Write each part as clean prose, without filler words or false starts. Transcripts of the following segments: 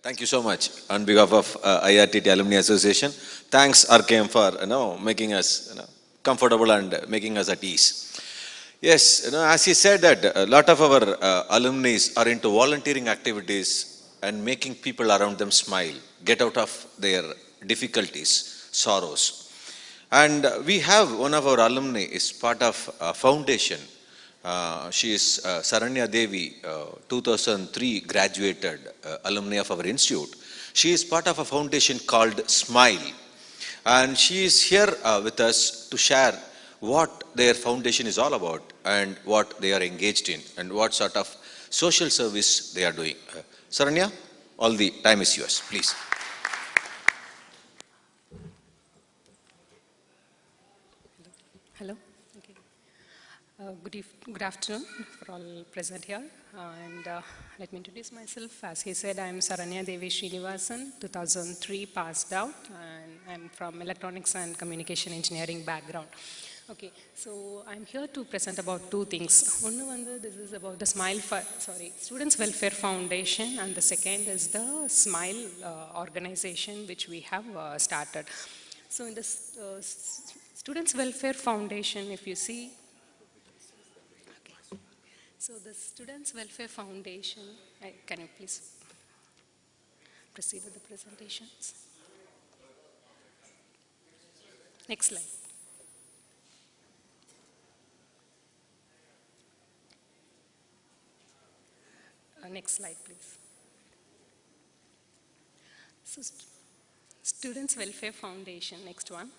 Thank you so much on behalf of IRTT Alumni Association. Thanks RKM for making us comfortable and making us at ease. Yes, as he said that a lot of our alumni are into volunteering activities and making people around them smile, get out of their difficulties, sorrows. And we have one of our alumni is part of a foundation. She is Saranya Devi, 2003 graduated alumni of our institute. She is part of a foundation called Smile. And she is here with us to share what their foundation is all about and what they are engaged in and what sort of social service they are doing. Saranya, all the time is yours, please. Hello. Okay. Good afternoon for all present here. And let me introduce myself. As he said, I am Saranya Devi Srinivasan, 2003 passed out, and I'm from Electronics and Communication Engineering background. Okay, so I'm here to present about two things. One, this is about the Students Welfare Foundation, and the second is the Smile organization which we have started. So in this Students Welfare Foundation, if you see, okay. So the Students Welfare Foundation, can you please proceed with the presentations? Next slide. Next slide, please. So, Students Welfare Foundation, next one.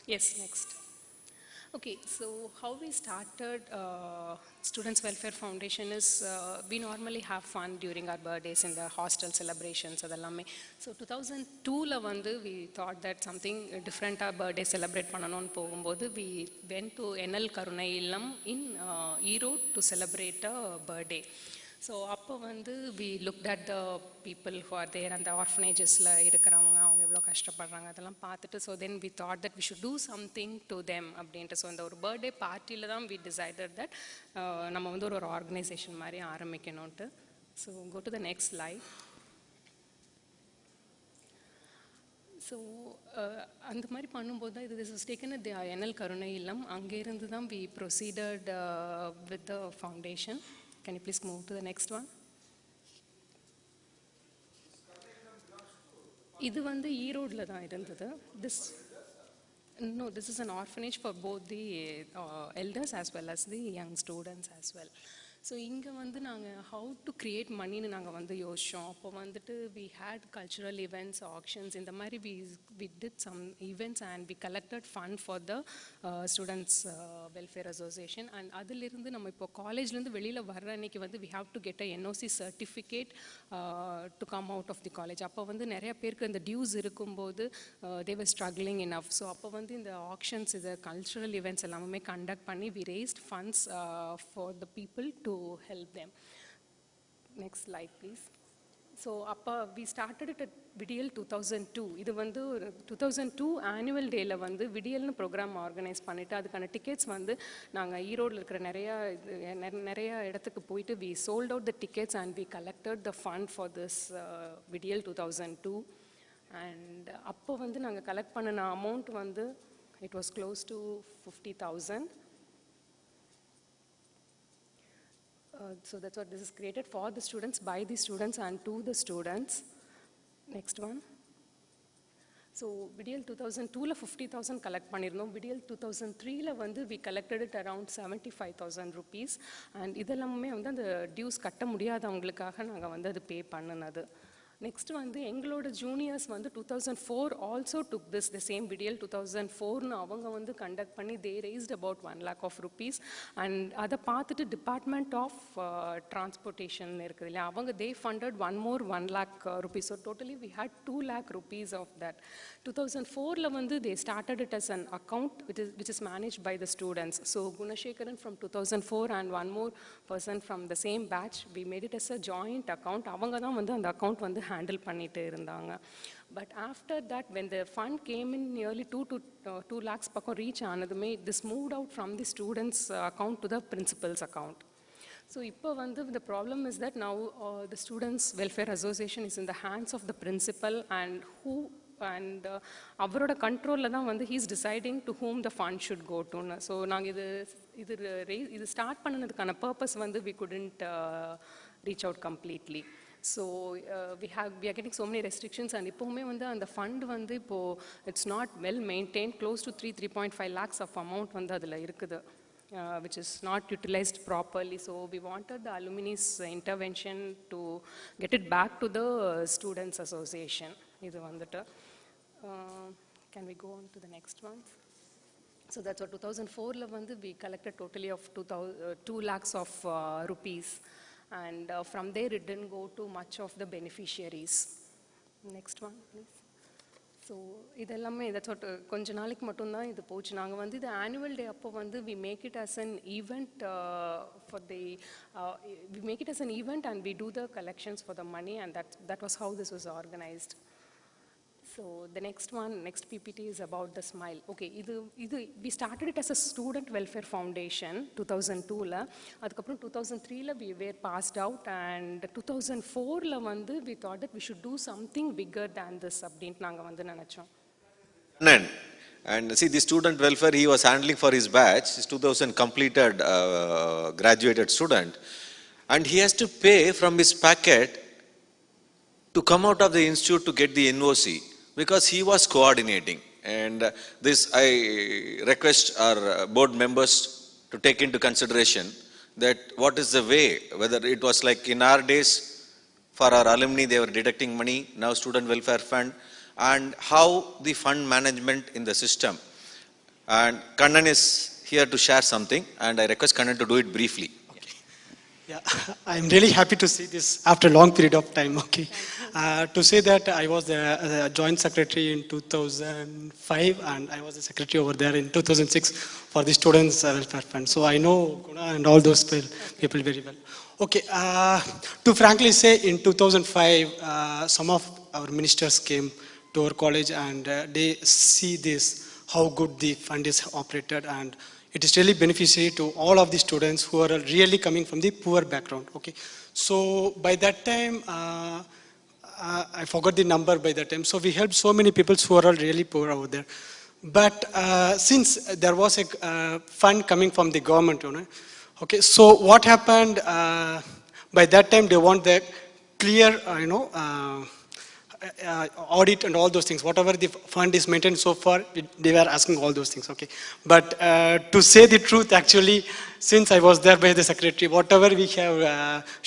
Yes, next. Okay, so how we started Students Welfare Foundation is we normally have fun during our birthdays in the hostel celebrations. So 2002 we thought that something different our birthday celebrate பண்ணனும்னு போகும்போது we went to NL Karunai Illam in Erode to celebrate a birthday. So அப்போ we looked at the people who are there and the orphanagesல இருக்கிறவங்க அவங்க எவ்வளோ கஷ்டப்படுறாங்க அதெல்லாம் பார்த்துட்டு so then we thought that we should do something to them அப்படின்ட்டு so இந்த ஒரு பர்த்டே பார்ட்டியில் தான் we decided that நம்ம ஒரு ஆர்கனைசேஷன் மாதிரி ஆரம்பிக்கணும்ட்டு so go to the next slide. So அந்த மாதிரி பண்ணும்போது தான் this was taken at the NL Karunai Illam அங்கேருந்து தான் we proceeded with the foundation. Can you please move to the next one? இது ஈரோட்ல தான் இருந்தது. This is an orphanage for both the elders as well as the young students as well. So இங்கே நாங்கள் how to create மணின்னு நாங்கள் யோசித்தோம் அப்போ we had cultural events, auctions இந்த மாதிரி we did some events and we collected fund for the students welfare association and அதிலிருந்து நம்ம இப்போ காலேஜ்லேருந்து வெளியில் வர்ற அன்னைக்கு we have to get a NOC certificate to come out of the college. அப்போ நிறைய பேருக்கு இந்த டியூஸ் இருக்கும்போது they were struggling enough. So அப்போ இந்த auctions இது cultural events எல்லாமே conduct பண்ணி we raised funds for the people to help them. Next slide, please. So, we started it at Vidial 2002. இது 2002 annual day ல விடியல்னு program organize பண்ணிட்டு அதுக்கான tickets நாங்கள் ஈரோடில் இருக்கிற நிறைய இடத்துக்கு போயிட்டு we sold out the tickets and we collected the fund for this Vidial 2002 and அப்போ நாங்கள் collect பண்ணின amount it was close to 50,000. So that's what this is created for the students, by the students and to the students. Next one. So Vidial 2002 50,000 collect பண்ணிருந்தோம். Vidial 2003 we collected it around 75,000 rupees and இதெல்லாமே அந்த dues கட்ட முடியாதவங்களுக்காக நாங்கள் அது pay பண்ணினது. Next எங்களோட juniors 2004 also took this the same Vidial 2004 அவங்க conduct பண்ணி they raised about 1 lakh of rupees and அதை பார்த்துட்டு Department of Transportation இருக்குது இல்லையா அவங்க they funded one more 1 lakh rupees. So totally we had 2 lakh rupees of that. 2004 they started it as an account which is managed by the students. So Gunashekaran from 2004 and one more person from the same batch we made it as a joint account. அவங்க தான் அந்த account handle பண்ணிட்டு இருந்தாங்க. But after that when the fund came in nearly 2 lakhs பக்கம் reach ஆனதுமே this moved out from the students account to the principal's account. So இப்போ வந்து the problem is that now the Students Welfare Association is in the hands of the principal and who and அவரோட கண்ட்ரோலில் தான் வந்து he's deciding to whom the fund should go டுன்னு. So நாங்கள் இது start பண்ணதுக்கான பர்பஸ் வந்து we couldn't reach out completely. So we are getting so many restrictions and இப்போவுமே வந்து அந்த ஃபண்ட் வந்து இப்போது it's not well maintain. Close to 3.5 lakhs of amount வந்து அதில் இருக்குது, which is not utilized properly. So we wanted the alumni's intervention to get it back to the Students Association. இது வந்துட்டு can we go on to the next one? So that's what 2004 வந்து we collected totally of 2 lakhs of rupees and from there it didn't go to much of the beneficiaries. Next one please. So இதெல்லாமே that's what கொஞ்ச நாளைக்கு மட்டும்தான் இது போச்சு. நாங்கள் வந்து இது ஆனுவல் டே அப்போ வந்து we make it as an event for the we make it as an event and we do the collections for the money and that was how this was organized. So the next one, next PPT is about the Smile. Okay, we started it as a Student Welfare Foundation 2002 அதுக்கப்புறம் 2003 we were passed out and 2004 வந்து we thought that we should do something bigger than this அப்படின்ட்டு நாங்கள் வந்து நினச்சோம். And see, the student welfare he was handling for his batch, his 2000 completed graduated student, and he has to pay from his packet to come out of the institute to get the NOC. Because he was coordinating, and this I request our board members to take into consideration that what is the way, whether it was like in our days for our alumni they were deducting money, now student welfare fund, and how the fund management in the system. And Kannan is here to share something and I request Kannan to do it briefly. Yeah, I'm really happy to see this after a long period of time. Okay, to say that I was the joint secretary in 2005 and I was the secretary over there in 2006 for the Students Welfare Fund. So I know Guna and all those people very well. Okay, to frankly say, in 2005, some of our ministers came to our college and they see this, how good the fund is operated, and it is really beneficiary to all of the students who are really coming from the poor background. Okay, so by that time, I forgot the number by that time. So we helped so many people who are all really poor over there. But since there was a fund coming from the government, you know, okay, so what happened? By that time, they want the clear, audit and all those things. Whatever the fund is maintained so far, they were asking all those things. Okay, but to say the truth, actually, since I was there by the secretary, whatever we have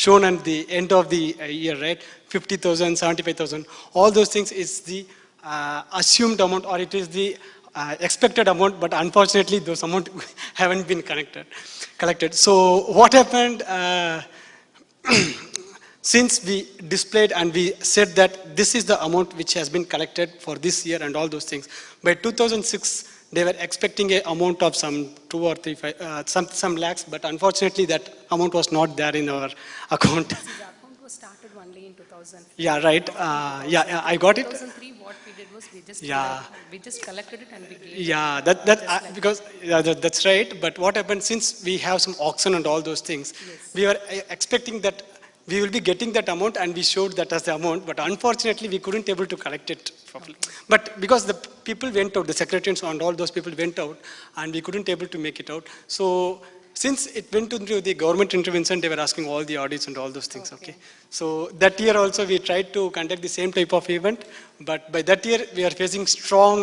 shown at the end of the year, right, 50,000, 75,000, all those things is the assumed amount, or it is the expected amount, but unfortunately those amount haven't been collected. So what happened? Since we displayed and we said that this is the amount which has been collected for this year and all those things, by 2006 they were expecting a amount of some 2 or 3, 5, some lakhs, but unfortunately that amount was not there in our account. See, the account was started only in 2000. Yeah, right. Yeah, I got it. 2003 what we did was we just collected it and we gave Yeah, it. Because that's right. But what happened, since we have some auction and all those things, Yes. we were expecting that we will be getting that amount, and we showed that as the amount, but unfortunately we couldn't able to collect it properly. But because the people went out, the secretaries and all those people went out, and we couldn't able to make it out. So since it went into the government intervention, they were asking all the audits and all those things. Okay. So that year also we tried to conduct the same type of event, but by that year we are facing strong,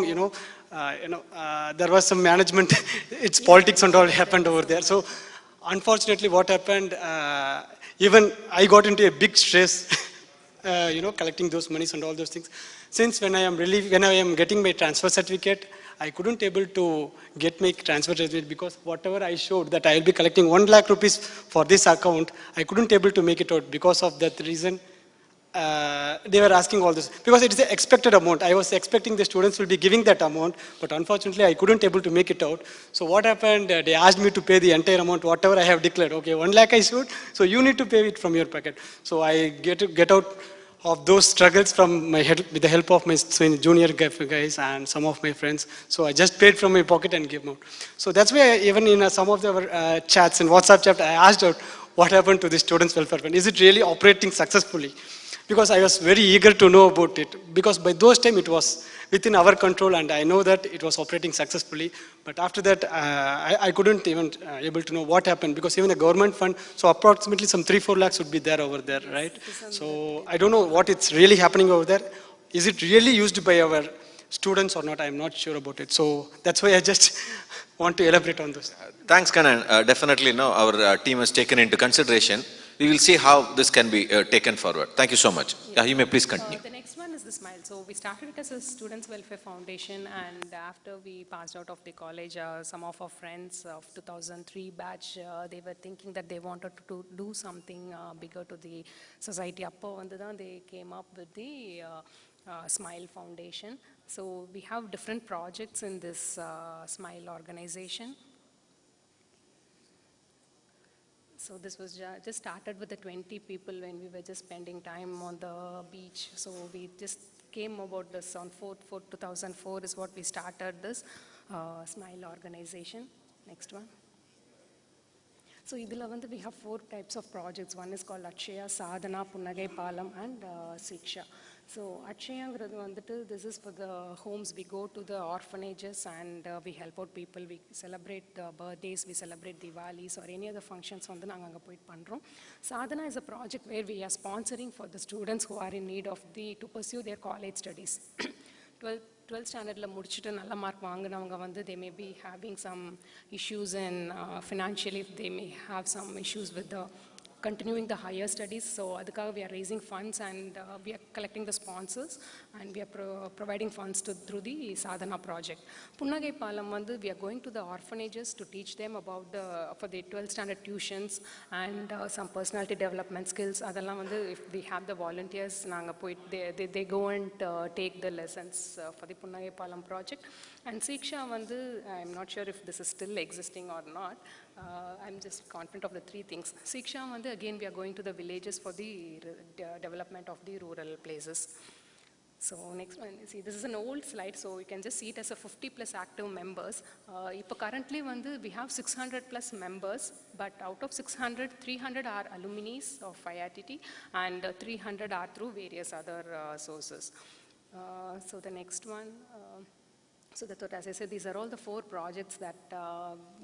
there was some management, it's politics and all happened over there. So unfortunately what happened, even I got into a big stress, collecting those monies and all those things. Since when I am getting my transfer certificate, I couldn't able to get my transfer certificate because whatever I showed that I will be collecting 1 lakh rupees for this account, I couldn't able to make it out. Because of that reason, they were asking all this because it is the expected amount. I was expecting the students will be giving that amount, but unfortunately I couldn't able to make it out. So what happened? They asked me to pay the entire amount, whatever I have declared. Okay, 1 lakh I showed, so you need to pay it from your pocket. So I get out of those struggles with the help of my junior guys and some of my friends. So I just paid from my pocket and gave out. So that's why even in some of our chats in WhatsApp chat, I asked out, what happened to the Students Welfare Fund? Is it really operating successfully? Because I was very eager to know about it. Because by those time it was within our control, and I know that it was operating successfully. But after that, I couldn't even able to know what happened, because even a government fund, so approximately some 3-4 lakhs would be there over there, right? it is on So I don't know what it's really happening over there. Is it really used by our students or not? I'm not sure about it. So that's why I just want to elaborate on this. Thanks, Kanan. Definitely, no, our team has taken into consideration. We will see how this can be taken forward. Thank you so much. Yeah, you may please continue. The next one is the Smile. So we started it as a Students Welfare Foundation, and after we passed out of the college, some of our friends of 2003 batch, they were thinking that they wanted to do something bigger to the society. Appo vandu dhaan they came up with the Smile Foundation. So we have different projects in this Smile organization. So this was just started with the 20 people when we were just spending time on the beach. So we just came about this on 4/4/2004 is what we started this Smile organization. Next one. So idhula vandu we have 4 types of projects. One is called Akshaya, Sadhana, Punnagai Palam, and Siksha. So Akshayangiradhu vandittu, this is for the homes. We go to the orphanages and we help out people. We celebrate birthdays, we celebrate Diwalis or any other functions vandu naanga anga poi pandrom. Sadhana is a project where we are sponsoring for the students who are in need of to pursue their college studies. 12th standardல முடிச்சிட்டு நல்ல mark வாங்குனவங்க வந்து they may be having some issues in financially, they may have some issues with the continuing the higher studies. So அதுக்காக we are raising funds and we are collecting the sponsors and we are providing funds through the Sadhana project. Punnagai Palam vandu we are going to the orphanages to teach them about for the 12th standard tuitions and some personality development skills. Adella vandu if we have the volunteers naanga poi they go and take the lessons for the Punnagai Palam project. And Siksha vandu I am not sure if this is still existing or not. I'm just confident of the 3 things. Siksha vandu again we are going to the villages for the development of the rural places. So next one, see this is an old slide, so you can just see it as a 50 plus active members. Currently vandu we have 600 plus members, but out of 600, 300 are alumni of IRTT and 300 are through various other sources. So the next one, so as I said, these are all the 4 projects that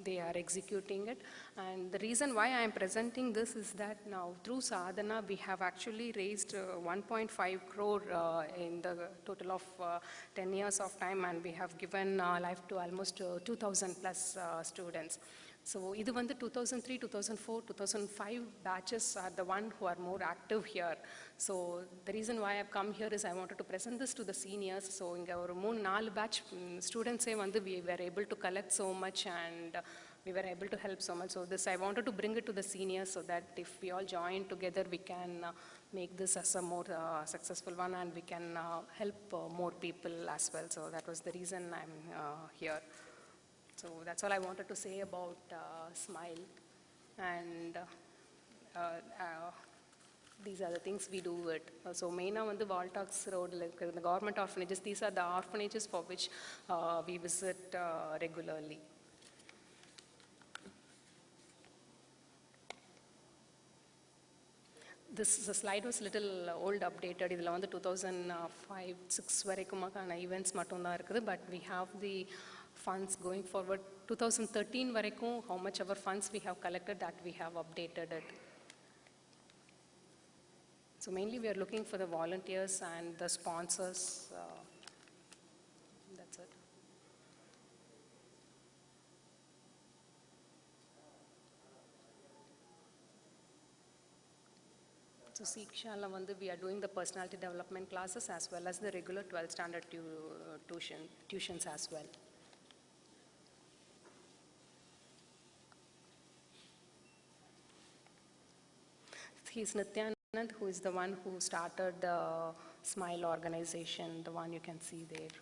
they are executing it. And the reason why I am presenting this is that now through Sadhana we have actually raised 1.5 crore in the total of 10 years of time, and we have given life to almost 2,000 plus students. So இது வந்து 2003, 2004, 2005 batches are the one who are more active here. So the reason why I've come here is I wanted to present this to the seniors. So இங்க ஒரு 3-4 batch students வந்து we were able to collect so much and we were able to help so much. So this I wanted to bring it to the seniors so that if we all join together we can make this as a more successful one and we can help more people as well. So that was the reason I'm here. So that's all I wanted to say about Smile, and these are the things we do it. So main on the Valtax Road, like the government orphanages, these are the orphanages for which we visit regularly. This slide was little old updated. Idhula vandu 2005-6 varaikumana events mattum da irukku, but we have the funds going forward 2013 varaikum how much our funds we have collected, that we have updated it. So mainly we are looking for the volunteers and the sponsors. That's it. So Sikshala vandu we are doing the personality development classes as well as the regular 12th standard tuitions as well. He's Nityanand, who is the one who started the Smile organization, the one you can see there.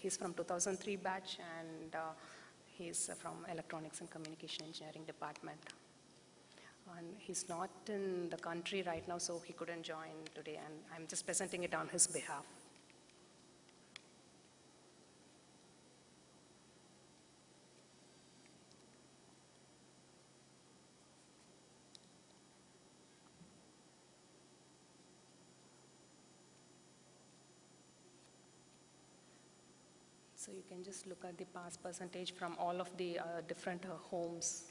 He's from 2003 batch and he's from Electronics and Communication Engineering department. And he's not in the country right now, so he couldn't join today, and I'm just presenting it on his behalf. So you can just look at the pass percentage from all of the different homes.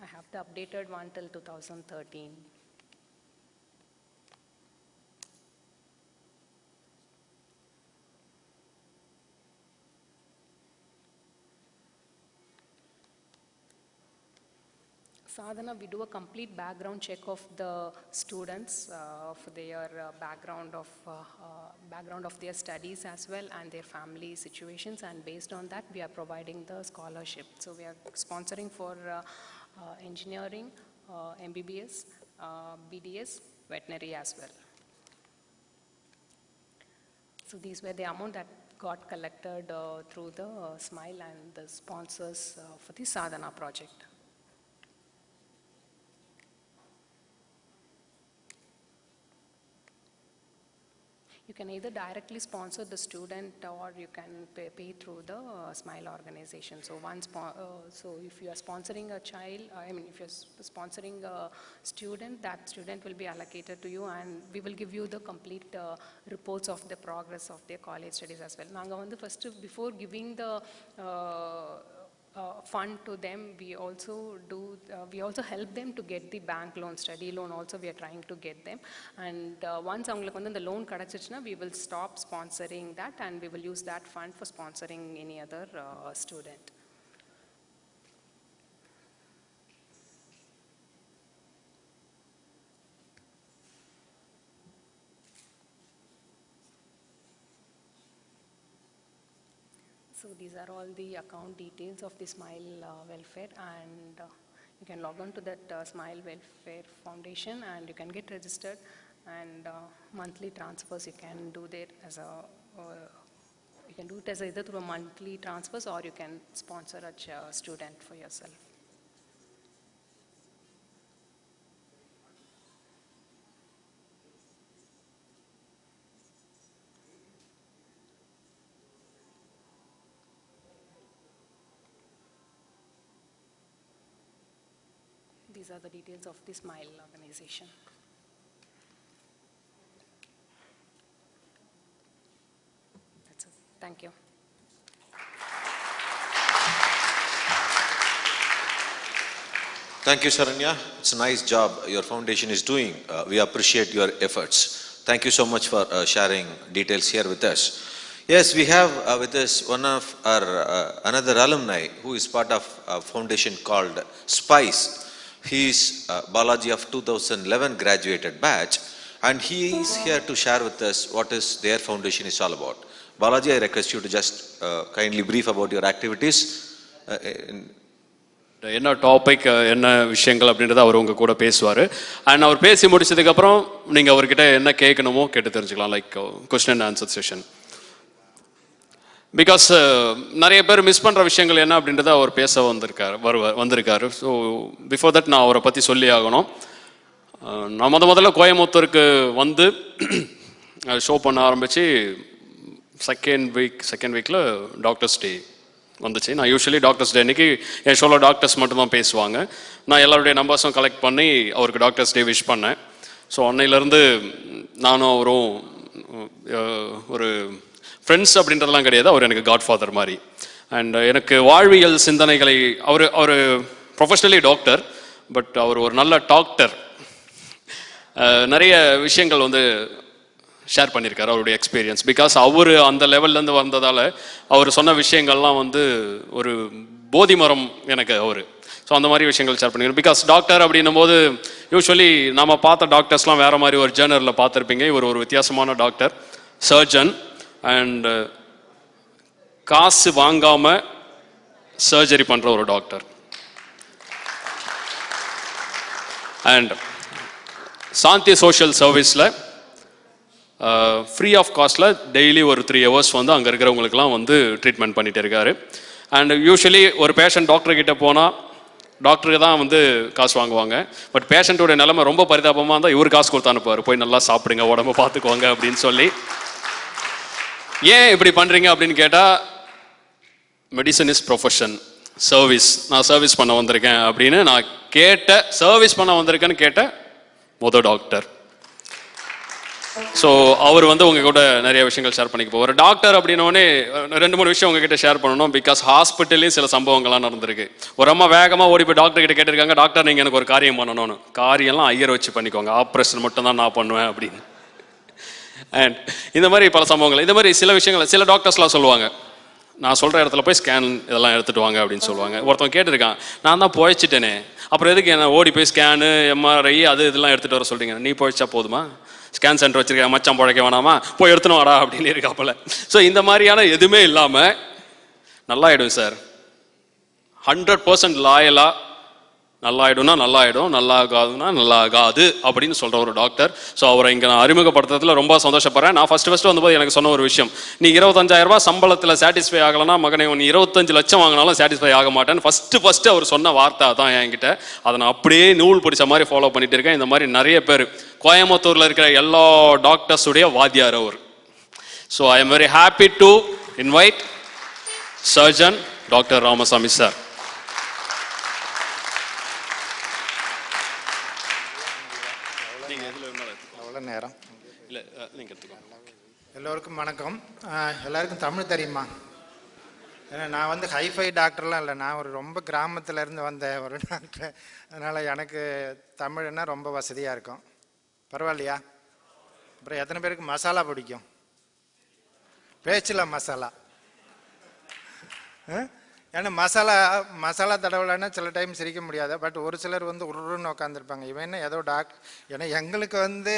I have the updated one till 2013. Sadhana, we do a complete background check of the students for their background of their studies as well and their family situations, and based on that we are providing the scholarship. So we are sponsoring for engineering, MBBS, BDS, veterinary as well. So these were the amount that got collected through the SMILE and the sponsors for the Sadhana project. You can either directly sponsor the student or you can pay through the SMILE organization. So so if you are sponsoring a child, if you're sponsoring a student, that student will be allocated to you and we will give you the complete reports of the progress of their college studies as well. Naanga vandu first before giving the fund to them, we also help them to get the bank loan, study loan also we are trying to get them. And once avங்களுக்கு வந்து the loan கடச்சிச்சுனா, we will stop sponsoring that and we will use that fund for sponsoring any other student. So these are all the account details of the SMILE Welfare, and you can log on to that SMILE Welfare Foundation and you can get registered, and monthly transfers you can do there as a, you can do it as either through a monthly transfers or you can sponsor a student for yourself. These are the details of the SMILE organization. That's it. Thank you. Thank you, Saranya. It's a nice job your foundation is doing. We appreciate your efforts. Thank you so much for sharing details here with us. Yes, we have with us one of our another alumni who is part of a foundation called SPICE. He is Balaji of 2011 graduated batch, and he is here to share with us what is their foundation is all about. Balaji, I request you to just kindly brief about your activities. என்ன topic என்ன விஷயங்கள் அப்படின்றத அவர் உங்கள் கூட பேசுவார். And அவர் பேசி முடிச்சதுக்கப்புறம் நீங்கள் அவர்கிட்ட என்ன கேட்கணுமோ கேட்டு தெரிஞ்சுக்கலாம், like question and answer session. Because நிறைய பேர் மிஸ் பண்ணுற விஷயங்கள் என்ன அப்படின்றத அவர் பேச வந்திருக்காரு. ஸோ பிஃபோர் தட் நான் அவரை பற்றி சொல்லி ஆகணும். நான் முதல்ல கோயம்புத்தூருக்கு வந்து ஷோ பண்ண ஆரம்பித்து செகண்ட் வீக்கில் டாக்டர்ஸ் டே வந்துச்சு. நான் யூஸ்வலி டாக்டர்ஸ் டே அன்றைக்கி என் ஷோவில் டாக்டர்ஸ் மட்டும்தான் பேசுவாங்க. நான் எல்லாருடைய நம்பர்ஸும் கலெக்ட் பண்ணி அவருக்கு டாக்டர்ஸ் டே விஷ் பண்ணேன். ஸோ அன்னையிலேருந்து நானும் அவரும் ஒரு ஃப்ரெண்ட்ஸ் அப்படின்றதெல்லாம் கிடையாது, அவர் எனக்கு காட்ஃபாதர் மாதிரி. அண்ட் எனக்கு வாழ்வியல் சிந்தனைகளை அவர் ப்ரொஃபஷ்னலி டாக்டர், பட் அவர் ஒரு நல்ல டாக்டர். நிறைய விஷயங்கள் வந்து ஷேர் பண்ணியிருக்காரு அவருடைய எக்ஸ்பீரியன்ஸ். பிகாஸ் அவர் அந்த லெவல்லேருந்து வந்ததால் அவர் சொன்ன விஷயங்கள்லாம் வந்து ஒரு போதி மரம் எனக்கு அவர். ஸோ அந்த மாதிரி விஷயங்கள் ஷேர் பண்ணிக்கிறேன். பிகாஸ் டாக்டர் அப்படின்னும் போது யூஸ்வலி நம்ம பார்த்த டாக்டர்ஸ்லாம் வேறு மாதிரி ஒரு ஜேர்னலில் பார்த்துருப்பீங்க. இவர் ஒரு வித்தியாசமான டாக்டர், சர்ஜன். அண்ட் காசு வாங்காமல் சர்ஜரி பண்ணுற ஒரு டாக்டர். அண்ட் சாந்தி சோஷியல் சர்வீஸில் ஃப்ரீ ஆஃப் காஸ்ட்டில் டெய்லி ஒரு 3 hours வந்து அங்கே இருக்கிறவங்களுக்குலாம் வந்து ட்ரீட்மெண்ட் பண்ணிகிட்டு இருக்காரு. அண்ட் யூஸ்வலி ஒரு பேஷண்ட் டாக்டர்கிட்ட போனால் டாக்டருக்கு தான் வந்து காசு வாங்குவாங்க. பட் பேஷண்ட்டோட நிலைமை ரொம்ப பரிதாபமாக இருந்தால் இவர் காசு கொடுத்து அனுப்புவார், போய் நல்லா சாப்பிடுங்க, உடம்பு பார்த்துக்குவாங்க அப்படின்னு சொல்லி. ஏன் இப்படி பண்ணுறீங்க அப்படின்னு கேட்டால், மெடிசன் இஸ் ப்ரொஃபஷன், சர்வீஸ், நான் சர்வீஸ் பண்ண வந்திருக்கேன் அப்படின்னு நான் சர்வீஸ் பண்ண வந்திருக்கேன்னு கேட்ட டாக்டர். ஸோ அவர் வந்து உங்க கூட நிறைய விஷயங்கள் ஷேர் பண்ணிக்க போவார். டாக்டர் அப்படின்னோடனே 2-3 விஷயம் உங்ககிட்ட ஷேர் பண்ணணும். பிகாஸ் ஹாஸ்பிட்டல்லையும் சில சம்பவங்கள்லாம் நடந்திருக்கு. ஒரு அம்மா வேகமாக ஓடி போய் டாக்டர் கிட்ட கேட்டிருக்காங்க, டாக்டர் நீங்கள் எனக்கு ஒரு காரியம் பண்ணணும்னு. காரியம்லாம் ஐயர் வச்சு பண்ணிக்கோங்க, ஆப்ரேஷன் மட்டும் தான் நான் பண்ணுவேன் அப்படின்னு. அண்ட் இந்த மாதிரி பல சம்பவங்கள், இந்த மாதிரி சில விஷயங்கள் சில டாக்டர்ஸ்லாம் சொல்லுவாங்க, நான் சொல்கிற இடத்துல போய் ஸ்கேன் இதெல்லாம் எடுத்துகிட்டு வாங்க அப்படின்னு சொல்லுவாங்க. ஒருத்தவங்க கேட்டிருக்கான், நான் தான் போயிச்சிட்டேனே, அப்புறம் எதுக்கு என்ன ஓடி போய் ஸ்கேனு எம்ஆர்ஐ அது இதெல்லாம் எடுத்துகிட்டு வர சொல்கிறீங்க, நீ போயிச்சா போதுமா, ஸ்கேன் சென்டர் வச்சிருக்க மச்சான் பழைக்க வேணாமா, போய் எடுத்துன்னு வாடா அப்படின்னு இருக்காப்புல. ஸோ இந்த மாதிரியான எதுவுமே இல்லாமல் நல்லாயிடும் சார், 100% லாயலாக நல்லாயிடும்னா நல்லாயிடும், நல்லாகாதுன்னா நல்லாகாது அப்படின்னு சொல்கிற ஒரு டாக்டர். ஸோ அவரை இங்கே நான் அறிமுகப்படுத்துறதுல ரொம்ப சந்தோஷப்படுறேன். நான் ஃபஸ்ட்டு வந்தபோது எனக்கு சொன்ன ஒரு விஷயம், நீ 25,000 சம்பளத்தில் சாட்டிஸ்ஃபை ஆகலைன்னா மகனே நீ 25 லட்சம் வாங்கினாலும் சாட்டிஸ்ஃபை ஆக மாட்டேன்னு ஃபஸ்ட்டு அவர் சொன்ன வார்த்தை தான் என்கிட்ட. அதை நான் அப்படியே நூல் பிடிச்ச மாதிரி ஃபாலோ பண்ணிட்டு இருக்கேன். இந்த மாதிரி நிறைய பேர் கோயம்புத்தூரில் இருக்கிற எல்லா டாக்டர்ஸுடைய வாத்தியார் அவர். So I am very happy to invite surgeon doctor Ramasamy sir. நேரம் இல்லை நீங்கள் எடுத்துக்கோங்க. எல்லோருக்கும் வணக்கம். எல்லாருக்கும் தமிழ் தெரியுமா? ஏன்னா நான் வந்து ஹைஃபை டாக்டர்லாம் இல்லை, நான் ஒரு ரொம்ப கிராமத்துலேருந்து வந்த ஒரு டாக்டர். அதனால் எனக்கு தமிழ்னா ரொம்ப வசதியாக இருக்கும். பரவாயில்லையா? அப்புறம் எத்தனை பேருக்கு மசாலா பிடிக்கும்? பேச்சில் மசாலா. ஏன்னா மசாலா தடவலைன்னா சில டைம் சிரிக்க முடியாது. பட் ஒரு சிலர் வந்து உருன்னு உட்காந்துருப்பாங்க, இவன் என்ன ஏதோ டாக்டர். ஏன்னா எங்களுக்கு வந்து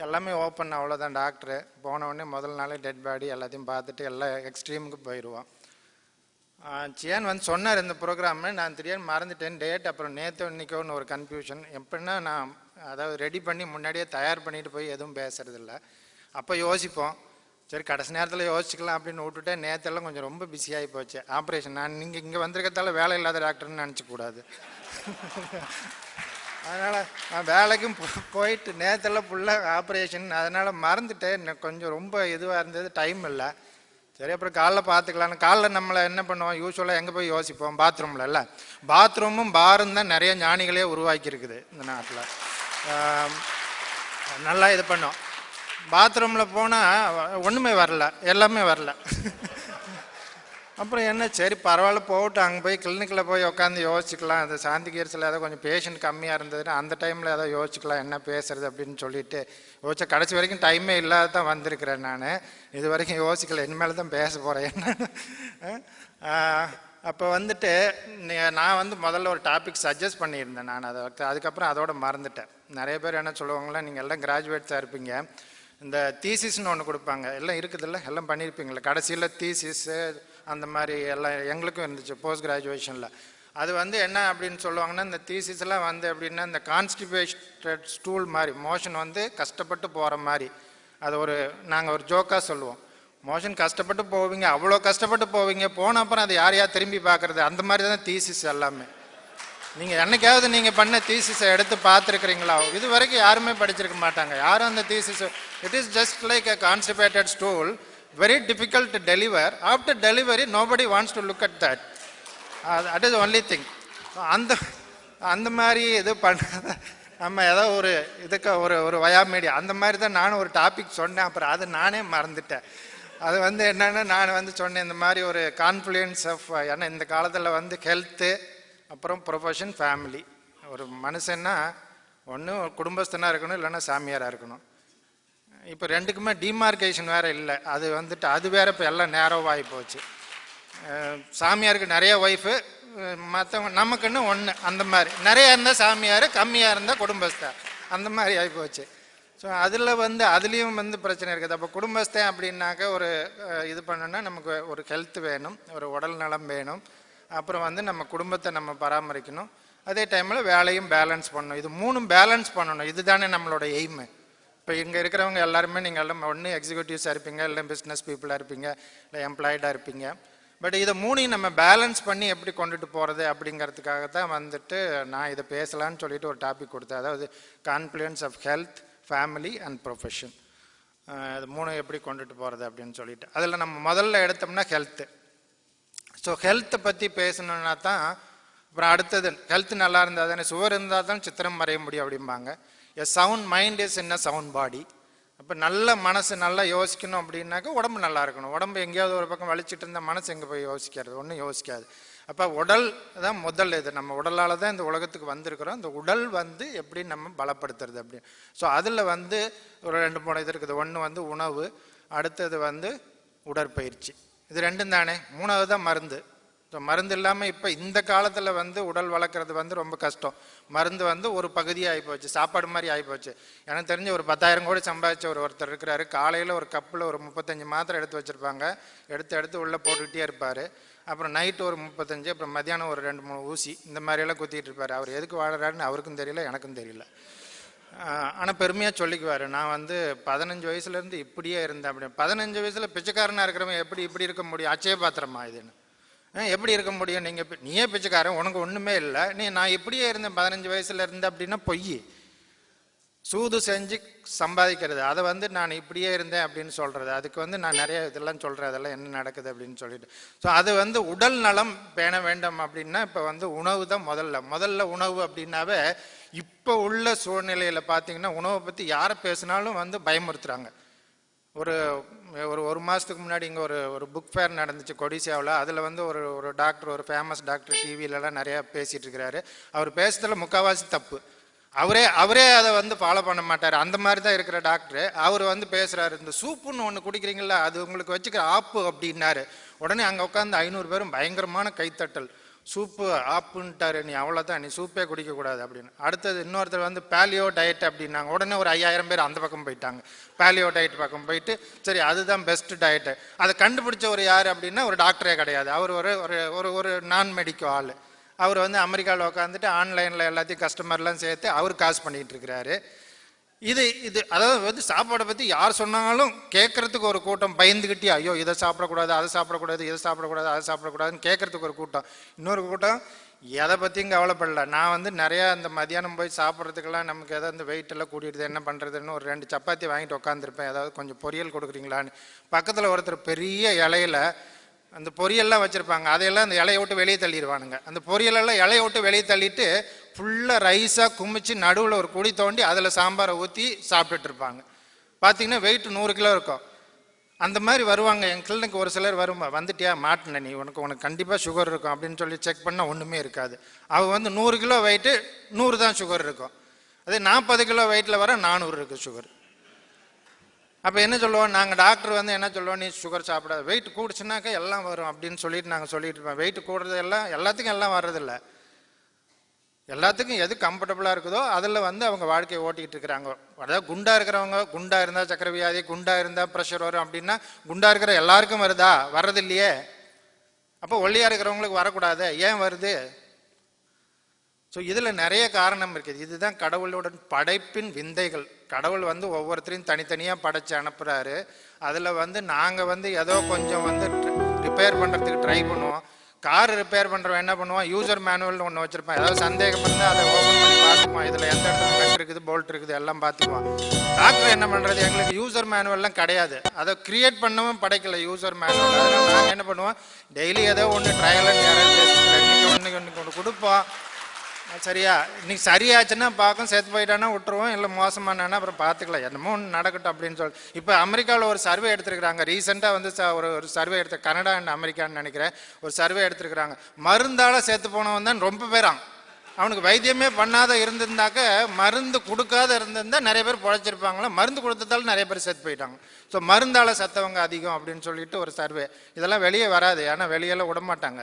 எல்லாமே ஓப்பன், அவ்வளோதான். டாக்டரு போனவுடனே முதல் நாளே டெட் பாடி எல்லாத்தையும் பார்த்துட்டு எல்லா எக்ஸ்ட்ரீமுக்கு போயிடுவோம். சியான் வந்து சொன்னார் இந்த ப்ரோக்ராமு, நான் தெரியாது மறந்துட்டேன் டேட். அப்புறம் நேற்று இன்னைக்கோன்னு ஒரு கன்ஃபியூஷன். எப்படின்னா நான் அதாவது ரெடி பண்ணி முன்னாடியே தயார் பண்ணிட்டு போய் எதுவும் பேசுறதில்ல. அப்போ யோசிப்போம், சரி கடைசி நேரத்தில் யோசிச்சுக்கலாம் அப்படின்னு விட்டுட்டேன். நேற்றெல்லாம் கொஞ்சம் ரொம்ப பிஸியாகி போச்சு. ஆப்ரேஷன் நான் நீங்கள் இங்கே வந்திருக்கத்தால வேலை இல்லாத டாக்டர்னு நினச்சிக்கூடாது. அதனால் நான் வேலைக்கும் போயிட்டு நேற்றெல்லாம் ஃபுல்லாக ஆப்ரேஷன், அதனால் மறந்துட்டேன். கொஞ்சம் ரொம்ப இதுவாக இருந்தது, டைம் இல்லை. சரி அப்புறம் காலைல பார்த்துக்கலான்னு. காலைல நம்மளை என்ன பண்ணுவோம், யூஸ்வலாக எங்கே போய் யோசிப்போம், பாத்ரூமில். இல்லை, பாத்ரூமும் பாரும் தான் நிறைய ஞானிகளே உருவாக்கி இருக்குது இந்த நாட்டில். நல்லா இது பண்ணோம். பாத்ரூமில் போனால் ஒன்றுமே வரல, எல்லாமே வரல. அப்புறம் என்ன, சரி பரவாயில்ல போகட்டும், அங்கே போய் கிளினிக்கில் போய் உட்காந்து யோசிச்சுக்கலாம். அது சாந்தி கேர்ஸில் ஏதோ கொஞ்சம் பேஷண்ட் கம்மியாக இருந்ததுன்னா அந்த டைமில் ஏதோ யோசிச்சுக்கலாம் என்ன பேசுறது அப்படின்னு சொல்லிட்டு யோசிச்சா கடைசி வரைக்கும் டைமே இல்லாத தான் வந்திருக்கிறேன். நான் இது வரைக்கும் யோசிக்கல, இனிமேல் தான் பேச போகிறேன் என்ன. அப்போ வந்துட்டு நான் வந்து முதல்ல ஒரு டாபிக் சஜஸ்ட் பண்ணியிருந்தேன். நான் அதுக்கப்புறம் அதோட மறந்துட்டேன். நிறைய பேர் என்ன சொல்லுவாங்களா, நீங்கள் எல்லாம் கிராஜுவேட்ஸாக இருப்பீங்க, இந்த தீசிஸ்ன்னு ஒன்று கொடுப்பாங்க, எல்லாம் இருக்குதுல்ல, எல்லாம் பண்ணியிருப்பீங்களா, கடைசியில் தீசிஸு அந்த மாதிரி எல்லாம் எங்களுக்கும் இருந்துச்சு போஸ்ட் கிராஜுவேஷனில். அது வந்து என்ன அப்படின்னு சொல்லுவாங்கன்னா, இந்த தீசிஸ்லாம் வந்து எப்படின்னா இந்த கான்ஸ்டிபேட்டட் ஸ்டூல் மாதிரி, மோஷன் வந்து கஷ்டப்பட்டு போகிற மாதிரி. அது ஒரு நாங்கள் ஒரு ஜோக்காக சொல்லுவோம், மோஷன் கஷ்டப்பட்டு போவீங்க, அவ்வளோ கஷ்டப்பட்டு போவீங்க, போன அப்புறம் அது யார் திரும்பி பார்க்குறது, அந்த மாதிரி தான் தீசிஸ் எல்லாமே. நீங்கள் என்னைக்காவது நீங்கள் பண்ண தீசிஸை எடுத்து பார்த்துருக்குறீங்களா? இது வரைக்கும் யாருமே படிச்சிருக்க மாட்டாங்க யாரும் அந்த thesis. It is just like a constipated stool, very difficult to deliver. After delivery nobody wants to look at that. That is the only thing. அந்த மாதிரி இது பண்ண நம்ம ஏதோ ஒரு இதுக்கு ஒரு வயா மீடியா அந்த மாதிரி தான் நானும் ஒரு டாபிக் சொன்னேன். அப்புறம் அது நானே மறந்துட்டேன். அது வந்து என்னென்னா, நான் வந்து சொன்னேன் இந்த மாதிரி ஒரு கான்ஃப்ளூயன்ஸ் ஆஃப், ஏன்னா இந்த காலத்தில் வந்து ஹெல்த்து, அப்புறம் ப்ரொஃபஷன், ஃபேமிலி. ஒரு மனுஷன்னா ஒன்று குடும்பஸ்தனாக இருக்கணும், இல்லைன்னா சாமியாராக இருக்கணும். இப்போ ரெண்டுக்குமே டிமார்கேஷன் வேறு இல்லை. அது வந்துட்டு அது வேறு இப்போ எல்லாம் நேரோவாகி போச்சு. சாமியாருக்கு நிறைய ஒய்ஃபு, மற்றவங்க நமக்குன்னு ஒன்று. அந்த மாதிரி நிறையா இருந்தால் சாமியார், கம்மியாக இருந்தால் குடும்பஸ்தா, அந்த மாதிரி ஆகி போச்சு. ஸோ அதில் வந்து அதுலேயும் வந்து பிரச்சனை இருக்குது. அப்போ குடும்பஸ்தன் அப்படின்னாக்க ஒரு இது பண்ணணுன்னா நமக்கு ஒரு ஹெல்த் வேணும், ஒரு உடல் நலம் வேணும், அப்புறம் வந்து நம்ம குடும்பத்தை நம்ம பராமரிக்கணும், அதே டைமில் வேலையும் பேலன்ஸ் பண்ணணும். இது மூணும் பேலன்ஸ் பண்ணணும். இதுதானே நம்மளோட எய்மு. இப்போ இங்கே இருக்கிறவங்க எல்லாருமே நீங்கள் எல்லாம் ஒன்று எக்ஸிக்யூட்டிவ்ஸாக இருப்பீங்க, இல்லை பிஸ்னஸ் பீப்புளாக இருப்பீங்க, இல்லை எம்ப்ளாய்டாக இருப்பீங்க. பட் இதை மூணையும் நம்ம பேலன்ஸ் பண்ணி எப்படி கொண்டுட்டு போகிறது அப்படிங்கிறதுக்காக தான் வந்துட்டு நான் இதை பேசலான்னு சொல்லிட்டு ஒரு டாபிக் கொடுத்தேன். அதாவது confluence of health, family and profession. இது மூணு எப்படி கொண்டுட்டு போகிறது அப்படின்னு சொல்லிட்டு அதில் நம்ம முதல்ல எடுத்தோம்னா ஹெல்த்து. ஸோ ஹெல்த்தை பற்றி பேசணுன்னா தான் அப்புறம் அடுத்தது ஹெல்த் நல்லா இருந்தால் தானே, சுவர் இருந்தால் தான் சித்திரம் வரைய முடியும் அப்படிம்பாங்க. எ sound mind is in a sound பாடி. அப்போ நல்ல மனசு நல்லா யோசிக்கணும் அப்படின்னாக்கா உடம்பு நல்லா இருக்கணும். உடம்பு எங்கேயாவது ஒரு பக்கம் வலிச்சிட்டு இருந்தால் மனசு எங்கே போய் யோசிக்கிறது? ஒன்றும் யோசிக்காது. அப்போ உடல் தான் முதல் இது. நம்ம உடலால் தான் இந்த உலகத்துக்கு வந்திருக்கிறோம். இந்த உடல் வந்து எப்படி நம்ம பலப்படுத்துறது அப்படின்னு. ஸோ அதில் வந்து ஒரு 2-3 இது இருக்குது. ஒன்று வந்து உணவு, அடுத்தது வந்து உடற்பயிற்சி. இது ரெண்டும் தானே. மூணாவது தான் மருந்து. ஸோ மருந்து இல்லாமல் இப்போ இந்த காலத்தில் வந்து உடல் வளர்க்குறது வந்து ரொம்ப கஷ்டம். மருந்து வந்து ஒரு பகுதியாக ஆகிப்போச்சு, சாப்பாடு மாதிரி ஆகிப்போச்சு. எனக்கு தெரிஞ்ச ஒரு 10,000 கோடி சம்பாதிச்ச ஒருத்தர் இருக்கிறாரு. காலையில் ஒரு கப்பில் ஒரு 35 மாத்திரை எடுத்து வச்சுருப்பாங்க. எடுத்து உள்ளே போட்டுக்கிட்டே இருப்பார். அப்புறம் நைட்டு ஒரு 35, அப்புறம் மத்தியானம் ஒரு 2-3 ஊசி இந்த மாதிரியெல்லாம் குத்திட்டு இருப்பார். அவர் எதுக்கு வாழறாருன்னு அவருக்கும் தெரியல, எனக்கும் தெரியல. ஆனால் பெருமையாக சொல்லிக்குவார், நான் வந்து 15 வயசுலேருந்து இப்படியே இருந்தேன் அப்படின்னு. 15 வயசில் பிச்சைக்காரனாக இருக்கிறவன் எப்படி இப்படி இருக்க முடியும்? அச்சய பாத்திரமா இதுன்னு எப்படி இருக்க முடியும்? நீயே பிச்சைக்காரன், உனக்கு ஒன்றுமே இல்லை, நான் இப்படியே இருந்தேன் 15 வயசுல இருந்தேன் அப்படின்னா பொய். சூது செஞ்சு சம்பாதிக்கிறது, அதை வந்து நான் இப்படியே இருந்தேன் அப்படின்னு சொல்கிறது. அதுக்கு வந்து நான் நிறைய இதெல்லாம் சொல்கிறேன், அதெல்லாம் என்ன நடக்குது அப்படின்னு சொல்லிட்டு. ஸோ அது வந்து உடல் நலம் பேண வேண்டும் அப்படின்னா இப்போ வந்து உணவு தான் முதல்ல உணவு அப்படின்னாவே இப்போ உள்ள சூழ்நிலையில் பார்த்தீங்கன்னா உணவை பற்றி யாரை பேசினாலும் வந்து பயமுறுத்துறாங்க. ஒரு மாதத்துக்கு முன்னாடி இங்கே ஒரு புக் ஃபேர் நடந்துச்சு கொடிசியாவில். அதில் வந்து ஒரு டாக்டர், ஒரு ஃபேமஸ் டாக்டர் டிவிலலாம் நிறையா பேசிகிட்டு இருக்கிறாரு. அவர் பேசுறதுல முக்கால்வாசி தப்பு. அவரே அதை வந்து ஃபாலோ பண்ண மாட்டார். அந்த மாதிரி தான் இருக்கிற டாக்டர். அவர் வந்து பேசுகிறாரு, இந்த சூப்புன்னு ஒன்று குடிக்கிறீங்களா, அது உங்களுக்கு வச்சுக்கிற ஆப்பு அப்படின்னாரு. உடனே அங்கே உட்காந்து 500 பேரும் பயங்கரமான கைத்தட்டல். சூப்பு ஆப்புன்ட்டாரு, நீ அவ்வளோதான், நீ சூப்பே குடிக்கக்கூடாது அப்படின்னு. அடுத்தது இன்னொருத்தர் வந்து பேலியோ டயட் அப்படின்னாங்க. உடனே ஒரு 5000 பேர் அந்த பக்கம் போயிட்டாங்க, பேலியோ டயட் பக்கம் போயிட்டு. சரி, அதுதான் பெஸ்ட் டயட்டு. அதை கண்டுபிடிச்ச ஒரு யார் அப்படின்னா ஒரு டாக்டரே கிடையாது. அவர் ஒரு நான் மெடிக்கோ ஆள். அவர் வந்து அமெரிக்காவில் உட்காந்துட்டு ஆன்லைனில் எல்லாத்தையும் கஸ்டமர்லாம் சேர்த்து அவர் காசு பண்ணிகிட்டு இருக்கிறாரு. இது அதாவது வந்து சாப்பாடை பற்றி யார் சொன்னாலும் கேட்கறதுக்கு ஒரு கூட்டம், பயந்துக்கிட்டே ஐயோ இதை சாப்பிடக்கூடாது, அதை சாப்பிடக்கூடாது, இதை சாப்பிடக்கூடாது, அதை சாப்பிடக்கூடாதுன்னு கேட்கறதுக்கு ஒரு கூட்டம். இன்னொரு கூட்டம் எதை பற்றியும் கவலைப்படல. நான் வந்து நிறையா இந்த மதியானம் போய் சாப்பிட்றதுக்கெல்லாம் நமக்கு ஏதாவது இந்த வெயிட்டெல்லாம் கூட்டிடுது, என்ன பண்ணுறதுன்னு ஒரு 2 சப்பாத்தி வாங்கிட்டு உட்காந்துருப்பேன். ஏதாவது கொஞ்சம் பொரியல் கொடுக்குறீங்களான்னு. பக்கத்தில் ஒருத்தர் பெரிய இலையில அந்த பொரியல்லாம் வச்சுருப்பாங்க. அதையெல்லாம் அந்த இலையை விட்டு வெளியே தள்ளிடுவானுங்க. அந்த பொரியலெல்லாம் இலையை விட்டு வெளியே தள்ளிட்டு ஃபுல்லாக ரைஸாக குமிச்சு நடுவில் ஒரு குழி தோண்டி அதில் சாம்பாரை ஊற்றி சாப்பிட்டுட்டு இருப்பாங்க. பார்த்தீங்கன்னா வெயிட் 100 கிலோ இருக்கும். அந்த மாதிரி வருவாங்க என் கிளினிக்கு. ஒரு சிலர் வந்துட்டியா மாட்டின நீ, உனக்கு கண்டிப்பாக சுகர் இருக்கும் அப்படின்னு சொல்லி செக் பண்ணால் ஒன்றுமே இருக்காது. அவள் வந்து 100 கிலோ வெயிட்டு 100 தான் சுகர் இருக்கும். அதே 40 கிலோ வெயிட்டில் வர 400 இருக்குது சுகர். அப்போ என்ன சொல்லுவோம் நாங்கள் டாக்டர் வந்து என்ன சொல்லுவோம், நீ சுகர் சாப்பிடாது, வெயிட் கூடுச்சுனாக்கா எல்லாம் வரும் அப்படின்னு சொல்லிட்டு நாங்கள் சொல்லிட்டு இருப்போம். வெயிட் கூடுறது எல்லாத்துக்கும் எல்லாம் வர்றதில்ல. எல்லாத்துக்கும் எது கம்ஃபர்டபுளாக இருக்குதோ அதில் வந்து அவங்க வாழ்க்கையை ஓட்டிகிட்டு இருக்கிறாங்க. அதாவது குண்டாக இருக்கிறவங்க, குண்டாக இருந்தால் சக்கரை வியாதி, குண்டாக இருந்தால் ப்ரெஷர் வரும் அப்படின்னா குண்டாக இருக்கிற எல்லாருக்கும் வருதா? வர்றது இல்லையே. அப்போ ஒல்லியாக இருக்கிறவங்களுக்கு வரக்கூடாது, ஏன் வருது? ஸோ இதில் நிறைய காரணம் இருக்குது. இதுதான் கடவுளுடன் படைப்பின் விந்தைகள். கடவுள் வந்து ஒவ்வொருத்தரையும் தனித்தனியாக படைச்சு அனுப்புகிறாரு. அதில் வந்து நாங்கள் வந்து ஏதோ கொஞ்சம் வந்து ரிப்பேர் பண்ணுறதுக்கு ட்ரை பண்ணுவோம். கார் ரிப்பேர் பண்ணுறவன் என்ன பண்ணுவான், யூசர் மேனுவல்னு ஒன்று வச்சுருப்பான். ஏதாவது சந்தேகம் இருந்தால் அதை ஓப்பன் பண்ணி பார்த்துக்குவான், இதில் எந்த இடத்துல நட் இருக்குது, போல்ட் இருக்குது, எல்லாம் பார்த்துக்குவான். டாக்டர் என்ன பண்ணுறது, எங்களுக்கு யூசர் மேனுவல்லாம் கிடையாது. அதை கிரியேட் பண்ணவும் படைக்கல யூசர் மேனுவல். அதனால் நாங்கள் என்ன பண்ணுவோம், டெய்லி ஏதோ ஒன்று ட்ரையல் அண்ட் எரர் டெஸ்ட் ஒன்று கொடுப்போம். சரியா, இன்னைக்கு சரியாச்சுன்னா பார்க்கும், செத்து போயிட்டானா விட்டுருவோம், இல்லை மோசமானா அப்புறம் பார்த்துக்கலாம், என்னமோ ஒன்று நடக்கட்டும் அப்படின்னு சொல்லி. இப்போ அமெரிக்காவில் ஒரு சர்வே எடுத்துருக்குறாங்க. ரீசெண்டாக வந்து ஒரு சர்வே எடுத்து, கனடா அண்ட் அமெரிக்கான்னு நினைக்கிறேன், ஒரு சர்வே எடுத்துருக்குறாங்க. மருந்தால் செத்து போனவன் தான் ரொம்ப பேரான். அவனுக்கு வைத்தியமே பண்ணாத இருந்திருந்தாக்க, மருந்து கொடுக்காத இருந்திருந்தால் நிறைய பேர் பொழைச்சிருப்பாங்களா. மருந்து கொடுத்ததால நிறைய பேர் செத்து போயிட்டாங்க. ஸோ மருந்தால் செத்தவங்க அதிகம் அப்படின்னு சொல்லிட்டு ஒரு சர்வே. இதெல்லாம் வெளியே வராது, ஏன்னா வெளியெல்லாம் விடமாட்டாங்க.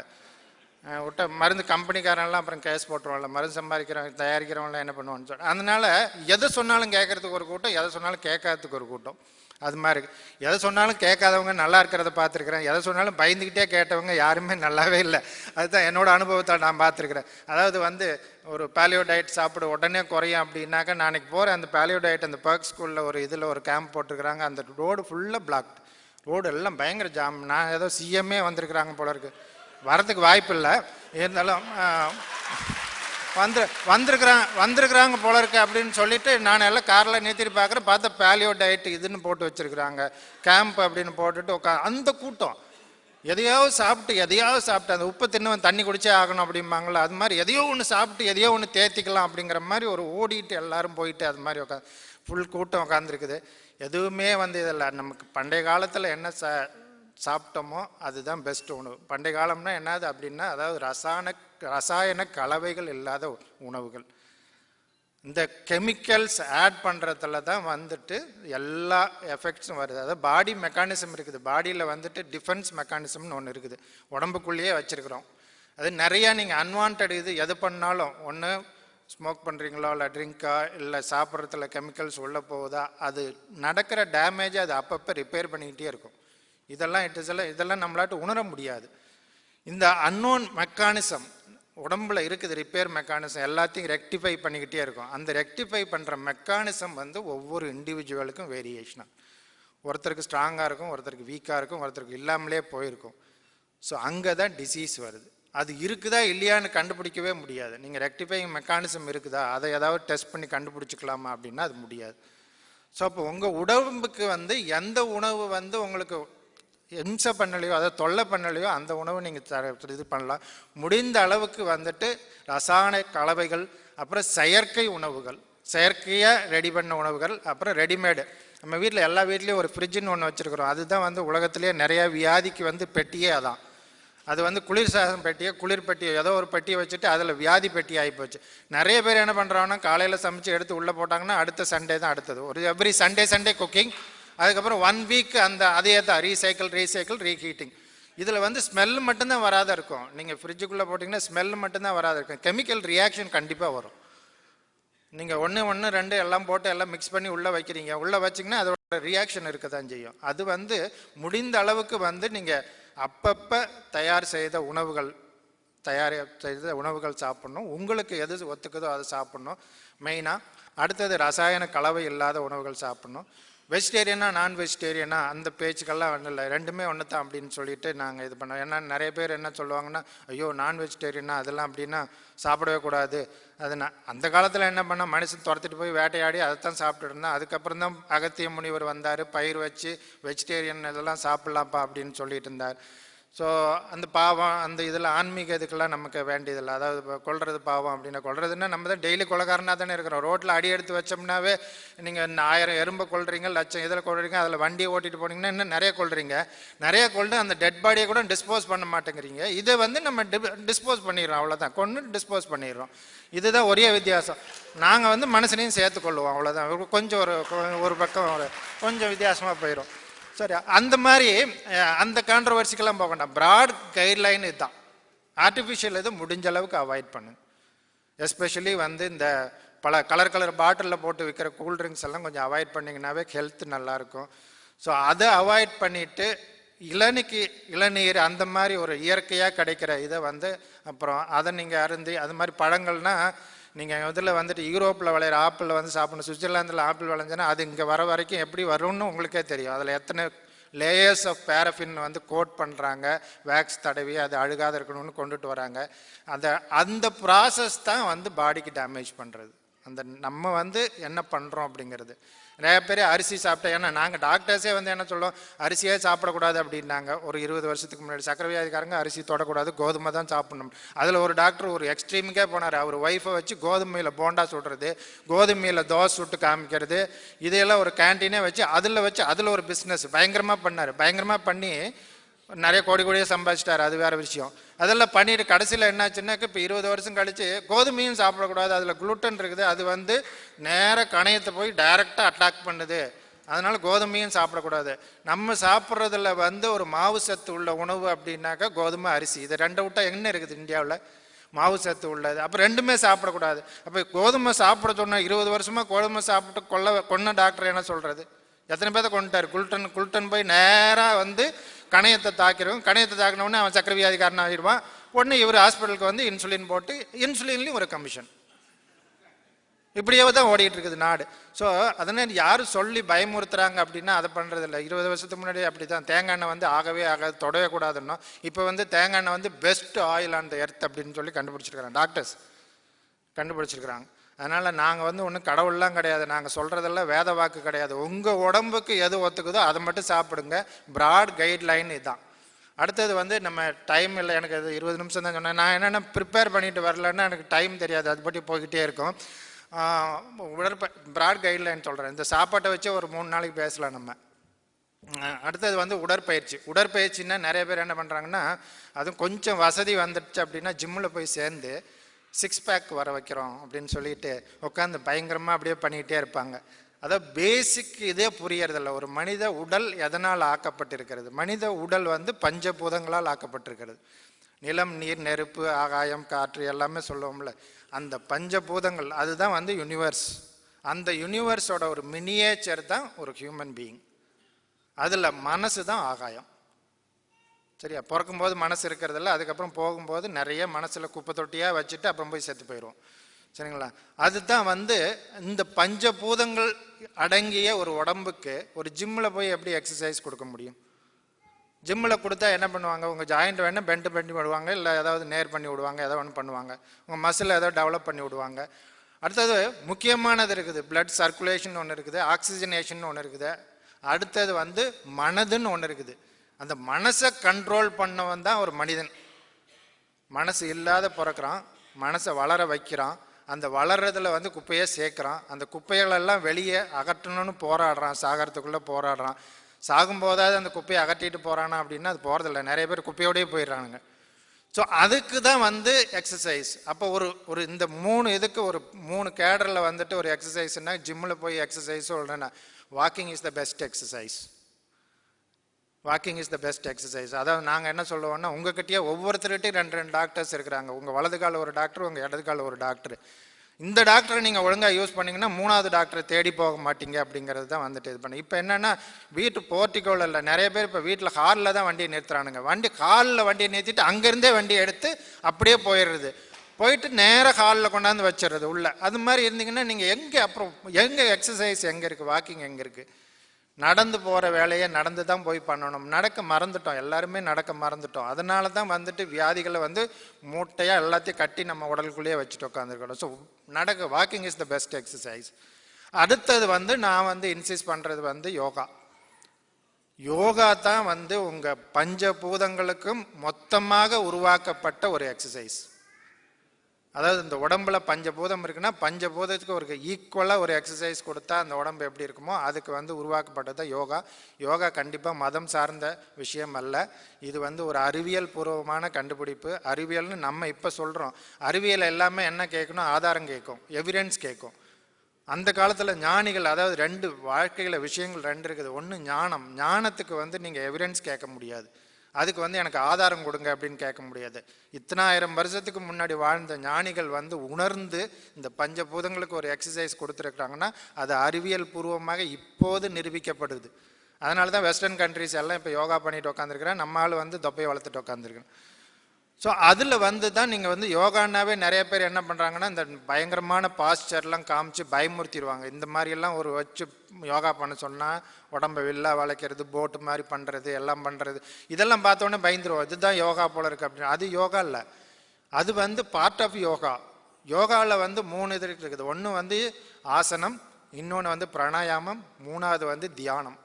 விட்ட மருந்து கம்பெனிக்காரெல்லாம் அப்புறம் கேஸ் போட்டுருவாங்கல்ல, மருந்து சம்பாதிக்கிறவங்க தயாரிக்கிறவங்களாம் என்ன பண்ணுவான்னு சொல்லி. அதனால எதை சொன்னாலும் கேட்கறதுக்கு ஒரு கூட்டம், எதை சொன்னாலும் கேட்காததுக்கு ஒரு கூட்டம். அது மாதிரி எதை சொன்னாலும் கேட்காதவங்க நல்லா இருக்கிறத பார்த்துருக்குறேன். எதை சொன்னாலும் பயந்துக்கிட்டே கேட்டவங்க யாருமே நல்லாவே இல்லை. அதுதான் என்னோட அனுபவத்தை நான் பார்த்துருக்குறேன். அதாவது வந்து ஒரு பேலியோ டயட் சாப்பிட உடனே குறையும் அப்படின்னாக்கா, நாளைக்கு போகிறேன் அந்த பேலியோ டயட் அந்த பர்க் ஸ்கூலில் ஒரு இதில் ஒரு கேம்ப் போட்டிருக்கிறாங்க. அந்த ரோடு ஃபுல்லாக பிளாக்ட், ரோடு எல்லாம் பயங்கர ஜாம். நான் ஏதோ சிஎம்ஏ வந்திருக்கிறாங்க போல இருக்கு, வரதுக்கு வாய்ப்பு இல்லை. இருந்தாலும் வந்திருக்கிறாங்க போல இருக்கு அப்படின்னு சொல்லிட்டு நான் எல்லாம் காரில் நிறுத்திட்டு பார்க்குறேன். பார்த்தா பேலியோ டயட் இதுன்னு போட்டு வச்சுருக்குறாங்க, கேம்ப் அப்படின்னு போட்டுட்டு அந்த கூட்டம் எதையாவது சாப்பிட்டு அந்த உப்பு தின்னு தண்ணி குடிச்சே ஆகணும் அப்படிம்பாங்களா, அது மாதிரி எதையோ ஒன்று சாப்பிட்டு எதையோ ஒன்று தேத்திக்கலாம் அப்படிங்கிற மாதிரி ஒரு ஓடிட்டு எல்லாரும் போயிட்டு அது மாதிரி ஃபுல் கூட்டம் உட்காந்துருக்குது. எதுவுமே வந்து இதில் நமக்கு பண்டைய காலத்தில் என்ன சாப்பிட்டோமோ அதுதான் பெஸ்ட் உணவு. பண்டைய காலம்னா என்னது அப்படின்னா, அதாவது ரசாயன கலவைகள் இல்லாத உணவுகள். இந்த கெமிக்கல்ஸ் ஆட் பண்ணுறதுல தான் வந்துட்டு எல்லா எஃபெக்ட்ஸும் வருது. அதாவது பாடி மெக்கானிசம் இருக்குது, பாடியில் வந்துட்டு டிஃபென்ஸ் மெக்கானிசம்னு ஒன்று இருக்குது, உடம்புக்குள்ளேயே வச்சுருக்குறோம். அது நிறையா நீங்கள் அன்வான்ட் இது எது பண்ணாலும், ஒன்று ஸ்மோக் பண்ணுறீங்களோ இல்லை ட்ரிங்க்கா இல்லை சாப்பிட்றதுல கெமிக்கல்ஸ் உள்ளே போகுதா, அது நடக்கிற டேமேஜை அது அப்பப்போ ரிப்பேர் பண்ணிக்கிட்டே இருக்கும். இதெல்லாம் நம்மளாட்டு உணர முடியாது. இந்த அன்னோன் மெக்கானிசம் உடம்புல இருக்குது, ரிப்பேர் மெக்கானிசம் எல்லாத்தையும் ரெக்டிஃபை பண்ணிக்கிட்டே இருக்கும். அந்த ரெக்டிஃபை பண்ணுற மெக்கானிசம் வந்து ஒவ்வொரு இண்டிவிஜுவலுக்கும் வேரியேஷனாக, ஒருத்தருக்கு ஸ்ட்ராங்காக இருக்கும், ஒருத்தருக்கு வீக்காக இருக்கும், ஒருத்தருக்கு இல்லாமலே போயிருக்கும். ஸோ அங்கே தான் டிசீஸ் வருது. அது இருக்குதா இல்லையான்னு கண்டுபிடிக்கவே முடியாது. நீங்கள் ரெக்டிஃபைங் மெக்கானிசம் இருக்குதா, அதை ஏதாவது டெஸ்ட் பண்ணி கண்டுபிடிச்சிக்கலாமா அப்படின்னா அது முடியாது. ஸோ அப்போ உங்கள் உடம்புக்கு வந்து எந்த உணவு வந்து உங்களுக்கு இம்சை பண்ணலையோ, அதை தொல்லை பண்ணலையோ அந்த உணவு நீங்கள் இது பண்ணலாம். முடிந்த அளவுக்கு வந்துட்டு ரசாயன கலவைகள், அப்புறம் செயற்கை உணவுகள், செயற்கையாக ரெடி பண்ண உணவுகள், அப்புறம் ரெடிமேடு. நம்ம வீட்டில் எல்லா வீட்லேயும் ஒரு ஃப்ரிட்ஜுன்னு ஒன்று வச்சுருக்குறோம். அதுதான் வந்து உலகத்திலேயே நிறையா வியாதிக்கு வந்து பெட்டியே அதான். அது வந்து குளிர் சாதம் பெட்டியோ குளிர் பெட்டியோ ஏதோ ஒரு பெட்டியை வச்சுட்டு அதில் வியாதி பெட்டி ஆகிப்போச்சு. நிறைய பேர் என்ன பண்ணுறாங்கன்னா, காலையில் சமைச்சு எடுத்து உள்ளே போட்டாங்கன்னா அடுத்த சண்டே தான் அடுத்தது. ஒரு எவ்ரி சண்டே குக்கிங், அதுக்கப்புறம் 1 வீக் அந்த அதே தான் ரீசைக்கிள் ரீஹீட்டிங். இதில் வந்து ஸ்மெல் மட்டும்தான் வராத இருக்கும். நீங்கள் ஃப்ரிட்ஜுக்குள்ளே போட்டிங்கன்னா ஸ்மெல் மட்டும்தான் வராத இருக்கும், கெமிக்கல் ரியாக்ஷன் கண்டிப்பாக வரும். நீங்கள் 1 2 எல்லாம் போட்டு எல்லாம் மிக்ஸ் பண்ணி உள்ளே வைக்கிறீங்க, உள்ளே வச்சிங்கன்னா அதோட ரியாக்ஷன் இருக்க தான் செய்யும். அது வந்து முடிந்த அளவுக்கு வந்து நீங்கள் அப்பப்போ தயார் செய்த உணவுகள் சாப்பிட்ணும். உங்களுக்கு எது ஒத்துக்குதோ அதை சாப்பிட்ணும் மெயினாக. அடுத்தது ரசாயன கலவை இல்லாத உணவுகள் சாப்பிட்ணும். வெஜிடேரியனா நான் வெஜிடேரியனா அந்த பேச்சுக்கெல்லாம் ஒன்றும் இல்லை, ரெண்டுமே ஒன்று தான் அப்படின்னு சொல்லிட்டு நாங்கள் இது பண்ணோம். ஏன்னா நிறைய பேர் என்ன சொல்லுவாங்கன்னா, ஐயோ நான் வெஜிடேரியனா அதெல்லாம் அப்படின்னா சாப்பிடவே கூடாது. அது அந்த காலத்தில் என்ன பண்ணால் மனுஷன் துரத்திட்டு போய் வேட்டையாடி அதைத்தான் சாப்பிட்டுட்டு இருந்தான். அதுக்கப்புறம் தான் அகத்திய முனிவர் வந்தார், பயிர் வச்சு வெஜிடேரியன் இதெல்லாம் சாப்பிட்லாம்ப்பா அப்படின்னு சொல்லிட்டு இருந்தார். ஸோ அந்த பாவம் அந்த இதில் ஆன்மீக இதுக்கெல்லாம் நமக்கு வேண்டியதில்லை. அதாவது இப்போ கொல்றது பாவம் அப்படின்னா, கொல்றதுன்னா நம்ம தான் டெய்லி கொலைக்காரனாக தானே இருக்கிறோம். ரோட்டில் அடி எடுத்து வச்சோம்னாவே நீங்கள் 1000 எறும்பை கொல்றீங்க, 1,00,000 இதில் கொள்றீங்க, அதில் வண்டியை ஓட்டிட்டு போனீங்கன்னா இன்னும் நிறைய கொள்றீங்க. நிறைய கொண்டு அந்த டெட் பாடியை கூட டிஸ்போஸ் பண்ண மாட்டேங்கிறீங்க. இதை வந்து நம்ம டிஸ்போஸ் பண்ணிடுறோம், அவ்வளோதான், கொண்டு டிஸ்போஸ் பண்ணிடுறோம். இதுதான் ஒரே வித்தியாசம். நாங்கள் வந்து மனுஷனையும் சேர்த்துக்கொள்ளுவோம், அவ்வளோதான். கொஞ்சம் ஒரு பக்கம் கொஞ்சம் வித்தியாசமாக போயிடும். சரி, அந்த மாதிரி அந்த கான்ட்ரவர்சிக்கெல்லாம் போக வேண்டாம். ப்ராட் கைட்லைன் இதுதான். ஆர்டிஃபிஷியல் இது முடிஞ்ச அளவுக்கு அவாய்ட் பண்ணுங்க. எஸ்பெஷலி வந்து இந்த பல கலர் பாட்டிலில் போட்டு விற்கிற கூல்ட்ரிங்க்ஸ் எல்லாம் கொஞ்சம் அவாய்ட் பண்ணிங்கன்னாவே ஹெல்த் நல்லாயிருக்கும். ஸோ அதை அவாய்ட் பண்ணிவிட்டு இளநீர் அந்த மாதிரி ஒரு இயற்கையாக கிடைக்கிற இதை வந்து, அப்புறம் அதை நீங்கள் அருந்தி, அது மாதிரி பழங்கள்னால் நீங்கள் இதில் வந்துட்டு யூரோப்பில் விளையிற ஆப்பிள் வந்து சாப்பிடணும், சுவிட்சர்லாந்தில் ஆப்பிள் விளைஞ்சோன்னா அது இங்கே வர வரைக்கும் எப்படி வரும்னு உங்களுக்கே தெரியும். அதில் எத்தனை லேயர்ஸ் ஆஃப் பேரஃபின் வந்து கோட் பண்ணுறாங்க, வேக்ஸ் தடவி அது அழுகாத இருக்கணும்னு கொண்டுட்டு வராங்க. அந்த ப்ராசஸ் தான் வந்து பாடிக்கு டேமேஜ் பண்ணுறது. அந்த நம்ம வந்து என்ன பண்ணுறோம் அப்படிங்கிறது. நிறைய பேர் அரிசி சாப்பிட்டா, ஏன்னா நாங்கள் டாக்டர்ஸே வந்து என்ன சொல்லுவோம், அரிசியே சாப்பிடக்கூடாது அப்படின்னாங்க. ஒரு 20 வருஷத்துக்கு முன்னாடி சக்கரை வியாதிக்காரங்க அரிசி தொடக்கூடாது, கோதுமை தான் சாப்பிடணும். அதில் ஒரு டாக்டர் ஒரு எக்ஸ்ட்ரீமுக்கே போனார். அவர் ஒய்ஃபை வச்சு கோதுமையில் போண்டா சுடுறது, கோதுமையில் தோசை சுட்டு காமிக்கிறது, இதையெல்லாம் ஒரு கேன்டீனே வச்சு அதில் ஒரு பிஸ்னஸ் பயங்கரமாக பண்ணார். பயங்கரமாக பண்ணி நிறைய கோடியே சம்பாதிச்சிட்டார், அது வேறு விஷயம். அதெல்லாம் பண்ணிட்டு கடைசியில் என்னாச்சுன்னாக்க, இப்போ 20 வருஷம் கழிச்சு கோதுமையும் சாப்பிடக்கூடாது, அதில் குளுட்டன் இருக்குது, அது வந்து நேர கணையத்தை போய் டைரெக்டாக அட்டாக் பண்ணுது, அதனால கோதுமையும் சாப்பிடக்கூடாது. நம்ம சாப்பிட்றதுல வந்து ஒரு மாவு சத்து உள்ள உணவு அப்படின்னாக்கா கோதுமை, அரிசி, இது ரெண்டை விட்டா என்ன இருக்குது இந்தியாவில்? மாவு சத்து உள்ளது. அப்போ ரெண்டுமே சாப்பிடக்கூடாது. அப்போ கோதுமை சாப்பிட சொன்னால் 20 வருஷமாக கோதுமை சாப்பிட்டு கொன்ன டாக்டர் என்ன சொல்கிறது? எத்தனை பேர்த்த கொண்டுட்டார்? குளுட்டன் போய் நேராக வந்து கணையத்தை தாக்கினவுடனே அவன் சக்கரை வியாதிக்காரன் ஆகிடுவான். உடனே இவர் ஹாஸ்பிட்டலுக்கு வந்து இன்சுலின் போட்டு, இன்சுலின்லேயும் ஒரு கமிஷன், இப்படியே தான் ஓடிட்டு இருக்குது நாடு. ஸோ அதனால் யாரும் சொல்லி பயமுறுத்துறாங்க அப்படின்னா அதை பண்ணுறதில்ல. 20 வருஷத்துக்கு முன்னாடி அப்படி தான் தேங்காய் எண்ணெய் வந்து ஆகாது, தொடவே கூடாதுன்னா, இப்போ வந்து தேங்காய் எண்ணெய் வந்து best oil on the earth அப்படின்னு சொல்லி கண்டுபிடிச்சிருக்கிறாங்க, டாக்டர்ஸ் கண்டுபிடிச்சிருக்கிறாங்க. அதனால் நாங்கள் வந்து ஒன்றும் கடவுள்லாம் கிடையாது, நாங்கள் சொல்கிறதெல்லாம் வேத வாக்கு கிடையாது. உங்கள் உடம்புக்கு எது ஒத்துக்குதோ அதை மட்டும் சாப்பிடுங்க. ப்ராட் கைட்லைன் இதுதான். அடுத்தது வந்து நம்ம டைம் இல்லை, எனக்கு அது 20 நிமிஷம் தான் சொன்னேன். நான் என்னென்ன ப்ரிப்பேர் பண்ணிட்டு வரலன்னா எனக்கு டைம் தெரியாது, அது பற்றி போய்கிட்டே இருக்கும். ப்ராட் கைட்லைன் சொல்கிறேன். இந்த சாப்பாட்டை வச்சு ஒரு 3 நாளைக்கு பேசலாம் நம்ம. அடுத்தது வந்து உடற்பயிற்சின்னா நிறைய பேர் என்ன பண்ணுறாங்கன்னா, அதுவும் கொஞ்சம் வசதி வந்துடுச்சு அப்படின்னா ஜிம்மில் போய் சேர்ந்து 6 பேக் வர வைக்கிறோம் அப்படின்னு சொல்லிட்டு உட்காந்து பயங்கரமாக அப்படியே பண்ணிக்கிட்டே இருப்பாங்க. அதாவது பேசிக் இதே புரியறதில்ல. ஒரு மனித உடல் எதனால் ஆக்கப்பட்டிருக்கிறது? மனித உடல் வந்து பஞ்சபூதங்களால் ஆக்கப்பட்டிருக்கிறது. நிலம், நீர், நெருப்பு, ஆகாயம், காற்று எல்லாமே சொல்லுவோம்ல. அந்த பஞ்சபூதங்கள் அதுதான் வந்து யூனிவர்ஸ். அந்த யூனிவர்ஸோட ஒரு மினியேச்சர் தான் ஒரு ஹியூமன் பீயிங். அதில் மனசு தான் ஆகாயம். சரியா? பிறக்கும்போது மனசு இருக்கிறதில்ல, அதுக்கப்புறம் போகும்போது நிறைய மனசில் குப்பை தொட்டியாக வச்சுட்டு அப்புறம் போய் செத்து போயிடுவோம். சரிங்களா? அதுதான் வந்து இந்த பஞ்சபூதங்கள் அடங்கிய ஒரு உடம்புக்கு ஒரு ஜிம்மில் போய் எப்படி எக்ஸசைஸ் கொடுக்க முடியும்? ஜிம்மில் கொடுத்தா என்ன பண்ணுவாங்க? உங்கள் ஜாயிண்ட் வேணால் பெண்டு பண்ணி விடுவாங்க, இல்லை ஏதாவது நேர் பண்ணி விடுவாங்க, ஏதோ ஒன்று பண்ணுவாங்க. உங்கள் மசில் ஏதோ டெவலப் பண்ணி விடுவாங்க. அடுத்தது முக்கியமானது இருக்குது, பிளட் சர்க்குலேஷன் ஒன்று இருக்குது, ஆக்சிஜனேஷன் ஒன்று இருக்குது. அடுத்தது வந்து மனதுன்னு ஒன்று இருக்குது. அந்த மனசை கண்ட்ரோல் பண்ணவன் தான் ஒரு மனிதன். மனசு இல்லாத பிறக்கிறான், மனசை வளர வைக்கிறான், அந்த வளர்றதுல வந்து குப்பையை சேர்க்குறான், அந்த குப்பைகளெல்லாம் வெளியே அகற்றணும்னு போராடுறான், சாகிறதுக்குள்ளே போராடுறான். சாகும்போதாவது அந்த குப்பையை அகற்றிட்டு போகிறானா அப்படின்னா அது போகிறதில்ல. நிறைய பேர் குப்பையோடய போயிடுறானுங்க. ஸோ அதுக்கு தான் வந்து எக்ஸசைஸ். அப்போ ஒரு இந்த 3 இதுக்கு ஒரு 3 கேடரில் வந்துட்டு ஒரு எக்ஸசைஸ்னா, ஜிம்மில் போய் எக்ஸசைஸ் சொல்கிறேன்னா, walking is the best exercise. Walking is the best exercise. அதாவது நாங்கள் என்ன சொல்லுவோம்னா, உங்ககிட்டயே ஒவ்வொருத்தருகிட்டையும் 2 டாக்டர்ஸ் இருக்கிறாங்க. உங்கள் வலது கால ஒரு டாக்டர், உங்கள் இடது கால ஒரு டாக்டர். இந்த டாக்டரை நீங்கள் ஒழுங்காக யூஸ் பண்ணிங்கன்னா 3வது டாக்டரை தேடி போக மாட்டீங்க அப்படிங்கிறது தான் வந்துட்டு இது பண்ணி. இப்போ என்னென்னா, வீட்டு போர்ட்டிக்கோவில் இல்லை, நிறைய பேர் இப்போ வீட்டில் ஹாலில் தான் வண்டியை நிறுத்துறானுங்க. ஹாலில் வண்டியை நிறுத்திட்டு அங்கேருந்தே வண்டியை எடுத்து அப்படியே போயிடுறது. போயிட்டு நேராக ஹாலில் கொண்டாந்து வச்சிடுறது உள்ள. அது மாதிரி இருந்தீங்கன்னா நீங்கள் எங்கே எக்ஸசைஸ் எங்கே இருக்குது? வாக்கிங் எங்கே இருக்குது? நடந்து போகிற வேலையை நடந்து தான் போய் பண்ணணும். நடக்க மறந்துட்டோம், எல்லாருமே நடக்க மறந்துட்டோம். அதனால தான் வந்துட்டு வியாதிகளை வந்து மூட்டையாக எல்லாத்தையும் கட்டி நம்ம உடலுக்குள்ளேயே வச்சுட்டு உட்காந்துருக்கணும். So walking is the best exercise. அடுத்தது வந்து நான் வந்து இன்சிஸ்ட் பண்ணுறது வந்து யோகா. யோகா தான் வந்து உங்கள் பஞ்சபூதங்களுக்கும் மொத்தமாக உருவாக்கப்பட்ட ஒரு எக்ஸசைஸ். அதாவது இந்த உடம்புல பஞ்சபூதம் இருக்குன்னா பஞ்சபூதத்துக்கு ஒரு ஈக்குவலாக ஒரு எக்ஸசைஸ் கொடுத்தா அந்த உடம்பு எப்படி இருக்குமோ அதுக்கு வந்து உருவாக்கப்பட்டது யோகா. யோகா கண்டிப்பாக மதம் சார்ந்த விஷயம் அல்ல. இது வந்து ஒரு அறிவியல் பூர்வமான கண்டுபிடிப்பு. அறிவியல்னு நம்ம இப்போ சொல்கிறோம். அறிவியல் எல்லாமே என்ன கேட்கணும்? ஆதாரம் கேட்கும், எவிடன்ஸ் கேட்கும். அந்த காலத்தில் ஞானிகள், அதாவது 2 வாழ்க்கையில் விஷயங்கள் 2 இருக்குது. ஒன்று ஞானம். ஞானத்துக்கு வந்து நீங்கள் எவிடன்ஸ் கேட்க முடியாது. அதுக்கு வந்து எனக்கு ஆதாரம் கொடுங்க அப்படின்னு கேட்க முடியாது. இத்தனாயிரம் வருஷத்துக்கு முன்னாடி வாழ்ந்த ஞானிகள் வந்து உணர்ந்து இந்த பஞ்சபூதங்களுக்கு ஒரு எக்ஸசைஸ் கொடுத்துருக்குறாங்கன்னா அது அறிவியல் பூர்வமாக இப்போது நிரூபிக்கப்படுது. அதனால தான் வெஸ்டர்ன் கண்ட்ரிஸ் எல்லாம் இப்போ யோகா பண்ணிட்டு உட்காந்துருக்கிறேன். நம்ம ஆள் வந்து தொப்பையை வளர்த்துட்டு உட்காந்துருக்கிறேன். ஸோ அதில் வந்து தான் நீங்கள் வந்து யோகானாவே நிறைய பேர் என்ன பண்ணுறாங்கன்னா, இந்த பயங்கரமான பாஸ்டர்லாம் காமிச்சு பயமுறுத்திடுவாங்க. இந்த மாதிரியெல்லாம் ஒரு வச்சு யோகா பண்ண சொன்னால் உடம்பை வில்லா வளைக்கிறது, போட்டு மாதிரி பண்ணுறது, எல்லாம் பண்ணுறது, இதெல்லாம் பார்த்தோன்னே பயந்துருவோம். இதுதான் யோகா போல இருக்குது அப்படின்னு. அது யோகா இல்லை, அது வந்து பார்ட் ஆஃப் யோகா. யோகாவில் வந்து 3 இது இருக்குது. ஒன்று வந்து ஆசனம், இன்னொன்று வந்து பிராணாயாமம், 3வது வந்து தியானம்.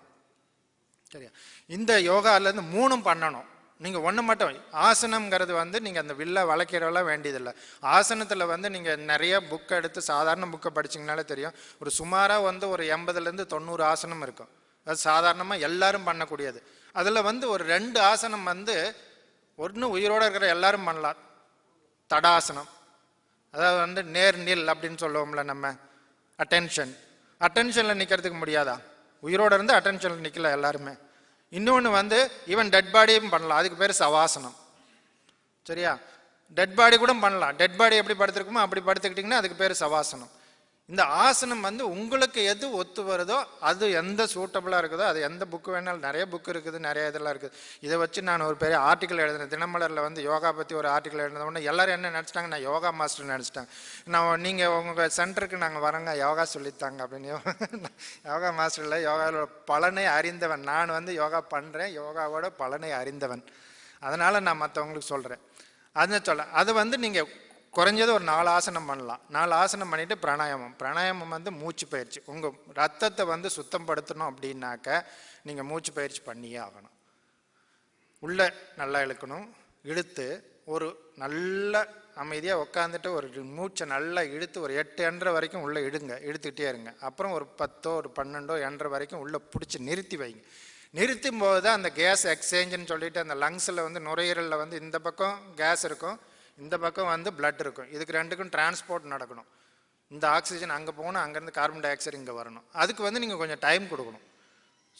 சரியா? இந்த யோகாவிலேருந்து 3ம் பண்ணணும். நீங்கள் ஒன்று மட்டும் ஆசனம்ங்கிறது வந்து நீங்கள் அந்த வில்ல வளைக்கிறவெல்லாம் வேண்டியதில்லை. ஆசனத்தில் வந்து நீங்கள் நிறைய புக்கை எடுத்து சாதாரண புக்கை படிச்சிங்கனாலே தெரியும். ஒரு சுமாராக வந்து ஒரு 80லேருந்து 90 ஆசனம் இருக்கும். அது சாதாரணமாக எல்லாரும் பண்ணக்கூடியது. அதில் வந்து ஒரு 2 ஆசனம் வந்து ஒன்று உயிரோடு இருக்கிற எல்லாரும் பண்ணலாம். தடாசனம், அதாவது வந்து நேர் நில் அப்படின்னு சொல்லுவோம்ல நம்ம. அட்டென்ஷனில் நிற்கிறதுக்கு முடியாதா? உயிரோடு இருந்து அட்டென்ஷனில் நிற்கல எல்லாருமே. இன்னொன்று வந்து ஈவன் டெட் பாடியும் பண்ணலாம். அதுக்கு பேர் சவாசனம். சரியா? டெட் பாடி கூட பண்ணலாம். டெட் பாடி எப்படி படுத்துருக்குமோ அப்படி படுத்துக்கிட்டிங்கன்னா அதுக்கு பேர் சவாசனம். இந்த ஆசனம் வந்து உங்களுக்கு எது ஒத்து வருதோ, அது எந்த சூட்டபுளாக இருக்குதோ, அது எந்த புக்கு வேணாலும், நிறைய புக்கு இருக்குது, நிறைய இதெல்லாம் இருக்குது. இதை வச்சு நான் ஒரு பெரிய ஆர்டிக்கல் எழுதினேன். தினமலரில் வந்து யோகா பற்றி ஒரு ஆர்டிக்கல் எழுதினோடனே எல்லோரும் என்ன நினச்சிட்டாங்க, நான் யோகா மாஸ்டர் நினச்சிட்டாங்க. நீங்கள் உங்கள் சென்டருக்கு நாங்கள் வரோங்க, யோகா சொல்லித்தாங்க அப்படின்னு. யோகா மாஸ்டரில் யோகாவோட பலனை அறிந்தவன் நான். வந்து யோகா பண்ணுறேன், யோகாவோட பலனை அறிந்தவன். அதனால் நான் மற்றவங்களுக்கு சொல்கிறேன். அது வந்து நீங்கள் குறைஞ்சது ஒரு 4 ஆசனம் பண்ணலாம். 4 ஆசனம் பண்ணிவிட்டு பிராணாயாமம் வந்து மூச்சு பயிற்சி. உங்கள் ரத்தத்தை வந்து சுத்தம் படுத்தணும் அப்படின்னாக்க நீங்கள் மூச்சு பயிற்சி பண்ணியே ஆகணும். உள்ளே நல்லா இழுக்கணும். இழுத்து ஒரு நல்ல அமைதியாக உட்காந்துட்டு ஒரு மூச்சை நல்லா இழுத்து ஒரு 8 எண்ற வரைக்கும் உள்ளே இழுத்துக்கிட்டே இருங்க. அப்புறம் ஒரு 10 ஒரு 12 எண்ற வரைக்கும் உள்ளே பிடிச்சி நிறுத்தி வைங்க. நிறுத்தும் போது தான் அந்த கேஸ் எக்ஸ்சேஞ்சுன்னு சொல்லிட்டு அந்த லங்ஸில் வந்து நுரையீரலில் வந்து இந்த பக்கம் கேஸ் இருக்கும், இந்த பக்கம் வந்து பிளட் இருக்கும். இதுக்கு ரெண்டுக்கும் டிரான்ஸ்போர்ட் நடக்கணும். இந்த ஆக்சிஜன் அங்கே போகணும், அங்கேருந்து கார்பன் டை ஆக்சைடு இங்கே வரணும். அதுக்கு வந்து நீங்கள் கொஞ்சம் டைம் கொடுக்கணும்.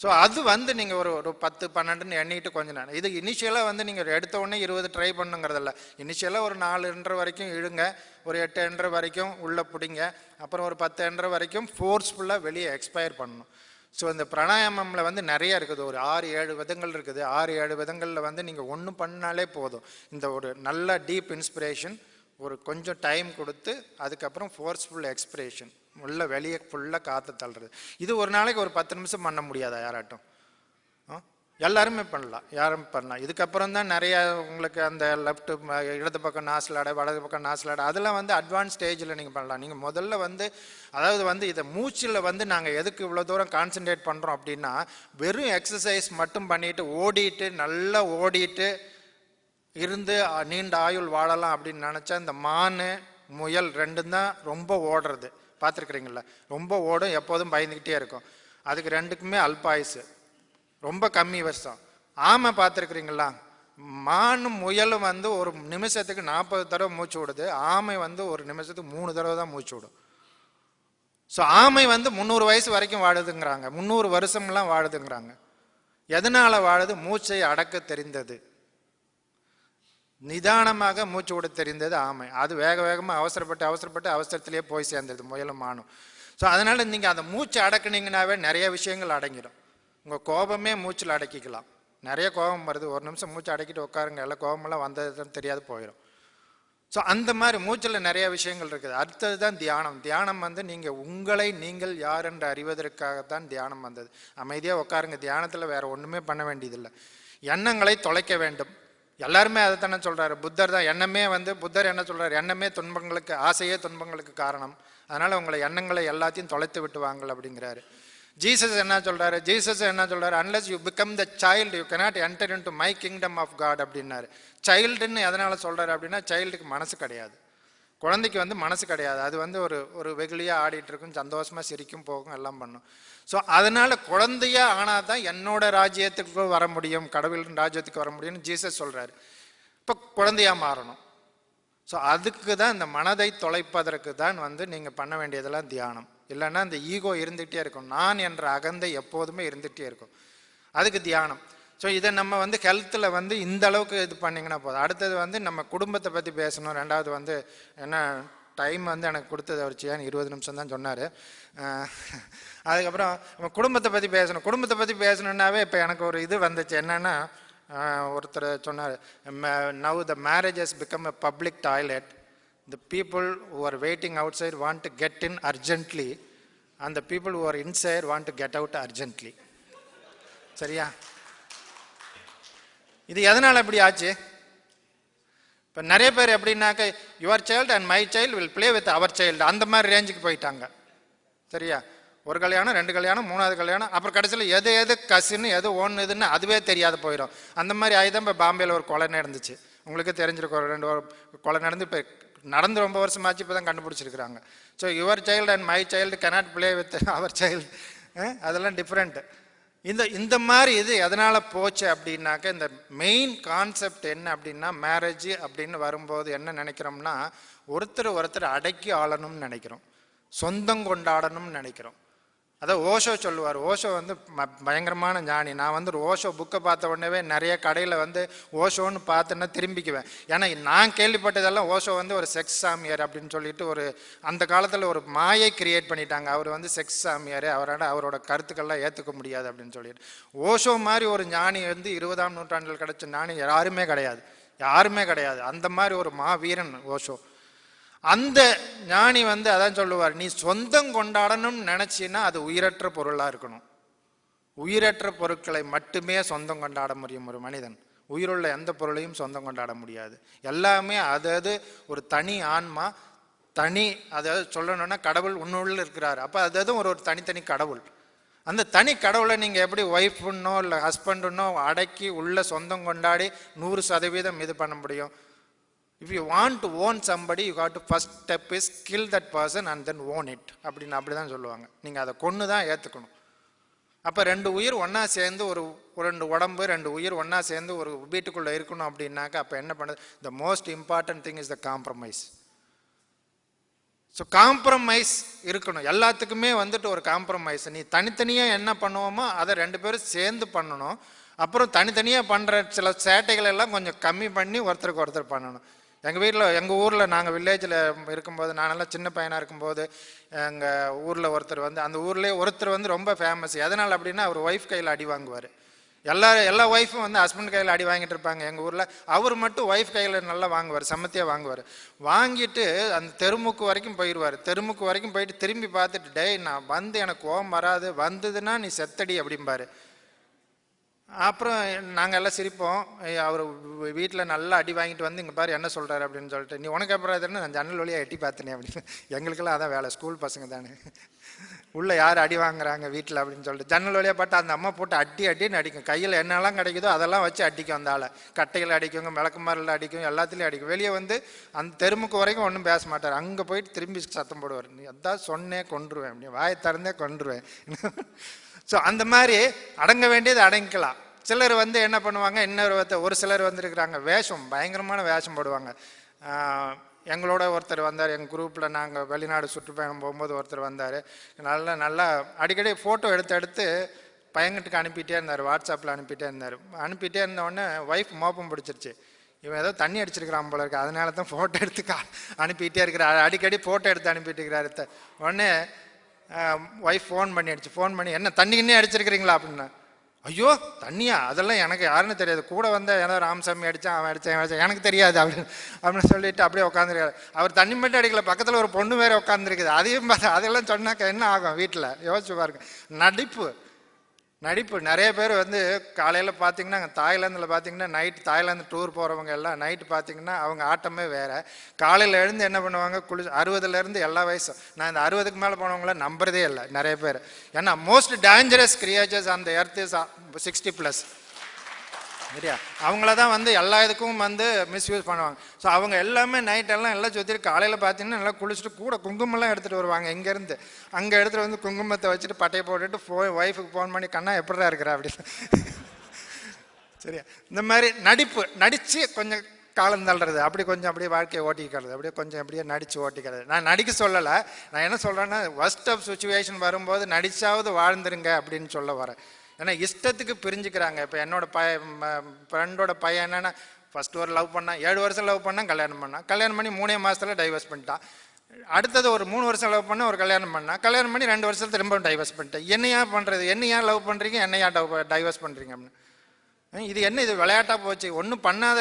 ஸோ அது வந்து நீங்கள் ஒரு 10 12ன்னு எண்ணிட்டு கொஞ்சம் நேரம். இது இனிஷியலாக வந்து நீங்கள் எடுத்த உடனே 20 ட்ரை பண்ணுங்கிறதில்ல. இனிஷியலாக ஒரு 4 எண்ற வரைக்கும் இழுங்க, ஒரு 8 எண்ற வரைக்கும் உள்ளே பிடிங்க, அப்புறம் ஒரு 10 எண்ற வரைக்கும் ஃபோர்ஸ்ஃபுல்லாக வெளியே எக்ஸ்பயர் பண்ணணும். ஸோ இந்த பிராணாயாமமில் வந்து நிறைய இருக்குது, ஒரு 6-7 விதங்கள் இருக்குது. 6-7 விதங்களில் வந்து நீங்கள் ஒன்று பண்ணாலே போதும். இந்த ஒரு நல்ல டீப் இன்ஸ்பிரேஷன், ஒரு கொஞ்சம் டைம் கொடுத்து அதுக்கப்புறம் ஃபோர்ஸ்ஃபுல் எக்ஸ்பிரேஷன், உள்ள வெளியே ஃபுல்லாக காற்று தள்ளுறது. இது ஒரு நாளைக்கு ஒரு 10 நிமிஷம் பண்ண முடியாதா யாராட்டும்? எல்லாருமே பண்ணலாம், யாரும் பண்ணலாம். இதுக்கப்புறம் தான் நிறைய உங்களுக்கு அந்த லெஃப்ட் இடது பக்கம் நாசிலாடை, வலது பக்கம் நாசிலாடை, அதெல்லாம் வந்து அட்வான்ஸ் ஸ்டேஜில் நீங்கள் பண்ணலாம். நீங்கள் முதல்ல வந்து அதாவது வந்து இதை மூச்சில் வந்து நாங்கள் எதுக்கு இவ்வளோ தூரம் கான்சென்ட்ரேட் பண்ணுறோம் அப்படின்னா, வெறும் எக்ஸசைஸ் மட்டும் பண்ணிட்டு ஓடிட்டு நல்லா ஓடிட்டு இருந்து நீண்ட ஆயுள் வாழலாம் அப்படின்னு நினச்சா இந்த மான் முயல் ரெண்டும் தான் ரொம்ப ஓடுறது. பார்த்துருக்குறீங்களா? ரொம்ப ஓடும், எப்போதும் பயந்துக்கிட்டே இருக்கும். அதுக்கு ரெண்டுக்குமே அல்பாயுசு, ரொம்ப கம்மி வருஷம். ஆமை பார்த்துருக்குறீங்களா? மானும் முயலும் வந்து ஒரு நிமிஷத்துக்கு 40 தடவை மூச்சு விடுது. ஆமை வந்து ஒரு நிமிஷத்துக்கு 3 தடவை தான் மூச்சு விடும். ஸோ ஆமை வந்து 300 வயசு வரைக்கும் வாழுதுங்கிறாங்க, 300 வருஷம்லாம் வாழுதுங்கிறாங்க. எதனால வாழுது? மூச்சை அடக்க தெரிந்தது, நிதானமாக மூச்சு விட தெரிந்தது ஆமை. அது வேக வேகமாக அவசரப்பட்டு அவசரத்திலேயே போய் சேர்ந்தது முயலும் மானும். ஸோ அதனால் நீங்கள் அந்த மூச்சை அடக்குனீங்கன்னாவே நிறைய விஷயங்கள் அடங்கிடும். உங்கள் கோபமே மூச்சில் அடக்கிக்கலாம். நிறைய கோபம் வருது, ஒரு நிமிஷம் மூச்சு அடக்கிட்டு உட்காருங்க, எல்லாம் கோபமெல்லாம் வந்ததுன்னு தெரியாது போயிடும். ஸோ அந்த மாதிரி மூச்சில் நிறைய விஷயங்கள் இருக்குது. அடுத்தது தான் தியானம். தியானம் வந்து நீங்கள் உங்களை நீங்கள் யார் என்று அறிவதற்காகத்தான் தியானம் வந்தது. அமைதியாக உட்காருங்க, தியானத்தில் வேற ஒன்றுமே பண்ண வேண்டியதில்லை. எண்ணங்களை தொலைக்க வேண்டும். எல்லாருமே அதை தானே சொல்கிறாரு. புத்தர் தான் எண்ணமே வந்து புத்தர் என்ன சொல்கிறார்? எண்ணமே துன்பங்களுக்கு, ஆசையே துன்பங்களுக்கு காரணம். அதனால் உங்களை எண்ணங்களை எல்லாத்தையும் தொலைத்து விட்டுவாங்கள் அப்படிங்கிறாரு. ஜீசஸ் என்ன சொல்கிறாரு? ஜீசஸ் என்ன சொல்கிறாரு? Unless you become the child you cannot enter into my kingdom of God அப்படின்னாரு. சைல்டுன்னு எதனால் சொல்கிறாரு அப்படின்னா, சைல்டுக்கு மனசு கிடையாது, குழந்தைக்கு வந்து மனசு கிடையாது. அது வந்து ஒரு வெகுளியாக ஆடிட்டு இருக்கும், சந்தோஷமாக சிரிக்கும், போகும், எல்லாம் பண்ணும். ஸோ அதனால் குழந்தையா ஆனால் தான் என்னோட ராஜ்யத்துக்கு வர முடியும், கடவுளின் ராஜ்யத்துக்கு வர முடியும்னு ஜீசஸ் சொல்கிறாரு. இப்போ குழந்தையாக மாறணும். ஸோ அதுக்கு தான் இந்த மனதை தொலைப்பதற்கு தான் வந்து நீங்கள் பண்ண வேண்டியதெல்லாம் தியானம். இல்லைன்னா இந்த ஈகோ இருந்துகிட்டே இருக்கும், நான் என்ற அகந்தை எப்போதுமே இருந்துகிட்டே இருக்கும். அதுக்கு தியானம். ஸோ இதை நம்ம வந்து ஹெல்த்தில் வந்து இந்த அளவுக்கு இது பண்ணிங்கன்னா போதும். அடுத்தது வந்து நம்ம குடும்பத்தை பற்றி பேசணும். ரெண்டாவது வந்து என்ன டைம் வந்து எனக்கு கொடுத்தது அவர் செய்யான்னு 20 நிமிஷம் தான் சொன்னார். அதுக்கப்புறம் நம்ம குடும்பத்தை பற்றி பேசணும். குடும்பத்தை பற்றி பேசணுன்னாவே இப்போ எனக்கு ஒரு இது வந்துச்சு. என்னென்னா, ஒருத்தர் சொன்னார், now the marriage has become a public toilet. The people who are waiting outside want to get in urgently and the people who are inside want to get out urgently. சரியா? இது எதனால் இப்படி ஆச்சு? இப்போ நிறைய பேர் எப்படின்னாக்க, your child and my child will play with our child, அந்த மாதிரி ரேஞ்சுக்கு போயிட்டாங்க. சரியா? ஒரு கல்யாணம், 2 கல்யாணம், 3வது கல்யாணம், அப்புறம் கடைசியில் எது கசின்னு எது ஒன்றுதுன்னு அதுவே தெரியாத போயிடும். அந்த மாதிரி ஆயுதம் இப்போ பாம்பேயில் ஒரு கொலை நடந்துச்சு. உங்களுக்கு தெரிஞ்சிருக்கும், 2 கொலை நடந்து இப்போ நடந்து ரொம்ப வருஷமாச்சு, இப்போ தான் கண்டுபிடிச்சிருக்கிறாங்க. So your child and my child cannot play with our child, அதெல்லாம் டிஃப்ரெண்ட். இந்த மாதிரி இது எதனால் போச்சு அப்படின்னாக்க, இந்த மெயின் கான்செப்ட் என்ன அப்படின்னா, மேரேஜ் அப்படின்னு வரும்போது என்ன நினைக்கிறோம்னா, ஒருத்தர் அடக்கி ஆளணும்னு நினைக்கிறோம், சொந்தம் கொண்டாடணும்னு நினைக்கிறோம். அதான் ஓஷோ சொல்லுவார். ஓஷோ வந்து பயங்கரமான ஞானி. நான் வந்து ஒரு ஓஷோ புக்கை பார்த்த உடனே நிறைய கடையில் வந்து ஓஷோன்னு பார்த்தேன்னா திரும்பிக்குவேன். ஏன்னா நான் கேள்விப்பட்டதெல்லாம் ஓஷோ வந்து ஒரு செக்ஸ் சாமியார் அப்படின்னு சொல்லிட்டு ஒரு அந்த காலத்தில் ஒரு மாயை கிரியேட் பண்ணிட்டாங்க. அவர் வந்து செக்ஸ் சாமியார், அவரோட கருத்துக்கள்லாம் ஏற்றுக்க முடியாது அப்படின்னு சொல்லிட்டு. ஓஷோ மாதிரி ஒரு ஞானி வந்து 20ஆம் நூற்றாண்டில் கிடைச்ச ஞானி யாருமே கிடையாது. அந்த மாதிரி ஒரு மாவீரன் ஓஷோ. அந்த ஞானி வந்து அதான் சொல்லுவார், நீ சொந்தம் கொண்டாடணும்னு நினைச்சின்னா அது உயிரற்ற பொருளாக இருக்கணும். உயிரற்ற பொருட்களை மட்டுமே சொந்தம் கொண்டாட முடியும் ஒரு மனிதன். உயிருள்ள எந்த பொருளையும் சொந்தம் கொண்டாட முடியாது. எல்லாமே அதாவது ஒரு தனி ஆன்மா, தனி, அதாவது சொல்லணும்னா கடவுள் உன்னுள்ள இருக்கிறார். அப்போ அதாவது ஒரு தனித்தனி கடவுள். அந்த தனி கடவுளை நீங்கள் எப்படி ஒய்ஃபுன்னோ இல்லை ஹஸ்பண்டுன்னோ அடக்கி உள்ள சொந்தம் கொண்டாடி 100% இது பண்ண முடியும்? If you want to own somebody you got to first step is kill that person and then own it அப்படின்னு அப்படி தான் சொல்லுவாங்க. நீங்கள் அதை கொன்று தான் ஏற்றுக்கணும். அப்போ 2 உயிர் ஒன்றா சேர்ந்து ஒரு 2 உடம்பு 2 உயிர் ஒன்றா சேர்ந்து ஒரு வீட்டுக்குள்ளே இருக்கணும் அப்படின்னாக்கா அப்போ என்ன பண்ணுது? The most important thing is the compromise. So compromise இருக்கணும் எல்லாத்துக்குமே. வந்துட்டு ஒரு காம்ப்ரமைஸ், நீ தனித்தனியாக என்ன பண்ணுவோமோ அதை 2 பேரும் சேர்ந்து பண்ணணும். அப்புறம் தனித்தனியாக பண்ணுற சில சேட்டைகள் எல்லாம் கொஞ்சம் கம்மி பண்ணி ஒருத்தருக்கு ஒருத்தர் பண்ணணும். எங்கள் ஊரில் நாங்கள் வில்லேஜில் இருக்கும்போது, நானெல்லாம் சின்ன பையனாக இருக்கும்போது, எங்கள் ஊரில் ஒருத்தர் வந்து அந்த ஊர்லேயே ஒருத்தர் வந்து ரொம்ப ஃபேமஸ். எதனால் அப்படின்னா அவர் ஒய்ஃப் கையில் அடி வாங்குவார். எல்லா ஒய்ஃபும் வந்து ஹஸ்பண்ட் கையில் அடி வாங்கிட்டு இருப்பாங்க எங்கள் ஊரில். அவர் மட்டும் ஒய்ஃப் கையில் நல்லா வாங்குவார், சமத்தியாக வாங்குவார். வாங்கிட்டு அந்த தெருமுக்கு வரைக்கும் போயிடுவார். தெருமுக்கு வரைக்கும் போயிட்டு திரும்பி பார்த்துட்டு, டேய் நான் வந்து எனக்கு கோவம் வராது, வந்ததுன்னா நீ செத்தடி அப்படிம்பாரு. அப்புறம் நாங்கள் எல்லாம் சிரிப்போம். அவர் வீட்டில் நல்லா அடி வாங்கிட்டு வந்து இங்கே பாரு என்ன சொல்கிறாரு அப்படின்னு சொல்லிட்டு, நீ உனக்கு அப்புறம் எதுன்னு நான் ஜன்னல் வழியாக எட்டி பார்த்தேனே அப்படின்னு. எங்களுக்கெல்லாம் அதான் வேலை, ஸ்கூல் பசங்க தானே, உள்ளே யார் அடி வாங்குறாங்க வீட்டில் அப்படின்னு சொல்லிட்டு ஜன்னல் வழியாக பார்த்து அந்த அம்மா போட்டு அடின்னு அடிக்கும். கையில் என்னெல்லாம் கிடைக்குதோ அதெல்லாம் வச்சு அடிக்கும். அந்த ஆளை கட்டையில் அடிக்குங்க, விளக்குமாரில் அடிக்கும், எல்லாத்துலேயும் அடிக்கும். வெளியே வந்து அந்த தெருமுக்கு வரைக்கும் ஒன்றும் பேச மாட்டார். அங்கே போயிட்டு திரும்பி சத்தம் போடுவார், நீ அதான் சொன்னே கொன்றுவேன், நீ வாயை திறந்தே கொன்றுவேன். ஸோ அந்த மாதிரி அடங்க வேண்டியது அடங்கிக்கலாம். சிலர் வந்து என்ன பண்ணுவாங்க, ஒரு சிலர் வந்துருக்குறாங்க வேஷம், பயங்கரமான வேஷம் போடுவாங்க. எங்களோட ஒருத்தர் வந்தார், எங்கள் குரூப்பில் நாங்கள் வெளிநாடு சுற்றுப்பயணம் போகும்போது ஒருத்தர் வந்தார். நல்லா அடிக்கடி ஃபோட்டோ எடுத்து பையன்கிட்ட அனுப்பிட்டே இருந்தார், வாட்ஸ்அப்பில் அனுப்பிட்டே இருந்தார். அனுப்பிட்டே இருந்தோடனே ஒய்ஃப் மோப்பம் பிடிச்சிருச்சு, இவன் ஏதோ தண்ணி அடிச்சிருக்கிறான் போல இருக்கு, அதனால தான் ஃபோட்டோ எடுத்து அனுப்பிட்டே இருக்கிறார். அடிக்கடி ஃபோட்டோ எடுத்து அனுப்பிட்டு இருக்கிறாரு. உடனே ஒய்ஃப் ஃபோன் பண்ணி என்ன தண்ணிக்குன்னே அடிச்சிருக்கிறீங்களா அப்படின்னா, ஐயோ தண்ணியா, அதெல்லாம் எனக்கு யாருன்னு தெரியாது, கூட வந்த ஏதோ ராமசாமி அடித்தான், அவன் அடித்தான் எனக்கு தெரியாது அப்படின்னு சொல்லிட்டு அப்படியே உட்காந்துருக்காரு. அவர் தண்ணி மட்டும் அடிக்கல, பக்கத்தில் ஒரு பொண்ணு வேற உட்காந்துருக்குது. அதையும் பார்த்து அதெல்லாம் சொன்னாக்க என்ன ஆகும் வீட்டில் யோசிச்சு பாருங்க. நடிப்பு நிறைய பேர் வந்து காலையில் பார்த்தீங்கன்னா தாய்லாந்தில் பார்த்தீங்கன்னா நைட் தாய்லாந்து டூர் போகிறவங்க எல்லாம் நைட்டு பார்த்தீங்கன்னா அவங்க ஆட்டமே வேறு. காலையில் எழுந்து என்ன பண்ணுவாங்க, 60லேருந்து எல்லா வயசும், நான் இந்த 60க்கு மேலே போனவங்கள நம்புறதே இல்லை நிறைய பேர். ஏன்னா மோஸ்ட் டேஞ்சரஸ் கிரியேச்சர்ஸ் அந்த எர்த் இஸ் 60+. சரியா, அவங்கள தான் வந்து எல்லா இதுக்கும் வந்து மிஸ்யூஸ் பண்ணுவாங்க. ஸோ அவங்க எல்லாமே நைட்டெல்லாம் எல்லாம் சுற்றிட்டு காலையில் பார்த்தீங்கன்னா நல்லா குளிச்சுட்டு கூட குங்குமம்லாம் எடுத்துகிட்டு வருவாங்க. இங்கேருந்து அங்கே எடுத்துகிட்டு வந்து குங்குமத்தை வச்சுட்டு பட்டையை போட்டுட்டு ஒய்ஃபுக்கு ஃபோன் பண்ணி, கண்ணா எப்படிதான் இருக்கிறா அப்படின்னு. சரியா, இந்த மாதிரி நடித்து கொஞ்சம் காலம் தள்ளுறது, அப்படி கொஞ்சம் அப்படியே வாழ்க்கையை ஓட்டிக்கிறது, அப்படியே நடித்து ஓட்டிக்கிறது. நான் நடிக்க சொல்லலை, நான் என்ன சொல்கிறேன்னா ஒர்ஸ்ட் ஆஃப் சுச்சுவேஷன் வரும்போது நடிச்சாவது வாழ்ந்துருங்க அப்படின்னு சொல்ல வரேன். ஏன்னா இஷ்டத்துக்கு பிரிஞ்சுக்கிறாங்க. இப்போ என்னோட ஃப்ரெண்டோட பையன் என்னென்னா ஃபஸ்ட்டு ஒரு லவ் பண்ணான், 7 வருஷம் லவ் பண்ணான், கல்யாணம் பண்ணி 3 மாதத்தில் டைவர்ஸ் பண்ணிட்டான். அடுத்தது ஒரு 3 வருஷம் லவ் பண்ண ஒரு கல்யாணம் பண்ணி 2 வருஷத்துல திரும்ப டைவர்ஸ் பண்ணிட்டேன். என்னையா பண்ணுறது, என்னையா லவ் பண்ணுறீங்க, என்னையா டைவர்ஸ் பண்ணுறீங்க அப்படின்னு. இது என்ன, இது விளையாட்டாக போச்சு. ஒன்றும் பண்ணாத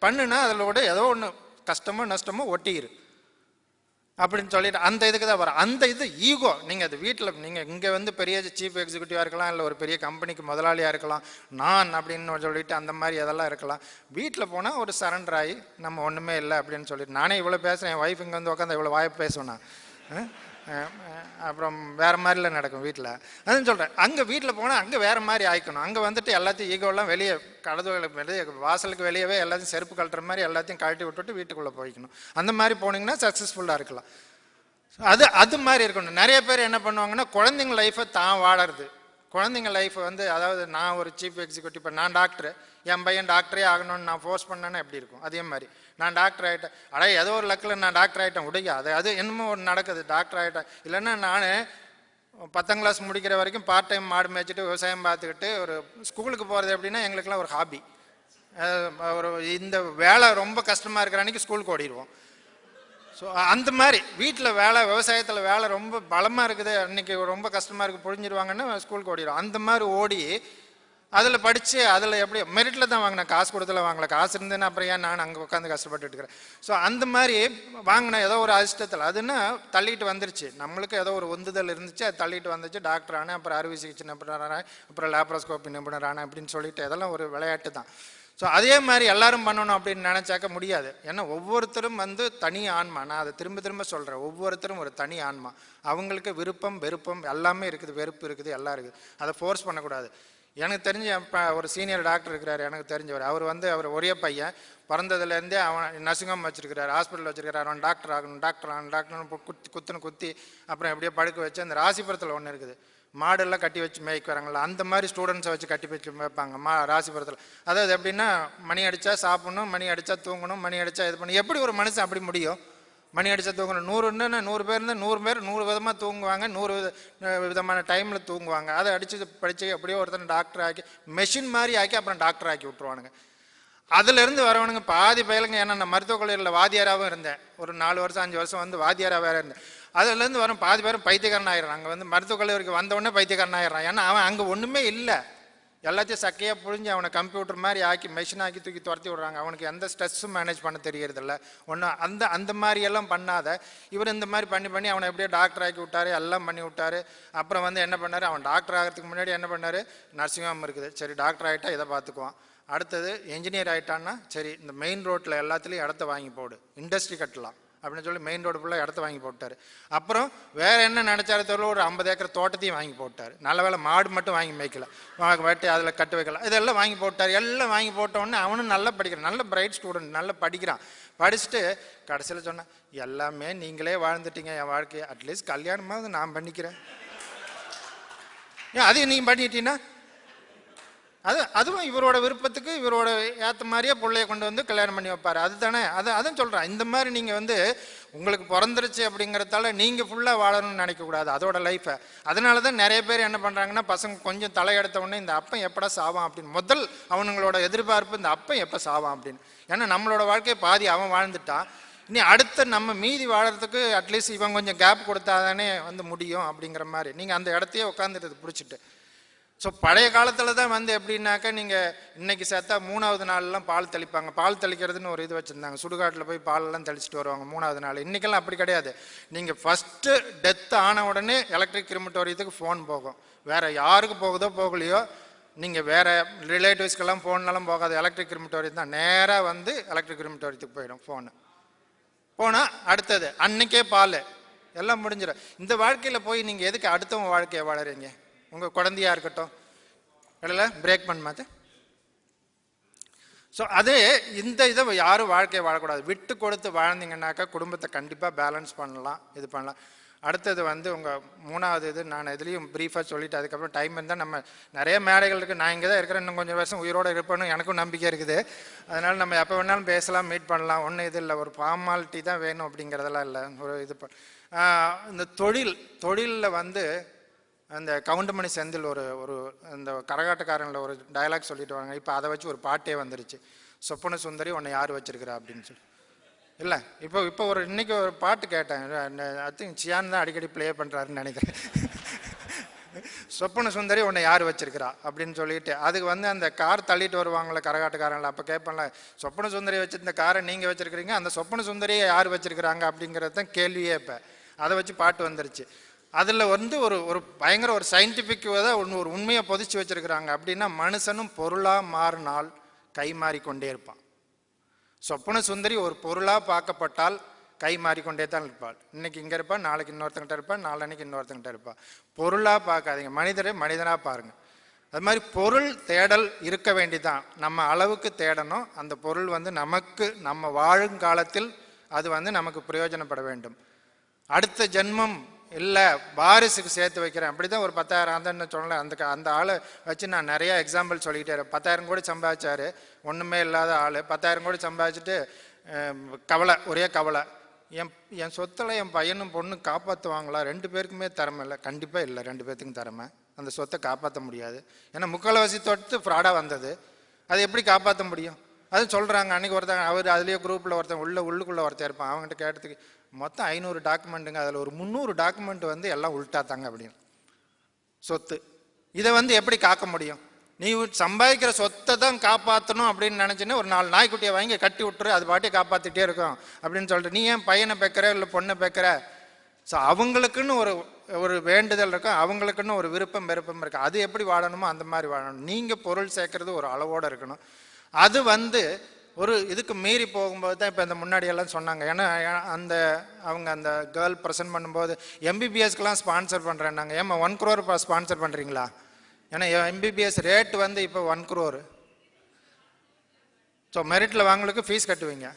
பண்ணுனா அதில் கூட ஏதோ ஒன்று கஷ்டமோ நஷ்டமோ ஒட்டியிரு அப்படின்னு சொல்லிட்டு அந்த இதுக்கு தான் வரும். அந்த இது ஈகோ. நீங்கள் அது வீட்டில் நீங்கள் இங்கே வந்து பெரிய சீஃப் எக்ஸிக்யூட்டிவாக இருக்கலாம், இல்லை ஒரு பெரிய கம்பெனிக்கு முதலாளியாக இருக்கலாம், நான் அப்படின்னு சொல்லிட்டு அந்த மாதிரி அதெல்லாம் இருக்கலாம். வீட்டில் போனால் ஒரு சரண்டர் ஆகி நம்ம ஒன்றுமே இல்லை அப்படின்னு சொல்லிட்டு, நானே இவ்வளோ பேசுகிறேன், என் ஒய்ஃப் இங்கே வந்து உட்காந்து இவ்வளோ வாய்ப்பு பேசுவேன்னா அப்புறம் வேறு மாதிரிலாம் நடக்கும் வீட்டில். அதுன்னு சொல்கிறேன், அங்கே வீட்டில் போனால் அங்கே வேறு மாதிரி ஆயிக்கணும். அங்கே வந்துட்டு எல்லாத்தையும் ஈகோலாம் வெளியே வெளியே வாசலுக்கு வெளியவே எல்லாத்தையும் செருப்பு கழட்டுற மாதிரி எல்லாத்தையும் கழட்டி விட்டுட்டு வீட்டுக்குள்ளே போய்க்கணும். அந்த மாதிரி போனீங்கன்னா சக்ஸஸ்ஃபுல்லாக இருக்கலாம். அது மாதிரி இருக்கணும். நிறைய பேர் என்ன பண்ணுவாங்கன்னா குழந்தைங்க லைஃப்பை தான் வாழறது. குழந்தைங்க லைஃப் வந்து, அதாவது நான் ஒரு சீஃப் எக்ஸிக்யூட்டிவ், இப்போ நான் டாக்டர், என் பையன் டாக்டரே ஆகணும்னு நான் ஃபோர்ஸ் பண்ணேன்னா எப்படி இருக்கும்? அதே மாதிரி நான் டாக்டர் ஆகிட்டேன், ஏதோ ஒரு லக்கில் நான் டாக்டர் ஆகிட்டேன், உடையாது அது என்னமோ ஒன்று நடக்குது, டாக்டர் ஆகிட்டேன். இல்லைன்னா நான் 10ஆம் கிளாஸ் முடிக்கிற வரைக்கும் பார்ட் டைம் மாடு மேய்ச்சிட்டு விவசாயம் பார்த்துக்கிட்டு ஒரு ஸ்கூலுக்கு போகிறது எப்படின்னா எங்களுக்கெல்லாம் ஒரு ஹாபி. ஒரு இந்த வேலை ரொம்ப கஷ்டமாக இருக்கிற அன்றைக்கி ஸ்கூலுக்கு ஓடிடுவோம். ஸோ அந்த மாதிரி வீட்டில் வேலை, விவசாயத்தில் வேலை ரொம்ப பலமாக இருக்குது, அன்றைக்கி ரொம்ப கஷ்டமாக இருக்குது, புழிஞ்சிடுவாங்கன்னா ஸ்கூலுக்கு ஓடிடும். அந்த மாதிரி ஓடி அதில் படித்து அதில் எப்படி மெரிட்டில் தான் வாங்கினேன், காசு கொடுத்துல வாங்கலை. காசு இருந்தேன்னா அப்புறம் ஏன் நான் அங்கே உட்காந்து கஷ்டப்பட்டுட்டு இருக்கிறேன். ஸோ அந்த மாதிரி வாங்கினேன் ஏதோ ஒரு அதிர்ஷ்டத்தில். அதுன்னா தள்ளிட்டு வந்துருச்சு, நம்மளுக்கு ஏதோ ஒரு உந்துதல் இருந்துச்சு, அது தள்ளிட்டு வந்துச்சு. டாக்டர் ஆனேன், அப்புறம் அறுவை சிகிச்சை நிபுணர் ஆனேன், அப்புறம் லேப்ரோஸ்கோபி நிபுணர் ஆனேன் அப்படின்னு சொல்லிட்டு அதெல்லாம் ஒரு விளையாட்டு தான். ஸோ அதே மாதிரி எல்லாரும் பண்ணணும் அப்படின்னு நினச்சாக்க முடியாது. ஏன்னா ஒவ்வொருத்தரும் வந்து தனி ஆன்மா. நான் அதை திரும்ப சொல்கிறேன், ஒவ்வொருத்தரும் ஒரு தனி ஆன்மா. அவங்களுக்கு விருப்பம் வெறுப்பம் எல்லாமே இருக்குது, வெறுப்பு இருக்குது, எல்லாம் இருக்குது. அதை ஃபோர்ஸ் பண்ணக்கூடாது. எனக்கு தெரிஞ்ச இப்போ ஒரு சீனியர் டாக்டர் இருக்கிறார் எனக்கு தெரிஞ்சவர், அவர் ஒரே பையன் பிறந்ததுலேருந்தே அவன் நர்சிங் ஹோம் வச்சிருக்கிறார், ஹாஸ்பிட்டல் வச்சிருக்கிறார், அவன் டாக்டர் ஆகணும் டாக்டர் ஆகணும் டாக்டர்னு குத்தி அப்புறம் எப்படியோ படுக்க வச்சு அந்த ராசிபுரத்தில் ஒன்று இருக்குது, மாடெல்லாம் கட்டி வச்சு மேய்க்கிறாங்களா அந்த மாதிரி ஸ்டூடெண்ட்ஸை வச்சு கட்டி வச்சு மேய்ப்பாங்க ராசிபுரத்தில். அதாவது எப்படின்னா மணி அடித்தா சாப்பிடணும், மணி அடித்தா தூங்கணும், மணி அடித்தா இது பண்ணி, எப்படி ஒரு மனுஷன் அப்படி முடியும்? மணி அடித்தா தூங்கணும், 100 பேர் இருந்தால் 100 பேர் 100 விதமாக தூங்குவாங்க, 100 விதமான டைமில் தூங்குவாங்க. அதை அடித்து படித்து எப்படியோ ஒருத்தன் டாக்டர் ஆக்கி மெஷின் மாதிரி ஆக்கி அப்புறம் டாக்டர் ஆக்கி விட்ருவானுங்க. அதுலேருந்து வரவனுங்க பாதி பயலுங்க. ஏன்னா நான் மருத்துவக் கல்லூரியில் வாத்தியாராகவும் இருந்தேன், ஒரு 4 வருஷம் 5 வருஷம் வந்து வாத்தியாராக வேறு இருந்தேன். அதுலேருந்து வரும் பாதி பேரும் பைத்தியக்காரன் ஆயிடுறான். அங்கே வந்து மருத்துவக் கல்லூரிக்கு வந்தவுடனே பைத்தியக்காரன் ஆயிடுறான். ஏன்னா அவன் அங்கே ஒன்றுமே இல்லை, எல்லாத்தையும் சக்கையாக புழிஞ்சு அவனை கம்ப்யூட்டர் மாதிரி ஆக்கி மெஷின் ஆக்கி தூக்கி துரத்தி விட்றாங்க. அவனுக்கு எந்த ஸ்ட்ரெஸ்ஸும் மேனேஜ் பண்ண தெரியறதில்ல ஒன்றும். அந்த மாதிரியெல்லாம் பண்ணாத இவர் இந்த மாதிரி பண்ணி அவனை எப்படியோ டாக்டர் ஆக்கி விட்டாரு, எல்லாம் பண்ணி விட்டாரு. அப்புறம் வந்து என்ன பண்ணார், அவன் டாக்டர் ஆகிறதுக்கு முன்னாடி என்ன பண்ணார், நர்சிங் ஹோம் இருக்குது, சரி டாக்டர் ஆகிட்டா இதை பார்த்துக்குவான். அடுத்தது என்ஜினியர் ஆகிட்டான்னா சரி இந்த மெயின் ரோட்டில் எல்லாத்துலேயும் இடத்த வாங்கி போடு, இண்டஸ்ட்ரி கட்டலாம் அப்படின்னு சொல்லி மெயின் ரோடு ஃபுல்லாக இடத்த வாங்கி போட்டார். அப்புறம் வேறு என்ன நினச்சாரு தெரியல, ஒரு 50 ஏக்கர் தோட்டத்தையும் வாங்கி போட்டார். நல்ல வேலை மாடு மட்டும் வாங்கி மேய்க்கல, வெட்டி அதில் கட்டு வைக்கலாம், இதெல்லாம் வாங்கி போட்டார். எல்லாம் வாங்கி போட்டோடனே அவனும் நல்லா படிக்கிறான், நல்ல பிரைட் ஸ்டூடெண்ட், நல்லா படிக்கிறான். படிச்சுட்டு கடைசியில் சொன்னான், எல்லாமே நீங்களே வாழ்ந்துட்டீங்க என் வாழ்க்கையை, அட்லீஸ்ட் கல்யாணமாவது நான் பண்ணிக்கிறேன். ஏன் அதையும் நீங்கள் பண்ணிட்டீங்கன்னா அதுவும் இவரோட விருப்பத்துக்கு இவரோட ஏற்ற மாதிரியே பிள்ளைய கொண்டு வந்து கல்யாணம் பண்ணி வைப்பார். அதுதானே அதான் சொல்கிறேன். இந்த மாதிரி நீங்கள் வந்து உங்களுக்கு பிறந்துருச்சு அப்படிங்கிறதால நீங்கள் ஃபுல்லாக வாழணும்னு நினைக்கக்கூடாது அதோட லைஃப்பை. அதனால தான் நிறைய பேர் என்ன பண்ணுறாங்கன்னா, பசங்க கொஞ்சம் தலையெடுத்த உடனே இந்த அப்பன் எப்படா சாவான் அப்படின்னு முதல் அவனுங்களோட எதிர்பார்ப்பு இந்த அப்பன் எப்போ சாவான் அப்படின்னு. ஏன்னா நம்மளோட வாழ்க்கையை பாதி அவன் வாழ்ந்துட்டான், இனி அடுத்த நம்ம மீதி வாழறதுக்கு அட்லீஸ்ட் இவன் கொஞ்சம் கேப் கொடுத்தா தானே வந்து முடியும் அப்படிங்கிற மாதிரி நீங்கள் அந்த இடத்தையே உட்காந்துட்டு பிடிச்சிட்டு. ஸோ பழைய காலத்தில் தான் வந்து எப்படின்னாக்கா, நீங்கள் இன்னைக்கு சேர்த்தா 3வது நாள்லாம் பால் தெளிப்பாங்க. பால் தெளிக்கிறதுன்னு ஒரு இது வச்சுருந்தாங்க, சுடுகாட்டில் போய் பாலெல்லாம் தெளிச்சிட்டு வருவாங்க 3வது நாள். இன்றைக்கெல்லாம் அப்படி கிடையாது. நீங்கள் ஃபஸ்ட்டு டெத் ஆன உடனே எலக்ட்ரிக் கிரிமட்டோரியத்துக்கு ஃபோன் போகும். வேறு யாருக்கு போகுதோ போகலையோ, நீங்கள் வேறு ரிலேட்டிவ்ஸ்க்கெல்லாம் ஃபோன்லாம் போகாது, எலக்ட்ரிக் கிரிமட்டோரியம் தான். நேராக வந்து எலக்ட்ரிக் கிரிமட்டோரியத்துக்கு போயிடும் ஃபோனு. போனால் அடுத்தது அன்னைக்கே பால் எல்லாம் முடிஞ்சிடும். இந்த வாழ்க்கையில் போய் நீங்கள் எதுக்கு அடுத்தவங்க வாழ்க்கையை வாழறீங்க? உங்கள் குழந்தையா இருக்கட்டும் இல்லை பிரேக் பண்ண மாட்டேன். ஸோ அதே இந்த இதை யாரும் வாழ்க்கையை வாழக்கூடாது. விட்டு கொடுத்து வாழ்ந்தீங்கன்னாக்கா குடும்பத்தை கண்டிப்பாக பேலன்ஸ் பண்ணலாம், இது பண்ணலாம். அடுத்தது வந்து உங்கள் 3வது இது நான் எதுலேயும் ப்ரீஃபாக சொல்லிவிட்டு அதுக்கப்புறம் டைம் இருந்தால் நம்ம நிறைய மேடைகள் இருக்குது. நான் இங்கே தான் இருக்கிறேன், இன்னும் கொஞ்சம் வருஷம் உயிரோடு இருப்பேன்னு எனக்கும் நம்பிக்கை இருக்குது. அதனால் நம்ம எப்போ வேணாலும் பேசலாம், மீட் பண்ணலாம், ஒன்றும் இது இல்லை. ஒரு ஃபார்மாலிட்டி தான் வேணும் அப்படிங்கிறதெல்லாம் இல்லை. ஒரு இது இந்த தொழிலில் வந்து அந்த கவுண்டமணி செந்தில் ஒரு அந்த கரகாட்டக்காரனில் ஒரு டயலாக் சொல்லிட்டு வாங்க. இப்போ அதை வச்சு ஒரு பாட்டே வந்துருச்சு, சொப்பன சுந்தரி உன்னை யார் வச்சிருக்கிறா அப்படின்னு சொல்லி. இல்லை இப்போ இன்னைக்கு ஒரு பாட்டு கேட்டேன், ஐ திங்க் சியான் தான் அடிக்கடி ப்ளே பண்ணுறாருன்னு நினைக்கிறேன். சொப்பன சுந்தரி உன்னை யார் வச்சிருக்கிறா அப்படின்னு சொல்லிட்டு, அதுக்கு வந்து அந்த கார் தள்ளிட்டு வருவாங்களே கரகாட்டக்காரங்கள, அப்போ கேட்பேன்ல, சொப்பன சுந்தரி வச்சிருந்த காரை நீங்கள் வச்சிருக்கிறீங்க, அந்த சொப்பன சுந்தரியை யார் வச்சிருக்கிறாங்க அப்படிங்கிறது தான் கேள்வியே. இப்போ அதை வச்சு பாட்டு வந்துருச்சு. அதில் வந்து ஒரு பயங்கர ஒரு சயின்டிஃபிக் தான் ஒரு உண்மையை பொதிச்சு வச்சிருக்கிறாங்க. அப்படின்னா மனுஷனும் பொருளாக மாறினால் கை மாறிக்கொண்டே இருப்பான். சொப்பன சுந்தரி ஒரு பொருளாக பார்க்கப்பட்டால் கை மாறிக்கொண்டே தான் இருப்பாள். இன்னைக்கு இங்கே இருப்பாள், நாளைக்கு இன்னொருத்தங்கிட்ட இருப்பாள், நாளன்னைக்கு இன்னொருத்தங்கிட்ட இருப்பாள். பொருளாக பார்க்காதீங்க, மனிதரை மனிதனாக பாருங்கள். அது மாதிரி பொருள் தேடல் இருக்க வேண்டிதான், நம்ம அளவுக்கு தேடணும். அந்த பொருள் வந்து நமக்கு நம்ம வாழும் காலத்தில் அது வந்து நமக்கு பிரயோஜனப்பட வேண்டும். அடுத்த ஜென்மம் இல்லை வாரிசுக்கு சேர்த்து வைக்கிறேன் அப்படி தான். ஒரு 10,000 அந்த சொல்லலை, அந்த ஆளை வச்சு நான் நிறையா எக்ஸாம்பிள் சொல்லிக்கிட்டே 10,000 கோடி சம்பாதிச்சாரு, ஒன்றுமே இல்லாத ஆள் 10,000 கோடி சம்பாதிச்சுட்டு கவலை, ஒரே கவலை, என் சொத்தில் என் பையனும் பொண்ணும் காப்பாற்றுவாங்களா? 2 பேருக்குமே திறமை இல்லை. கண்டிப்பாக இல்லை, 2 பேர்த்துக்கும் திறமை. அந்த சொத்தை காப்பாற்ற முடியாது. ஏன்னா முக்கால்வாசி தொட்டு ஃப்ராடாக வந்தது, அது எப்படி காப்பாற்ற முடியும்? அது சொல்கிறாங்க. அன்றைக்கி ஒருத்தங்க அவர் அதுலேயே குரூப்பில் ஒருத்தன் உள்ளுக்குள்ளே ஒருத்தர் இருப்பான், அவங்ககிட்ட கேட்டதுக்கு மொத்தம் 500 டாக்குமெண்ட்டுங்க, அதில் ஒரு 300 டாக்குமெண்ட் வந்து எல்லாம் உள்ட்டாத்தாங்க அப்படின்னு சொத்து. இதை வந்து எப்படி காக்க முடியும்? நீ சம்பாதிக்கிற சொத்தை தான் காப்பாற்றணும் அப்படின்னு நினச்சின்னா ஒரு 4 நாய்க்குட்டியை வாங்கி கட்டி விட்டுரு, அது பாட்டியை காப்பாற்றிட்டே இருக்கும் அப்படின்னு சொல்லிட்டு நீ ஏன் பையனை பெக்கிற இல்லை பொண்ணை பெக்கிற? ஸோ அவங்களுக்குன்னு ஒரு வேண்டுதல் இருக்கும், அவங்களுக்குன்னு ஒரு விருப்பம் இருக்குது. அது எப்படி வாழணுமோ அந்த மாதிரி வாழணும். நீங்கள் பொருள் சேர்க்கறது ஒரு அளவோடு இருக்கணும். அது வந்து ஒரு இதுக்கு மீறி போகும்போது தான் இப்போ இந்த முன்னாடியெல்லாம் சொன்னாங்க. ஏன்னா அவங்க அந்த கேர்ள் ப்ரெசென்ட் பண்ணும்போது எம்பிபிஎஸ்க்கெலாம் ஸ்பான்சர் பண்ணுறேன்னாங்க. ஏமா 1 crore ஸ்பான்சர் பண்ணுறீங்களா? ஏன்னா எம்பிபிஎஸ் ரேட் வந்து இப்போ 1 crore. ஸோ மெரிட்டில் வாங்களுக்கு ஃபீஸ் கட்டுவீங்க.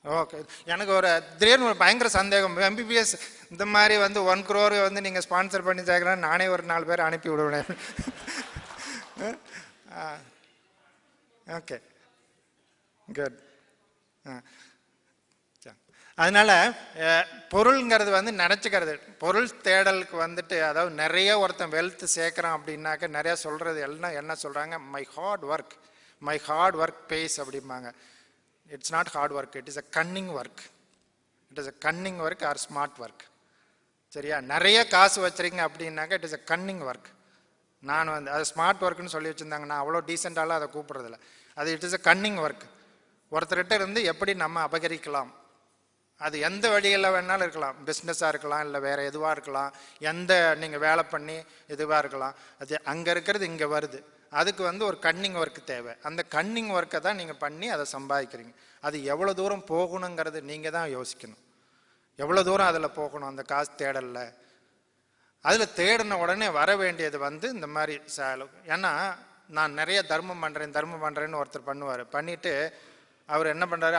ஓகே, எனக்கு ஒரு திடீர்னு ஒரு பயங்கர சந்தேகம். எம்பிபிஎஸ் இந்த மாதிரி வந்து 1 crore வந்து நீங்கள் ஸ்பான்சர் பண்ணி சேர்க்கலாம், நானே ஒரு 4 பேர் அனுப்பி விடுவேன். Okay, good. அதனால பொருள்ங்கிறது வந்து நினச்சிக்கிறது. பொருள் தேடலுக்கு வந்துட்டு, அதாவது நிறைய ஒருத்தன் வெல்த் சேர்க்குறான் அப்படின்னாக்க நிறையா சொல்கிறது எல்லாம் என்ன சொல்கிறாங்க, மை ஹார்ட் ஒர்க் பேஸ் அப்படிம்பாங்க. It's not hard work, it is a Canning work. It is a Canning work or smart work. சரியா? நிறைய காசு வச்சுருக்கீங்க அப்படின்னாக்க it is a Canning work. நான் வந்து அது ஸ்மார்ட் ஒர்க்குன்னு சொல்லி வச்சுருந்தாங்க, நான் அவ்வளோ டீசெண்டாலாம் அதை கூப்பிட்றதில்ல. அது it is a Canning work. ஒருத்தர்கிட்ட இருந்து எப்படி நம்ம அபகரிக்கலாம், அது எந்த வழியில் வேணாலும் இருக்கலாம். பிஸ்னஸாக இருக்கலாம், இல்லை வேறு எதுவாக இருக்கலாம், எந்த நீங்கள் வேலை பண்ணி எதுவாக இருக்கலாம். அது அங்கே இருக்கிறது இங்கே வருது. அதுக்கு வந்து ஒரு கன்னிங் ஒர்க் தேவை. அந்த கன்னிங் ஒர்க்கை தான் நீங்கள் பண்ணி அதை சம்பாதிக்கிறீங்க. அது எவ்வளோ தூரம் போகணுங்கிறது நீங்கள் தான் யோசிக்கணும். எவ்வளோ தூரம் அதில் போகணும் அந்த காசு தேடல. அதில் தேடின உடனே வர வேண்டியது வந்து இந்த மாதிரி செலவு. ஏன்னா நான் நிறைய தர்மம் பண்ணுறேன்னு ஒருத்தர் பண்ணுவார். பண்ணிவிட்டு அவர் என்ன பண்ணுறாரு,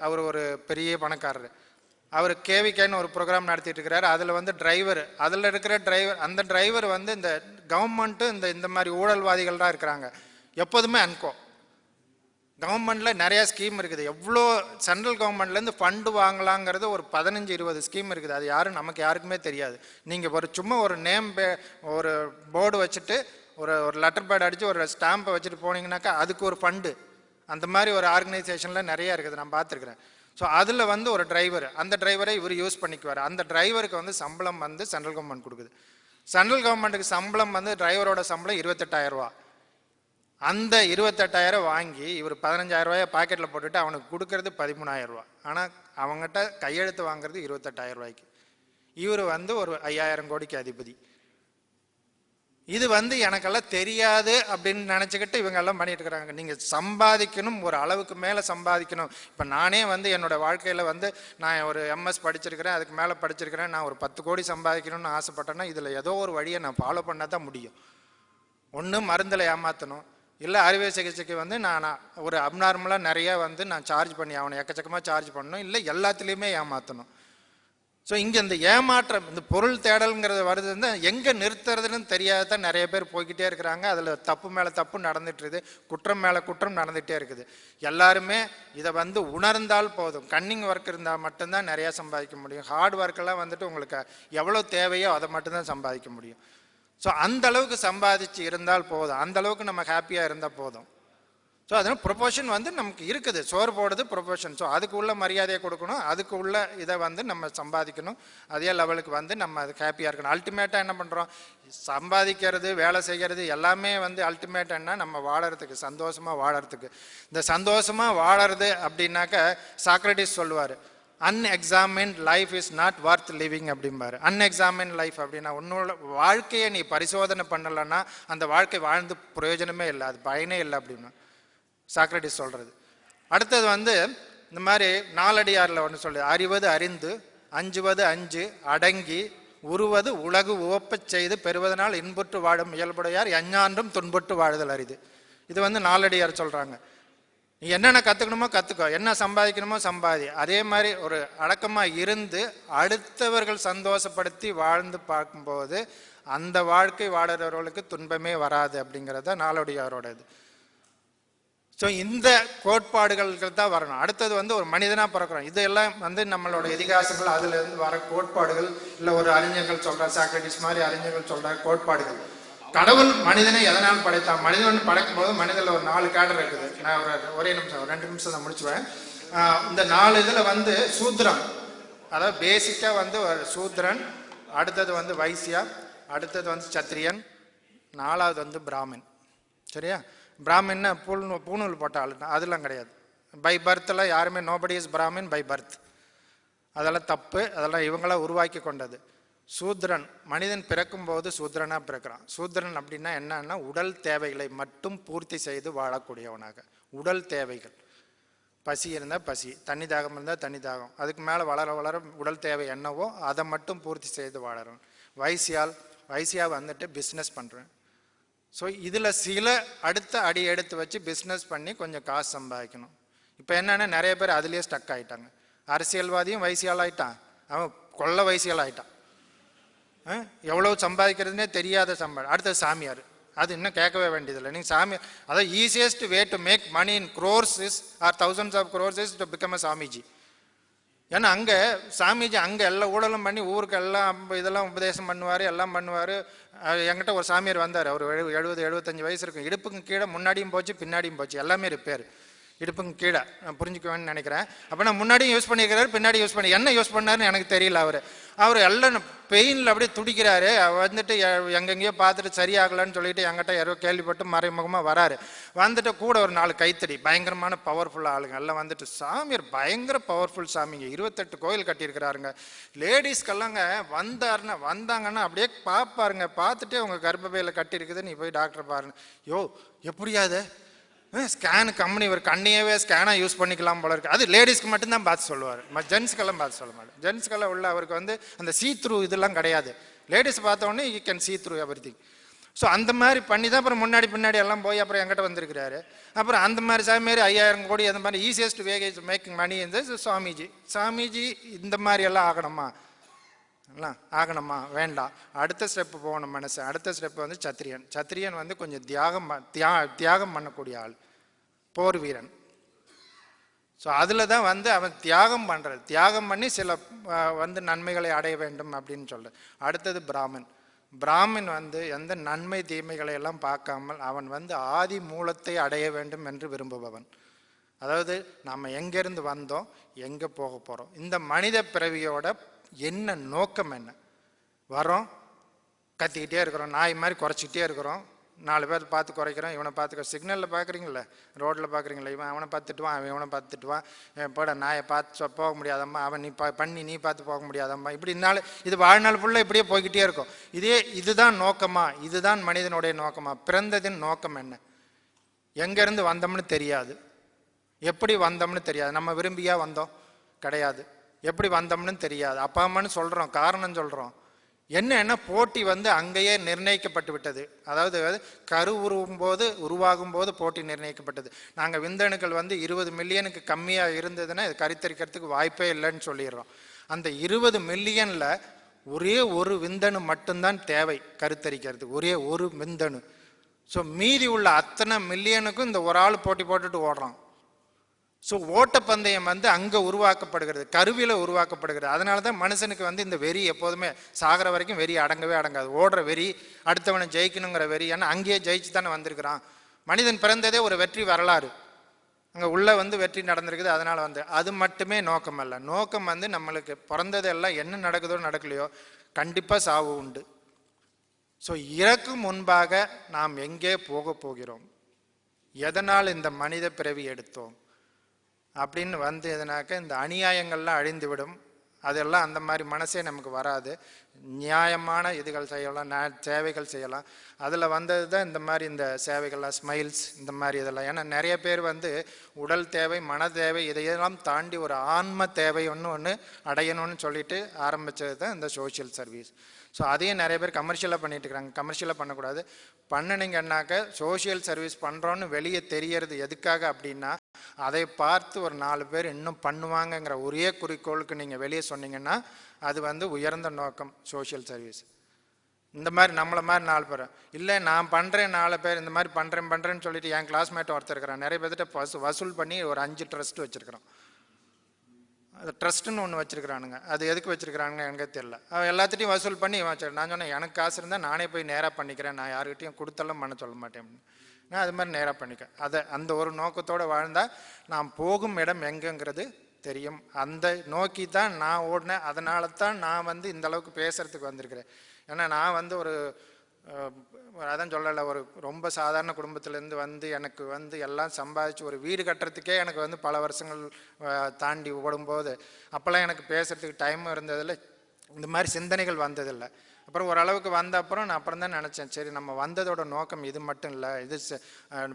அவர் ஒரு பெரிய பணக்காரர். அவர் கேவிகேன்னு ஒரு ப்ரோக்ராம் நடத்திட்டு இருக்கிறாரு. அதில் வந்து அதில் இருக்கிற அந்த டிரைவர் வந்து இந்த கவர்மெண்ட்டு இந்த மாதிரி ஊழல்வாதிகள் தான் இருக்கிறாங்க. எப்போதுமே அன்கோ கவர்மெண்ட்டில் நிறையா ஸ்கீம் இருக்குது. எவ்வளோ சென்ட்ரல் கவர்மெண்ட்லேருந்து ஃபண்டு வாங்கலாங்கிறது ஒரு 15-20 ஸ்கீம் இருக்குது. அது நமக்கு யாருக்குமே தெரியாது. நீங்கள் சும்மா ஒரு ஒரு போர்டு வச்சுட்டு ஒரு லெட்டர் பேட் அடித்து ஒரு ஸ்டாம்பை வச்சுட்டு போனீங்கன்னாக்கா அதுக்கு ஒரு ஃபண்டு. அந்த மாதிரி ஒரு ஆர்கனைசேஷனில் நிறையா இருக்குது, நான் பார்த்துருக்குறேன். ஸோ அதில் வந்து ஒரு டிரைவர், அந்த டிரைவரை இவர் யூஸ் பண்ணிக்குவார். அந்த டிரைவருக்கு வந்து சம்பளம் வந்து சென்ட்ரல் கவர்மெண்ட் கொடுக்குது. சென்ட்ரல் கவர்மெண்ட்டுக்கு சம்பளம் வந்து டிரைவரோட சம்பளம் 28,000 ரூபா. அந்த 28,000 வாங்கி இவர் 15,000 ரூபாயை பாக்கெட்டில் போட்டுட்டு அவனுக்கு கொடுக்கறது 13,000 ரூபா. ஆனால் அவங்ககிட்ட கையெழுத்து வாங்குறது 28,000 ரூபாய்க்கு. இவர் வந்து ஒரு 5,000 கோடிக்கு அதிபதி. இது வந்து எனக்கெல்லாம் தெரியாது அப்படின்னு நினச்சிக்கிட்டு இவங்க எல்லாம் பண்ணிட்டு இருக்கிறாங்க. நீங்கள் சம்பாதிக்கணும், ஒரு அளவுக்கு மேலே சம்பாதிக்கணும். இப்போ நானே வந்து என்னோட வாழ்க்கையில் வந்து நான் ஒரு எம்எஸ் படிச்சிருக்கிறேன், அதுக்கு மேலே படிச்சிருக்கிறேன். நான் ஒரு 10 கோடி சம்பாதிக்கணும்னு ஆசைப்பட்டேன்னா இதில் ஏதோ ஒரு வழியை நான் ஃபாலோ பண்ணால் தான் முடியும். ஒன்று மருந்தில் ஏமாற்றணும், இல்லை அறுவை சிகிச்சைக்கு வந்து நான் ஒரு அப்நார்மலாக நிறையா வந்து நான் சார்ஜ் பண்ணி அவனை எக்கச்சக்கமாக சார்ஜ் பண்ணணும், இல்லை எல்லாத்துலேயுமே ஏமாற்றணும். ஸோ இங்கே இந்த ஏமாற்றம், இந்த பொருள் தேடல்ங்கிறது வருதுன்னா எங்கே நிறுத்துறதுன்னு தெரியாதான் நிறைய பேர் போய்கிட்டே இருக்கிறாங்க. அதில் தப்பு மேலே தப்பு நடந்துட்டுருது, குற்றம் மேலே குற்றம் நடந்துகிட்டே இருக்குது. எல்லாருமே இதை வந்து உணர்ந்தால் போதும். கன்னிங் ஒர்க் இருந்தால் மட்டும்தான் நிறையா சம்பாதிக்க முடியும். ஹார்ட் ஒர்க்கெல்லாம் வந்துட்டு உங்களுக்கு எவ்வளோ தேவையோ அதை மட்டும்தான் சம்பாதிக்க முடியும். ஸோ அந்த அளவுக்கு சம்பாதிச்சு இருந்தால் போதும், அந்த அளவுக்கு நம்ம ஹாப்பியாக இருந்தால் போதும். ஸோ அதனால் ப்ரொபோஷன் வந்து நமக்கு இருக்குது, சோறு போடுறது ப்ரொபோஷன். ஸோ அதுக்கு உள்ள மரியாதையை கொடுக்கணும், அதுக்கு உள்ள இதை வந்து நம்ம சம்பாதிக்கணும். அதே லெவலுக்கு வந்து நம்ம அதுக்கு ஹாப்பியாக இருக்கணும். அல்டிமேட்டாக என்ன பண்ணுறோம், சம்பாதிக்கிறது, வேலை செய்கிறது எல்லாமே வந்து அல்டிமேட்டாக என்ன, நம்ம வாழறதுக்கு, சந்தோஷமாக வாழறதுக்கு. இந்த சந்தோஷமாக வாழறது அப்படின்னாக்க சாக்ரட்டிஸ் சொல்லுவார், unexamined life is not worth living அப்படிம்பாரு. அன்எக்ஸாமின் லைஃப் அப்படின்னா உன்னோட வாழ்க்கையை நீ பரிசோதனை பண்ணலைன்னா அந்த வாழ்க்கை வாழ்ந்து பிரயோஜனமே இல்லை, அது பயனே இல்லை அப்படின்னு சாக்ரட்டிஸ் சொல்கிறது. அடுத்தது வந்து இந்த மாதிரி நாலடியாரில் ஒன்று சொல்லு, அறிவது அறிந்து, அஞ்சுவது அஞ்சு, அடங்கி, உருவது உலகு உவப்பச் செய்து, பெறுவதனால் இன்புற்று வாழும் இயல்புடையார், எஞ்ஞான்றும் துன்புற்று வாழுதல் அரிது. இது வந்து நாலடியார் சொல்கிறாங்க. நீ என்னென்ன கற்றுக்கணுமோ கற்றுக்கோ, என்ன சம்பாதிக்கணுமோ சம்பாதி. அதே மாதிரி ஒரு அடக்கமாக இருந்து அடுத்தவர்கள் சந்தோஷப்படுத்தி வாழ்ந்து பார்க்கும்போது அந்த வாழ்க்கை வாழறவர்களுக்கு துன்பமே வராது அப்படிங்கிறத நாலடியாரோட இது. ஸோ இந்த கோட்பாடுகளுக்கு தான் வரணும். அடுத்தது வந்து ஒரு மனிதனாக பிறக்கிறோம். இதெல்லாம் வந்து நம்மளோட இதிகாசங்கள், அதுலேருந்து வர கோட்பாடுகள், இல்லை ஒரு அறிஞர்கள் சொல்கிறார், சாக்ரட்டிஸ் மாதிரி அறிஞர்கள் சொல்கிற கோட்பாடுகள். கடவுள் மனிதனை எதனால் படைத்தான், மனிதன் படைக்கும்போது மனிதனில் ஒரு 4 கேடர் இருக்குது. நான் ஒரே நிமிஷம், 2 நிமிஷம் தான் முடிச்சுவேன். இந்த 4 இதில் வந்து சூத்ரம், அதாவது பேசிக்காக வந்து ஒரு சூத்ரன், அடுத்தது வந்து வைசியா, அடுத்தது வந்து சத்திரியன், 4வது வந்து பிராமின். சரியா? பிராமின்னா பூணூல் போட்ட ஆள், அதெல்லாம் கிடையாது. பை பர்த்தில் யாருமே nobody is Brahmin by birth, அதெல்லாம் தப்பு. அதெல்லாம் இவங்களாம் உருவாக்கி கொண்டது. சூத்ரன், மனிதன் பிறக்கும்போது சூத்ரனாக பிறக்கிறான். சூத்ரன் அப்படின்னா என்னன்னா உடல் தேவைகளை மட்டும் பூர்த்தி செய்து வாழக்கூடியவனாக. உடல் தேவைகள், பசி இருந்தால் பசி, தண்ணி தாகம் இருந்தால் தண்ணி தாகம், அதுக்கு மேலே வளர வளர உடல் தேவை என்னவோ அதை மட்டும் பூர்த்தி செய்து வாழறோம். வைசியா வந்துட்டு பிஸ்னஸ் பண்ணுறேன். ஸோ இதில் சில அடுத்த அடி எடுத்து வச்சு பிஸ்னஸ் பண்ணி கொஞ்சம் காசு சம்பாதிக்கணும். இப்போ என்னென்னா நிறைய பேர் அதுலேயே ஸ்டக் ஆகிட்டாங்க. அரசியல்வாதியும் வயசியால் ஆகிட்டான், அவன் கொள்ள வயசியால் ஆகிட்டான். எவ்வளோ சம்பாதிக்கிறதுனே தெரியாத அடுத்தது சாமியார். அது இன்னும் கேட்கவே வேண்டியதில்லை. நீங்கள் சாமியார், அதாவது easiest way to make money in crores or thousands of crores to become a swamiji. ஏன்னா அங்கே சாமிஜி அங்கே எல்லாம் ஊழலும் பண்ணி ஊருக்கு எல்லாம் இதெல்லாம் உபதேசம் பண்ணுவார், எல்லாம் பண்ணுவார். என்கிட்ட ஒரு சாமியார் வந்தார், அவர் 70-75 வயசு இருக்கும். இடுப்புக்கு கீழே முன்னாடியும் போச்சு பின்னாடியும் போச்சு, எல்லாமே ரிப்பேர். இடுப்புக்கு கீழே நான் புரிஞ்சுக்குவேன்னு நினைக்கிறேன். அப்போ நான் முன்னாடியும் யூஸ் பண்ணியிருக்கிறாரு, பின்னாடி யூஸ் பண்ணி என்ன யூஸ் பண்ணாருன்னு எனக்கு தெரியல. அவர் எல்லாம் பெயினில் அப்படியே துடிக்கிறாரு. வந்துட்டு எங்கெங்கேயோ பார்த்துட்டு சரியாகலன்னு சொல்லிட்டு என்கிட்ட யாரோ கேள்விப்பட்டு மறைமுகமாக வராரு. வந்துட்டு கூட ஒரு 4 கைத்தடி பயங்கரமான பவர்ஃபுல்லாக ஆளுங்க எல்லாம் வந்துட்டு, சாமியார் பயங்கர பவர்ஃபுல் சாமிங்க, 28 கோயில் கட்டியிருக்கிறாருங்க. லேடிஸ்க்கெல்லாங்க வந்தாங்கன்னா அப்படியே பார்ப்பாருங்க, பார்த்துட்டு உங்கள் கர்ப்பப்பையில் கட்டியிருக்குது, நீ போய் டாக்டர் பாருங்க. யோ எப்படியாது ஸ்கேனு கம்பெனி ஒரு கண்ணையவே ஸ்கேனாக யூஸ் பண்ணிக்கலாம் போல இருக்குது. அது லேடிஸ்க்கு மட்டும்தான் பார்த்து சொல்லுவார், ஜென்ஸுக்கெல்லாம் பார்த்து சொல்ல மாட்டேன். ஜென்ஸுக்கெல்லாம் உள்ள அவருக்கு அந்த சீ த்ரூ இதெல்லாம் கிடையாது. லேடிஸ் பார்த்தோன்னே you can see through everything. So அந்த மாதிரி பண்ணி தான் அப்புறம் முன்னாடி பின்னாடி எல்லாம் போய் அப்புறம் என்கிட்ட வந்திருக்கிறாரு. அப்புறம் அந்த மாதிரி சாமியார் 5000 கோடி அந்த மாதிரி ஈஸியஸ்ட் வேகேஜ் மேக்கிங் மணி இந்த சாமிஜி இந்த மாதிரி எல்லாம் ஆகணுமா வேண்டாம். அடுத்த ஸ்டெப்பு போகணும் மனசு. அடுத்த ஸ்டெப்பு வந்து சத்திரியன் வந்து கொஞ்சம் தியாகம் பண்ணக்கூடிய ஆள், போர் வீரன். ஸோ அதில் தான் வந்து அவன் தியாகம் பண்ணி சில வந்து நன்மைகளை அடைய வேண்டும் அப்படின்னு சொல்ற. அடுத்தது பிராமின் வந்து எந்த நன்மை தீமைகளை எல்லாம் பார்க்காமல் அவன் வந்து ஆதி மூலத்தை அடைய வேண்டும் என்று விரும்புபவன். அதாவது நம்ம எங்கேருந்து வந்தோம், எங்கே போக போகிறோம், இந்த மனித பிறவியோட என்ன நோக்கம் என்ன. வரோம், கத்திக்கிட்டே இருக்கிறோம், நாய் மாதிரி குறைச்சிக்கிட்டே இருக்கிறோம், 4 பேர் பார்த்து குறைக்கிறோம், இவனை பார்த்து சிக்னலில் பார்க்குறீங்களே, ரோட்டில் பார்க்குறீங்களா, இவன் அவனை பார்த்துட்டுவான், அவன் இவனை பார்த்துட்டுவான், போட நாயை பார்த்து போக முடியாதம்மா, அவன் நீ பார்த்து போக முடியாதம்மா, இப்படி இது வாழ்நாள் ஃபுல்லாக இப்படியே போய்கிட்டே இருக்கும். இதுதான் நோக்கமா? இதுதான் மனிதனுடைய நோக்கமா? பிறந்ததின் நோக்கம் என்ன? எங்கேருந்து வந்தோம்னு தெரியாது, எப்படி வந்தோம்னு தெரியாது. நம்ம விரும்பியா வந்தோம் கிடையாது, எப்படி வந்தோம்னு தெரியாது. அப்பா அம்மான்னு சொல்கிறோம், காரணம் சொல்கிறோம். என்ன போட்டி வந்து அங்கேயே நிர்ணயிக்கப்பட்டு விட்டது. அதாவது கரு உருவாகும் போது போட்டி நிர்ணயிக்கப்பட்டது. நாங்கள் விந்தணுக்கள் வந்து 20 மில்லியனுக்கு கம்மியாக இருந்ததுன்னா இது கருத்தரிக்கிறதுக்கு வாய்ப்பே இல்லைன்னு சொல்லிடுறோம். அந்த 20 மில்லியனில் ஒரே ஒரு விந்தணு மட்டும்தான் தேவை கருத்தரிக்கிறதுக்கு, ஒரே ஒரு விந்தணு. ஸோ மீதி உள்ள அத்தனை மில்லியனுக்கும் இந்த ஒரு ஆள் போட்டி போட்டுட்டு ஓடுறான். ஸோ ஓட்டப்பந்தயம் வந்து அங்கே உருவாக்கப்படுகிறது, கருவியில் உருவாக்கப்படுகிறது. அதனால தான் மனுஷனுக்கு வந்து இந்த வெறி எப்போதுமே சாகிற வரைக்கும் வெறி அடங்கவே அடங்காது. ஓடுற வெறி, அடுத்தவனை ஜெயிக்கணுங்கிற வெறி. ஏன்னா அங்கேயே ஜெயிச்சு தானே வந்திருக்கிறான். மனிதன் பிறந்ததே ஒரு வெற்றி வரலாறு, அங்கே உள்ள வந்து வெற்றி நடந்திருக்குது. அதனால் வந்து அது மட்டுமே நோக்கம் அல்ல. நோக்கம் வந்து நம்மளுக்கு பிறந்ததெல்லாம் என்ன நடக்குதோ நடக்கலையோ கண்டிப்பாக சாவு உண்டு. ஸோ இறக்கும் முன்பாக நாம் எங்கே போகிறோம், எதனால் இந்த மனித பிறவி எடுத்தோம் அப்படின்னு வந்து எதனாக்க இந்த அநியாயங்கள்லாம் அழிந்துவிடும். அதெல்லாம் அந்த மாதிரி மனசே நமக்கு வராது. நியாயமான இதுகள் செய்யலாம், சேவைகள் செய்யலாம். அதில் வந்தது தான் இந்த மாதிரி இந்த சேவைகள்லாம், ஸ்மைல்ஸ் இந்த மாதிரி இதெல்லாம். ஏன்னா நிறைய பேர் வந்து உடல் தேவை, மன தேவை, இதையெல்லாம் தாண்டி ஒரு ஆன்ம தேவை ஒன்று அடையணும்னு சொல்லிட்டு ஆரம்பித்தது தான் இந்த சோஷியல் சர்வீஸ். ஸோ அதையும் நிறைய பேர் கமர்ஷியலாக பண்ணிட்டு இருக்கிறாங்க. கமர்ஷியலாக பண்ணக்கூடாது. பண்ணினீங்கன்னாக்க சோஷியல் சர்வீஸ் பண்ணுறோன்னு வெளியே தெரியறது எதுக்காக அப்படின்னா, அதை பார்த்து ஒரு 4 பேர் இன்னும் பண்ணுவாங்கங்கிற ஒரே குறிக்கோளுக்கு நீங்கள் வெளியே சொன்னீங்கன்னா அது வந்து உயர்ந்த நோக்கம் சோஷியல் சர்வீஸ். இந்த மாதிரி நம்மளை மாதிரி 4 பேர் இல்லை, நான் பண்ணுறேன் 4 பேர் இந்த மாதிரி பண்ணுறேன்னு சொல்லிட்டு என் கிளாஸ்மேட் ஒருத்தர் இருக்கிறான். நிறைய பேர்கிட்ட வசூல் பண்ணி ஒரு 5 ட்ரஸ்ட் வச்சுருக்கிறான். அது ட்ரஸ்ட்டுன்னு ஒன்று வச்சுருக்கிறானுங்க. அது எதுக்கு வச்சுருக்கிறானுங்க எனக்கு தெரியல. அவன் எல்லாத்திட்டையும் வசூல் பண்ணி வச்சிருக்கேன். நான் சொன்னேன், எனக்கு காசு இருந்தால் நானே போய் நேராக பண்ணிக்கிறேன், நான் யாருக்கிட்டையும் கொடுத்தெல்லாம் பண்ண சொல்ல மாட்டேன் அப்படின்னு. நான் அது மாதிரி நேராக பண்ணிக்கேன். அந்த ஒரு நோக்கத்தோடு வாழ்ந்தால் நாம் போகும் இடம் எங்கேங்கிறது தெரியும். அந்த நோக்கி தான் நான் ஓடினேன். அதனால தான் நான் வந்து இந்த அளவுக்கு பேசுகிறதுக்கு வந்திருக்கிறேன். ஏன்னா நான் வந்து அதான் சொல்லலை, ஒரு ரொம்ப சாதாரண குடும்பத்திலேருந்து வந்து எனக்கு வந்து எல்லாம் சம்பாதிச்சு ஒரு வீடு கட்டுறதுக்கே எனக்கு வந்து பல வருஷங்கள் தாண்டி ஓடும்போது அப்போல்லாம் எனக்கு பேசுகிறதுக்கு டைமும் இருந்ததில்லை, இந்த மாதிரி சிந்தனைகள் வந்ததில்லை. அப்புறம் ஓரளவுக்கு வந்த அப்புறம் நான் அப்புறம் தான் நினச்சேன், சரி நம்ம வந்ததோட நோக்கம் இது மட்டும் இல்லை, இது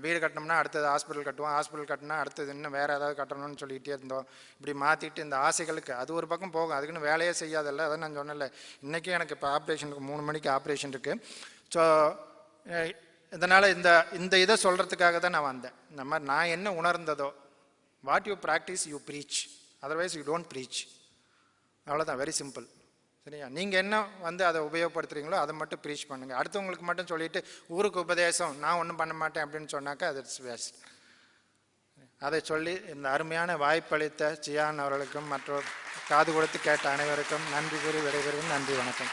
வீடு கட்டினோம்னா அடுத்தது ஹாஸ்பிட்டல் கட்டுவோம், ஹாஸ்பிட்டல் கட்டினா அடுத்தது இன்னும் வேறு ஏதாவது கட்டணும்னு சொல்லிகிட்டே இருந்தோம். இப்படி மாற்றிட்டு இந்த ஆசைகளுக்கு அது ஒரு பக்கம் போகும், அதுக்குன்னு வேலையே செய்யாதில்ல. அதான் நான் சொன்னேன்ல, இன்றைக்கும் எனக்கு இப்போ ஆப்ரேஷனுக்கு 3 மணிக்கு ஆப்ரேஷன் இருக்குது. ஸோ இதனால் இந்த இதை சொல்கிறதுக்காக தான் நான் வந்தேன். இந்த மாதிரி நான் என்ன உணர்ந்ததோ, what you practice you preach, otherwise you don't preach. அவ்வளோதான், வெரி சிம்பிள். சரியா? நீங்கள் என்ன அதை உபயோகப்படுத்துகிறீங்களோ அதை மட்டும் ப்ரீச் பண்ணுங்கள். அடுத்தவங்களுக்கு மட்டும் சொல்லிவிட்டு ஊருக்கு உபதேசம் நான் ஒன்றும் பண்ண மாட்டேன் அப்படின்னு சொன்னாக்கா அது இட்ஸ் வேஸ்ட். அதை சொல்லி இந்த அருமையான வாய்ப்பளித்த சியான் அவர்களுக்கும் மற்றொரு காது கொடுத்து கேட்ட அனைவருக்கும் நன்றி கூறி விடைபெறுகிறேன். நன்றி, வணக்கம்.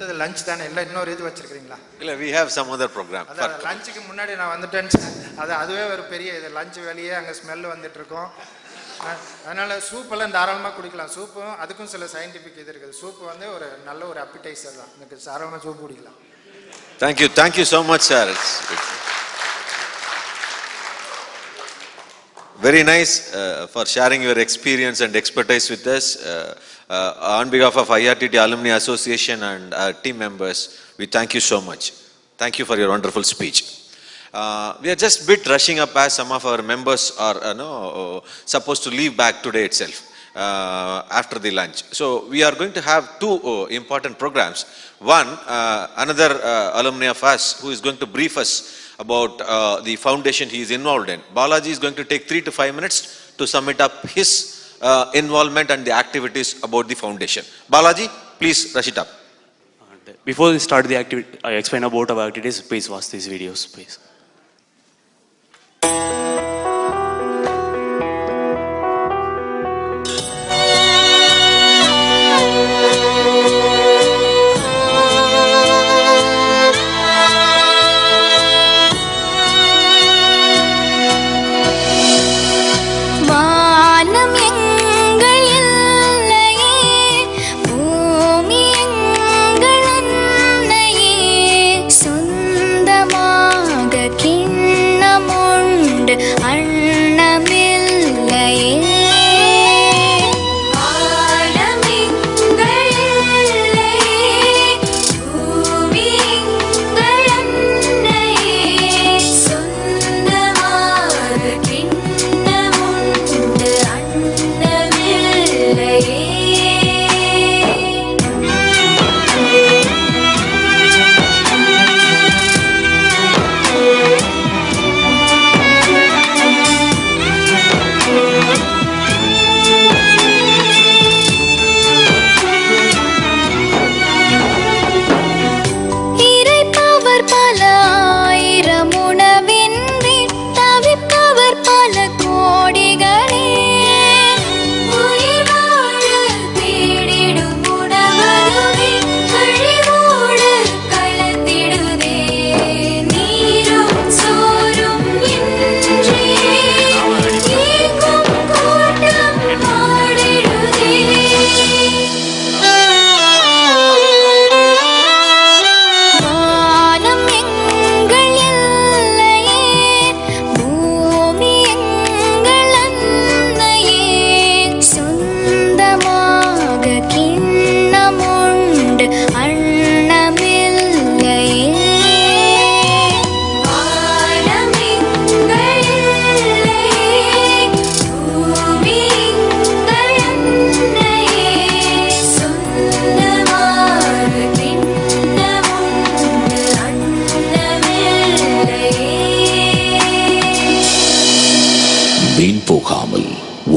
இது லஞ்ச் தானே, இல்லை இன்னொரு இது வச்சுருக்கிறீங்களா? இல்லை, we have some other program. அதான் லஞ்சுக்கு முன்னாடி நான் வந்துட்டேன்னு அதுவே ஒரு பெரிய இது. லஞ்ச் வெளியே அங்கே ஸ்மெல் வந்துட்டுருக்கோம். அதனால் சூப்பெல்லாம் தாராளமாக குடிக்கலாம். சூப்பும் அதுக்கும் சில சயின்டிஃபிக் இது இருக்குது. சூப்பு ஒரு நல்ல ஒரு அப்பிடைசர் தான். எனக்கு தாராளமாக சூப்பு குடிக்கலாம். Thank you so much, sir. Very nice for sharing your experience and expertise with us. On behalf of IRTT Alumni Association and our team members, we thank you so much. Thank you for your wonderful speech. We are just a bit rushing up as some of our members are supposed to leave back today itself after the lunch. So we are going to have two important programs. One, another alumni of us who is going to brief us about the foundation he is involved in. Balaji is going to take 3 to 5 minutes to sum it up his involvement and the activities about the foundation. Balaji, please rush it up. Before we start the activity, I explain about our activities. Please watch these videos, please.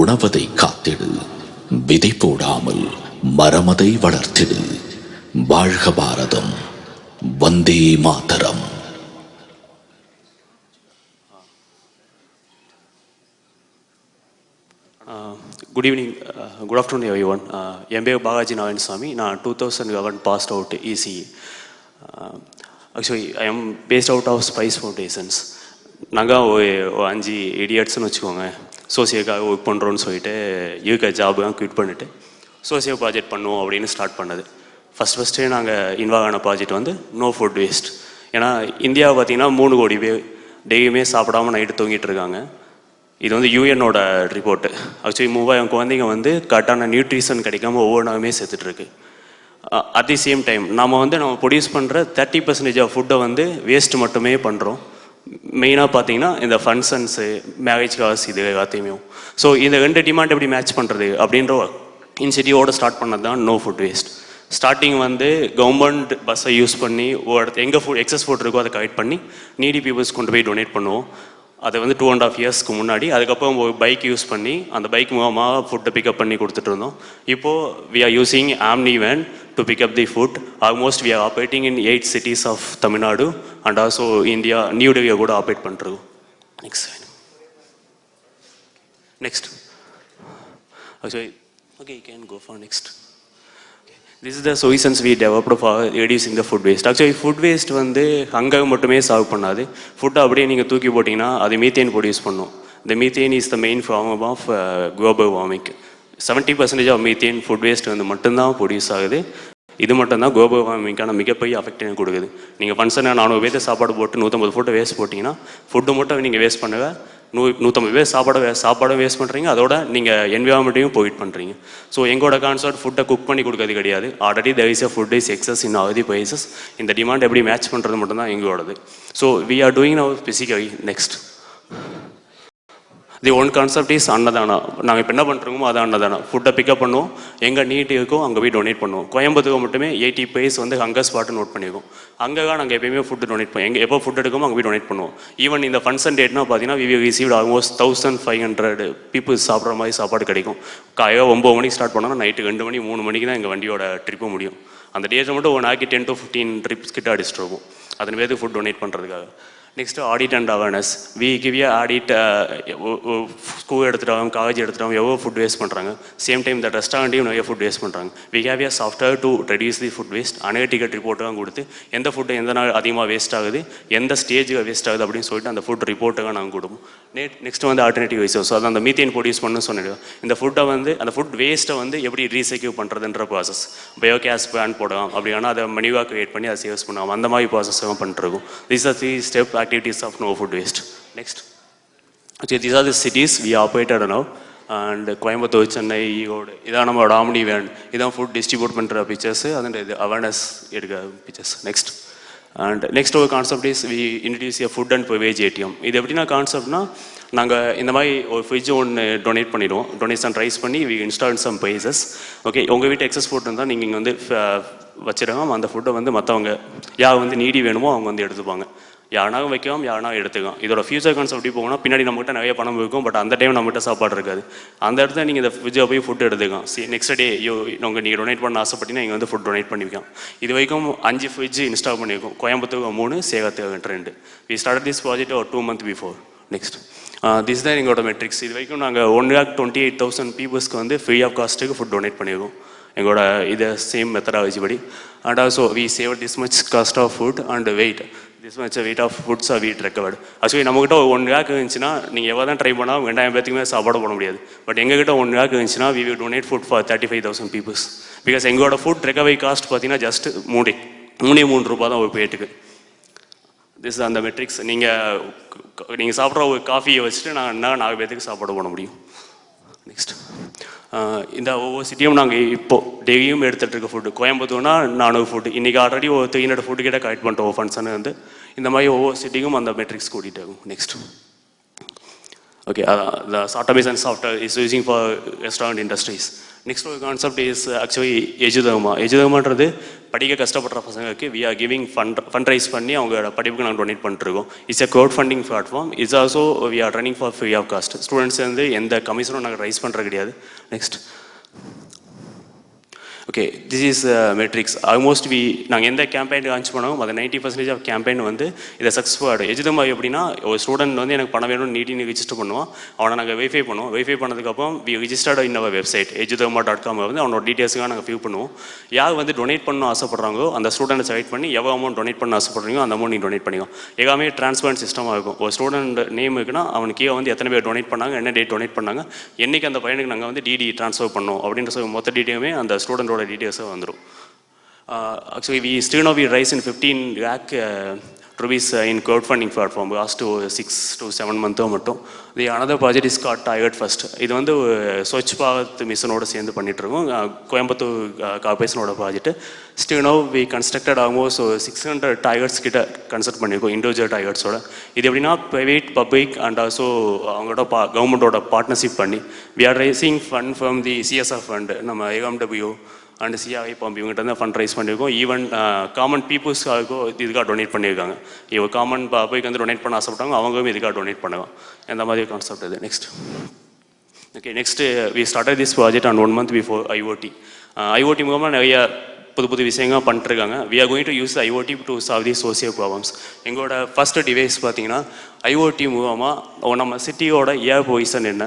உணவதை காத்திடு, விதை போடாமல் மரமதை வளர்த்திடு. வாழ்க பாரதம், Vande Mataram. Good evening, good afternoon everyone. என் பேர் பாலாஜி நாராயணசாமி. நான் 2011 passed out ECE. Actually, I am based out of Spice Foundations. நாங்கள் ஒரு 5 idiotsன்னு வச்சுக்கோங்க. சோசியலுக்காக work பண்ணுறோன்னு சொல்லிட்டு இருக்க ஜாபெலாம் குவிட் பண்ணிவிட்டு சோசியல் ப்ராஜெக்ட் பண்ணுவோம் அப்படின்னு ஸ்டார்ட் பண்ணது. ஃபஸ்ட்டு நாங்கள் இன்வால்வ் ஆன ப்ராஜெக்ட் வந்து நோ ஃபுட் வேஸ்ட். ஏன்னா இந்தியாவை பார்த்திங்கன்னா 3 கோடி பேர் டெய்லியுமே சாப்பிடாமல் நைட்டு தூங்கிட்டு இருக்காங்க. இது வந்து யூஎனோட ரிப்போர்ட்டு. ஆக்சுவலி 3000 குழந்தைங்க வந்து கரெக்டான நியூட்ரிஷன் கிடைக்காம ஒவ்வொரு நாளுமே செத்துட்ருக்கு. அட் தி சேம் டைம் நம்ம ப்ரொடியூஸ் பண்ணுற 30% ஆஃப் ஃபுட்டை வந்து வேஸ்ட் மட்டுமே பண்ணுறோம். மெயினாக பார்த்தீங்கன்னா இந்த ஃபங்க்ஷன்ஸு, மேரேஜ் காஸ், இது எல்லாத்தையுமே. ஸோ இந்த 2 டிமாண்ட் எப்படி மேட்ச் பண்ணுறது அப்படின்ற இனிஷியேட்டிவோடு ஸ்டார்ட் பண்ணது தான் நோ ஃபுட் வேஸ்ட். ஸ்டார்டிங் வந்து கவர்மெண்ட் பஸ்ஸை யூஸ் பண்ணி ஒரு இடத்து எங்கே ஃபுட் எக்ஸஸ் ஃபுட் இருக்கோ அதை கலெக்ட் பண்ணி நீடி பீப்புள்ஸ் கொண்டு போய் டொனேட் பண்ணுவோம். அதை வந்து 2.5 இயர்ஸ்க்கு முன்னாடி. அதுக்கப்புறம் ஒரு பைக் யூஸ் பண்ணி அந்த பைக் மூலமாக ஃபுட்டை பிக்கப் பண்ணி கொடுத்துட்டு இருந்தோம். இப்போது we are using omni van to pick up the food. Almost we are operating in 8 cities of Tamil Nadu and also India new டெல்லியை கூட ஆப்ரேட் பண்ணுறோம். Next. Okay, you can go for next. This is the solutions we developed for reducing the food waste. Actually, food waste வந்து hunger மட்டுமே solve பண்ணாது. ஃபுட்டை அப்படியே நீங்கள் தூக்கி போட்டிங்கன்னா அது மீத்தேன் ப்ரொடியூஸ் பண்ணும். The methane is the main form of global warming. 70% of methane food waste வந்து மட்டும்தான் ப்ரொடியூஸ் ஆகுது. இது மட்டும்தான் குளோபல் வார்மிங்கான மிகப்பெரிய அஃபெக்ட் கொடுக்குது. நீங்கள் ஃபங்க்ஷனை 400 பேர் சாப்பாடு போட்டு 150 ஃபுட்டை வேஸ்ட் போட்டிங்கன்னா ஃபுட்டு மட்டும் நீங்கள் வேஸ்ட் பண்ணுங்க, 150 பேர் சாப்பாடும் வேஸ்ட் பண்ணுறீங்க, அதோட நீங்கள் என்விரான்மெண்ட்டையும் பொல்யூட் பண்ணுறீங்க. ஸோ எங்களோட கான்செப்ட் ஃபுட்டை குக் பண்ணி கொடுக்கறது கிடையாது. Already there is a food is excess in all the places. இந்த டிமாண்ட் எப்படி மேட்ச் பண்ணுறது மட்டும்தான் எங்களோடது. So we are doing now physically. Next. The one concept is Annadhana. நாங்கள் இப்போ என்ன பண்ணுறோமோ அது அன்னதானா. ஃபுட்டை பிக்கப் பண்ணுவோம், எங்கே நீட் இருக்கோ அங்கே போய் டொனேட் பண்ணுவோம். கோயம்புத்தூர் மட்டுமே 80 place வந்து ஹங்கர் ஸ்பாட்டு நோட் பண்ணியிருக்கோம். அங்கே தான் நாங்கள் எப்பயுமே ஃபுட்டு டொனேட் பண்ணுவோம். எப்போ ஃபுட் எடுக்கமோ அங்கே போய் டொனேட் பண்ணுவோம். ஈவன் இந்த ஃபங்க்ஷன் டேட்னா பார்த்தீங்கன்னா வி ரிசீவ்ட் ஆல்மோஸ்ட் 1500 பீப்புள்ஸ் சாப்பிட்ற மாதிரி சாப்பாடு கிடைக்கும். காலையில் 9 மணிக்கு ஸ்டார்ட் பண்ணோம்னா நைட்டு 2 மணி 3 மணிக்கு தான் எங்கள் வண்டியோட ட்ரிப்பு முடியும். அந்த டேட்டில் மட்டும் ஒரு நாளைக்கு 10 to 15 ட்ரிப்ஸ் கிட்ட அடிச்சுட்டு இருக்கும். அதன் பேருக்கு ஃபுட் டொனேட் பண்ணுறதுக்காக. Next audit and awareness. We give a audit. School எடுத்துகிட்டோம், காலேஜ் எடுத்துகிட்டோம், எவ்வளோ ஃபுட் வேஸ்ட் பண்ணுறாங்க. சேம் டைம் இந்த ரெஸ்டாரண்ட்டையும் நிறைய ஃபுட் வேஸ்ட் பண்ணுறாங்க. We have a software to reduce the food waste. Analytical ரிப்போர்ட்டுலாம் கொடுத்து எந்த ஃபுட்டு எந்த நாள் அதிகமாக வேஸ்ட் ஆகுது, எந்த ஸ்டேஜுக்கு வேஸ்ட் ஆகுது அப்படின்னு சொல்லிட்டு அந்த ஃபுட் ரிப்போர்ட்டுக்காக நாங்கள் கொடுப்போம். நெக்ஸ்ட் வந்து ஆல்டர்னேட்டிவ் வைஸ். ஸோ அது அந்த மீத்தேன் ப்ரொடியூஸ் பண்ணணும்னு சொன்னிடுவோம். இந்த ஃபுட்டை வந்து அந்த ஃபுட் வேஸ்ட்டை வந்து எப்படி ரீசைக்கிள் பண்ணுறதுன்ற ப்ராசஸ். பயோகேஸ் பிளான் போடலாம், அப்படின்னா அதை மணிவாக கிரியேட் பண்ணி அதை சேவ்ஸ் பண்ணுவோம். அந்த மாதிரி ப்ராசஸ் எல்லாம் பண்ணிட்டுருக்கோம். This are 3 step activities of no food waste. Next. Okay, these are the cities we operated now. And Coimbatore, Chennai, Erode, இதான் நம்மளோட ஆம்னி வேன். இதான் ஃபுட் டிஸ்ட்ரிபியூட் பண்ணுற பிக்சர்ஸ், அதன் இது அவேர்னஸ் எடுக்க பிக்சர்ஸ். நெக்ஸ்ட். அண்ட் நெக்ஸ்ட் ஒரு concept is we introduce a food and beverage ATM. இது எப்படின்னா கான்செப்ட்னா நாங்கள் இந்த மாதிரி ஒரு ஃப்ரிட்ஜ் ஒன்று டொனேட் பண்ணிடுவோம். டொனேஷன் ரைஸ் பண்ணி we install some prices. Okay, உங்கள் வீட்டு எக்ஸஸ் ஃபுட் இருந்தால் நீங்கள் இங்கே வந்து வச்சிருக்கோம். அந்த ஃபுட்டை வந்து மற்றவங்க யார் வந்து நீடி வேணுமோ அவங்க வந்து எடுத்துப்பாங்க. யாருனாலும் வைக்கலாம், யாருனா எடுத்துக்கலாம். இதோட ஃபியூச்சர் கான்செப்ட் எப்படி போகணும்னா, பின்னாடி நம்மகிட்ட நிறைய பணம் இருக்கும், பட் அந்த டைம் நம்மகிட்ட சாப்பாடு இருக்காது. அந்த இடத்துல நீங்கள் இந்த ஃப்ரிட்ஜை போய் ஃபுட் எடுத்துக்கலாம். நெக்ஸ்ட் டே நீங்கள் டொனேட் பண்ண ஆசைப்பட்டீங்கன்னா இங்கே வந்து ஃபுட் டொனேட் பண்ணிக்கலாம். இது வரைக்கும் 5 ஃப்ரிட்ஜ் இன்ஸ்டால் பண்ணியிருக்கோம். கோயம்புத்தூர் 3, சேலத்தில் 2. வி ஸ்டார்ட் திஸ் ப்ராஜெக்ட் ஒரு 2 months பிஃபோர். நெக்ஸ்ட். திஸ் தான் எங்களோட மெட்ரிக்ஸ். இது வரைக்கும் நாங்கள் 1,28,000 பீப்புள்ஸ்க்கு வந்து ஃப்ரீ ஆஃப் காஸ்ட்டுக்கு ஃபுட் டொனேட் பண்ணியிருக்கோம் எங்களோட இதை சேம் மெத்தடாலஜி படி. And also we save this much cost of food and weight. This much weight of foods are we'd recovered. Actually நம்மகிட்ட 1 lakh இருந்துச்சுன்னா நீங்கள் எவ்வளோ தான் ட்ரை பண்ணால் 2000 பேத்துக்குமே சாப்பாடு போட முடியாது. பட் எங்ககிட்ட 1 lakh இருந்துச்சுன்னா we will donate food for 35,000 peoples. Because எங்களோட ஃபுட் ரெக்கவரி காஸ்ட் பார்த்தீங்கன்னா ஜஸ்ட் 3 ரூபா தான் ஒரு பேட்டுக்கு. திஸ் அந்த மெட்ரிக்ஸ். நீங்கள் சாப்பிட்ற ஒரு காஃபியை வச்சுட்டு நான் 4 பேத்துக்கு சாப்பாடு போட முடியும். நெக்ஸ்ட். இந்த ஒவ்வொரு சிட்டியும் நாங்கள் இப்போது டெய்லியும் எடுத்துகிட்டு இருக்க ஃபுட்டு. கோயம்புத்தூர்னா 400 ஃபுட்டு. இன்றைக்கி ஆல்ரெடி ஒரு 300 ஃபுட்டு கிட்ட கலெக்ட் பண்ணிட்டோம் ஃபண்ட்ஸன்னு வந்து. இந்த மாதிரி ஒவ்வொரு சிட்டிக்கும் அந்த மெட்ரிக்ஸ் கூட்டிகிட்டு இருக்கும். Next. Okay, the automation software is using for restaurant industries. Next ஒரு கான்செப்ட் இஸ் ஆக்சுவலி எஜுதர்மா. எஜுதர்மான்றது படிக்க கஷ்டப்படுற பசங்களுக்கு we are giving fund raise பண்ணி அவங்களோட படிப்புக்கு நாங்கள் டொனேட் பண்ணிட்டுருக்கோம். It's a crowd funding platform. It's also we are running for free of cost. Students வந்து எந்த கமிஷனும் நாங்கள் ரைஸ் பண்ணுறது கிடையாது. Next. Okay, this is metrics. Almost நாங்கள் எந்த கேம்பெயின் லான்ச் பண்ணோம் அது 90% ஆஃப் கேம்பெயின் வந்து இதை சக்ஸஸ்ஃபுல் ஆகிடும். எஜுதமா எப்படின்னா, ஒரு ஸ்டூடெண்ட் வந்து எனக்கு பணம் வேணும்னு நீட்டின்னு ரிஜிஸ்டர் பண்ணுவான். அவனை நாங்கள் வெரிஃபை பண்ணுவோம். வெரிஃபை பண்ணதுக்கப்புறம் we registered in our website edutherma.com வந்து அவனோட டீட்டெயில்ஸுக்காக நாங்கள் ஃபில் பண்ணுவோம். யார் வந்து டொனேட் பண்ணணும் ஆசைப்படுறாங்களோ அந்த ஸ்டூடெண்ட்டை செலக்ட் பண்ணி எவ்வளோ அமௌண்ட் டொனேட் பண்ண ஆசைப்படுறீங்களோ அந்த அமௌண்ட் நீங்கள் டொனேட் பண்ணிக்கலாம். எல்லாமே டிரான்ஸ்பரண்ட் சிஸ்டமாக இருக்கும். ஒரு ஸ்டூடெண்ட் நேம் இருக்குன்னா அவனுக்கு கீழே வந்து எத்தனை பேர் டொனேட் பண்ணாங்க, என்ன டேட் டொனேட் பண்ணாங்க, என்றைக்கு அந்த பையனுக்கு நாங்கள் வந்து டிடி ட்ரான்ஸ்ஃபர் பண்ணோம் அப்படின்ற மொத்த டீட்டெயிலுமே அந்த ஸ்டூடெண்ட்டோட டீட்டெயில்ஸாக வந்துடும். Actually, we still know we raised in 15 lakh rupees in crowdfunding platform last 6 to 7 months மட்டும். The another project is called Tired First. இது வந்து ஸ்வச் பாரத் மிஷனோட சேர்ந்து பண்ணிட்டு இருக்கோம். கோயம்புத்தூர் கார்பரேஷனோட project. Still now we constructed almost 600 tigers கிட்ட கன்ஸ்ட்ரக்ட் பண்ணியிருக்கோம் இண்டிவிஜுவல் டைகர்ஸோட. இது எப்படின்னா ப்ரைவேட், பப்ளிக் அண்ட் ஆல்சோ அவங்களோட கவர்மெண்ட்டோட பார்ட்னர்ஷிப் பண்ணி we are raising fund from the CSR fund. நம்ம AMW அண்ட் சிஆர்ஐ பம்ப் இவங்ககிட்ட தான் ஃபண்ட் ரைஸ் பண்ணியிருக்கோம். ஈவன் காமன் பீப்புள்ஸ்க்காகவும் இதுக்காக டொனேட் பண்ணியிருக்காங்க. இவங்க காமன் பப்ளிக் வந்து டொனேட் பண்ண ஆசைப்பட்டாங்க, அவங்களும் இதுக்காக டொனேட் பண்ணுவாங்க. இந்த மாதிரி கான்செப்ட் இது. Next okay, next we started this project and 1 month before IOT. IOT மூலமாக நிறைய புது விஷயங்கள் பண்ணிட்டுருக்காங்க. We are going to use IOT to solve the social problems. எங்களோட ஃபஸ்ட்டு டிவைஸ் பார்த்தீங்கன்னா ஐஓடி மூலமாக நம்ம சிட்டியோட ஏர் பொசிஷன் என்ன,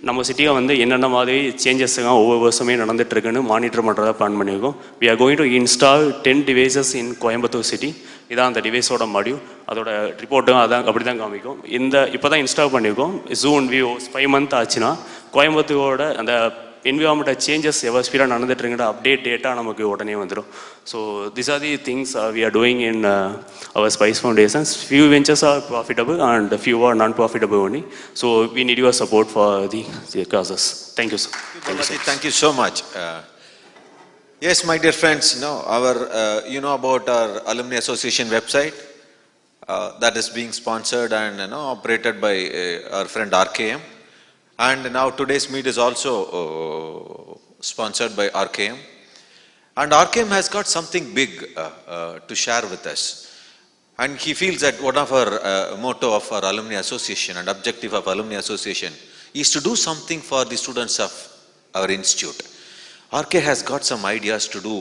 நம்ம சிட்டியை வந்து என்னென்ன மாதிரி சேஞ்சஸ்லாம் ஒவ்வொரு வருஷமே நடந்துகிட்ருக்குன்னு மானிட்டர் பண்ணுறதா பிளான் பண்ணியிருக்கோம். We are going to install 10 devices in Coimbatore city. இதான் அந்த டிவைஸோட மாடியூல். அதோட ரிப்போர்ட்டும் அதான் அப்படி தான் காமிக்கும். இப்போ தான் இன்ஸ்டால் பண்ணியிருக்கோம். ஜூன் 5 month ஆச்சுன்னா கோயம்புத்தூரோட அந்த என்விரான்மெண்ட் சேஞ்சஸ் எவ்வளோ ஸ்பீடாக நடந்துட்டுருங்கிற அப்டேட் டேட்டா நமக்கு உடனே வந்துடும். So this are the things we are doing in our spice foundations. Few ventures are profitable and few are non profitable only. So we need your support for the causes. Thank you sir. Thank you so much. Yes, my dear friends, our you know about our alumni association website that is being sponsored and operated by our friend RKM. And now today's meet is also sponsored by RKM. And RKM has got something big to share with us. And he feels that one of our motto of our alumni association and objective of alumni association is to do something for the students of our institute. RK has got some ideas to do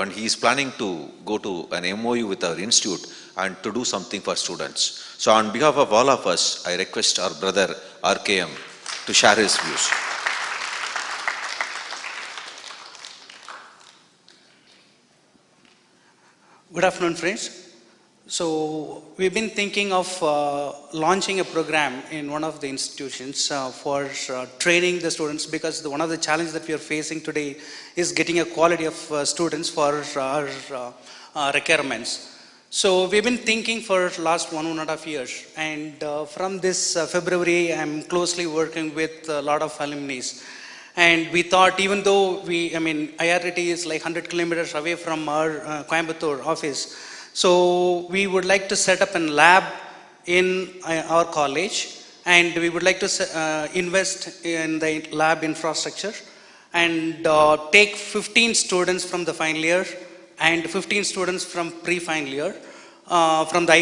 and he is planning to go to an MOU with our institute and to do something for students. So on behalf of all of us, I request our brother RKM to share his views. Good afternoon, friends. So we've been thinking of launching a program in one of the institutions for training the students, because one of the challenges that we are facing today is getting a quality of students for our requirements. So we've been thinking for last 1.5 years, and from this February I'm closely working with a lot of alumni. And we thought, even though IRT is like 100 kilometers away from our Coimbatore office, so we would like to set up a lab in our college, and we would like to invest in the lab infrastructure and take 15 students from the final year and 15 students from pre-final year from the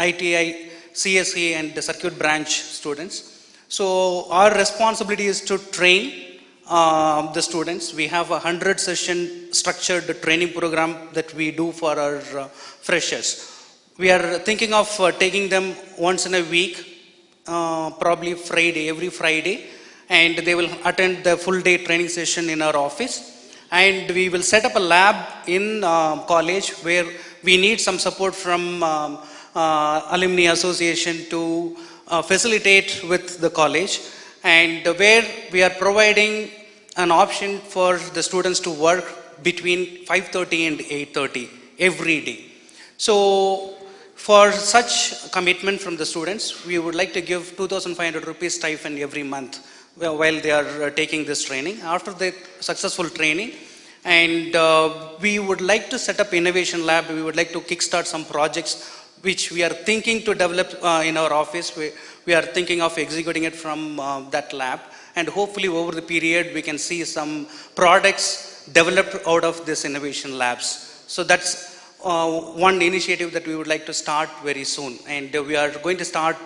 ITI, CSE and the circuit branch students. So our responsibility is to train the students. We have a 100-session structured training program that we do for our freshers. We are thinking of taking them once in a week, probably every Friday, and they will attend the full day training session in our office. And we will set up a lab in college where we need some support from alumni association to facilitate with the college, and where we are providing an option for the students to work between 5:30 and 8:30 every day. So for such commitment from the students, we would like to give 2,500 rupees stipend every month while they are taking this training. After the successful training, and we would like to set up innovation lab. We would like to kickstart some projects which we are thinking to develop in our office. We are thinking of executing it from that lab, and hopefully over the period we can see some products developed out of this innovation labs. So that's one initiative that we would like to start very soon, and we are going to start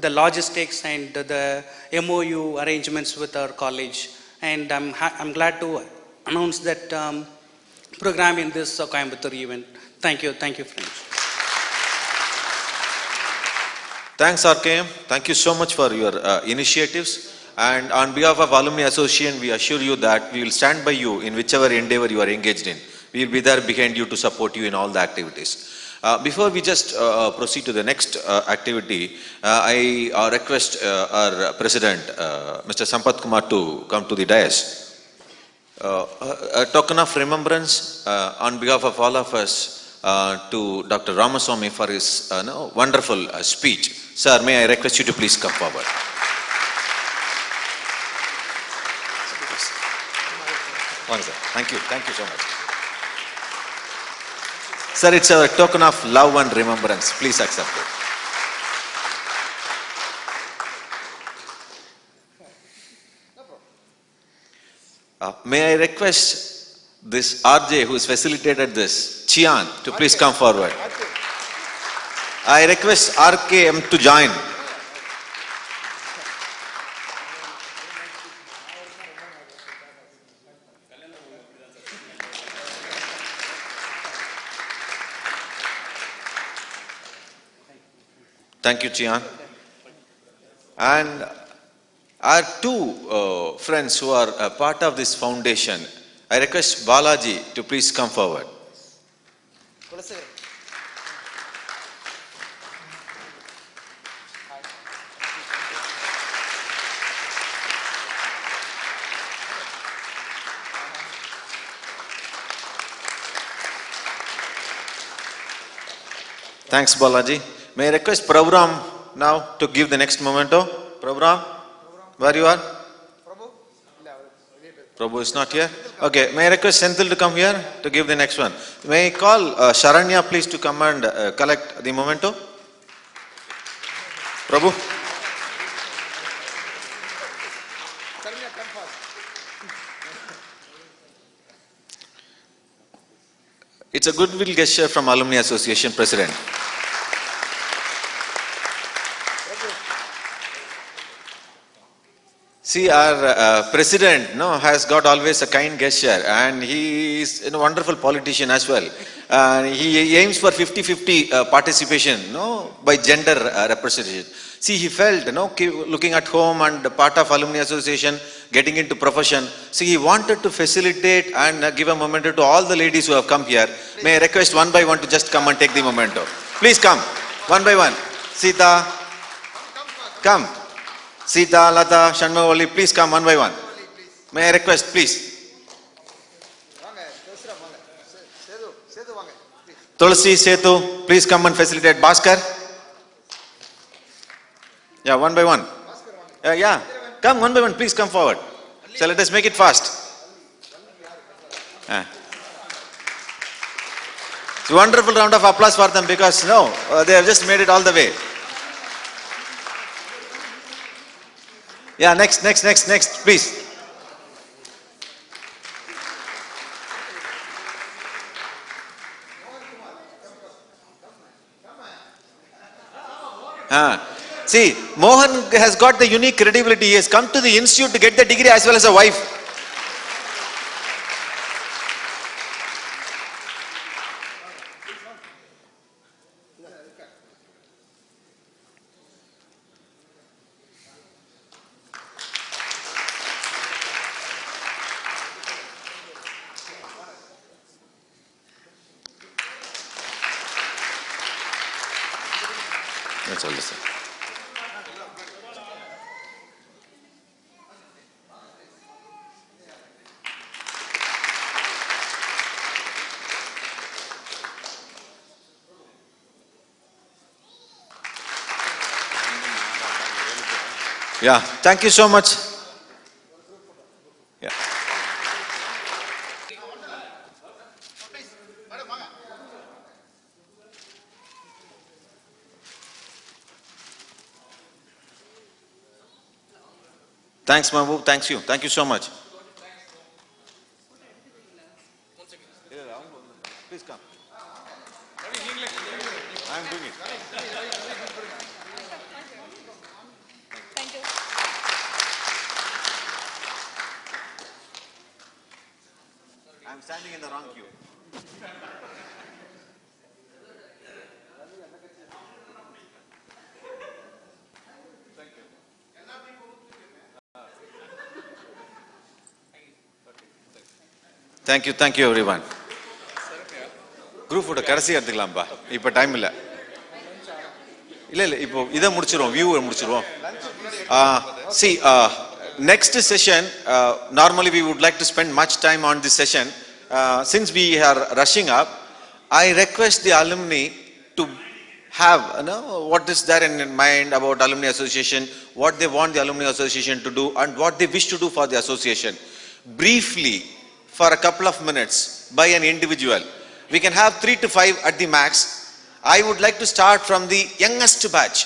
the logistics and the MOU arrangements with our college, and I'm glad to announce that program in this Coimbatore event. Thank you friends. Thanks RKM. Thank you so much for your initiatives. And on behalf of Alumni Association, we assure you that we will stand by you in whichever endeavor you are engaged in. We will be there behind you to support you in all the activities. Before we just proceed to the next activity, I request our President, Mr. Sampath Kumar, to come to the dais. A token of remembrance on behalf of all of us to Dr. Ramaswamy for his wonderful speech. Sir, may I request you to please come forward. Thank you so much. Sir, it's a token of love and remembrance. Please accept it. May I request this RJ who has facilitated this, Chian, to please come forward. I request RKM to join. Thank you, Chian. And our two friends who are part of this foundation, I request Balaji to please come forward. Thanks, Balaji. May I request Prabhuram now to give the next memento? Prabhuram, where you are? Prabhu is not here. Okay, may I request Senthil to come here to give the next one? May I call Sharanya please to come and collect the memento? Prabhu. It's a goodwill gesture from Alumni Association President. See, our president has got always a kind gesture, and he is a wonderful politician as well. He aims for 50-50 participation by gender representation. See, he felt, looking at home and part of Alumni Association, getting into profession. See, he wanted to facilitate and give a memento to all the ladies who have come here. May I request one by one to just come and take the memento. Please come, one by one. Sita, come. Sita, Lata, Shanmavali, please come one by one. May I request, please. Tulsi, Setu, please come and facilitate. Bhaskar. Yeah, one by one. Yeah, come one by one, please come forward. So let us make it fast. It's a wonderful round of applause for them because they have just made it all the way. Yeah, next, please. See, Mohan has got the unique credibility. He has come to the institute to get the degree as well as a wife. That's all this. Yeah, thank you so much. Yeah. Thanks, Mahbub. Thanks you. Thank you so much. Please come. I am doing it. Thank you. I am standing in the wrong queue. Thank you everyone. Group photo கடைசி எடுத்துக்கலாம்பா. இப்போ time இல்ல. இல்ல இப்போ இத முடிச்சிரோம், view முடிச்சிரோம். See, next session, normally we would like to spend much time on this session. Since we are rushing up, I request the alumni to have what is there in mind about Alumni Association, what they want the Alumni Association to do, and what they wish to do for the association. Briefly, for a couple of minutes, by an individual. We can have 3 to 5 at the max. I would like to start from the youngest batch,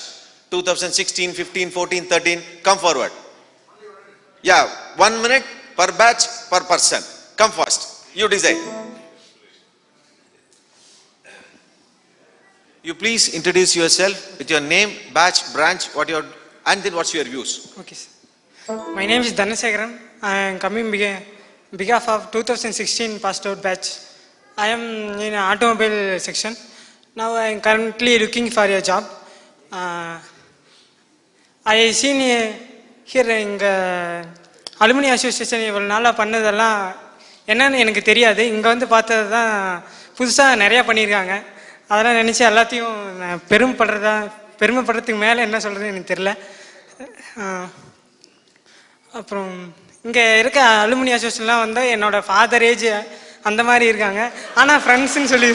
2016, 15, 14, 13. Come forward. Yeah, 1 minute, per batch, per person. Come first. You decide. You please introduce yourself with your name, batch, branch, what your, and then what's your views. Okay, sir. My name is Dhanasekaran. I am coming behalf of 2016 passed out batch. I am in automobile section. Now I am currently looking for a job. I seen here in alumni association இவ்வளோ நாளாக பண்ணதெல்லாம் என்னன்னு எனக்கு தெரியாது. இங்கே வந்து பார்த்தது தான் புதுசாக நிறையா பண்ணியிருக்காங்க. அதெல்லாம் நினச்சி எல்லாத்தையும் நான் பெருமைப்படுறதுக்கு மேலே என்ன சொல்கிறது எனக்கு தெரில. அப்புறம் இங்கே இருக்க அலுமினி அசோசியேஷன்லாம் வந்து என்னோட ஃபாதர் ஏஜ் அந்த மாதிரி இருக்காங்க. ஆனால் ஃப்ரெண்ட்ஸுன்னு சொல்லி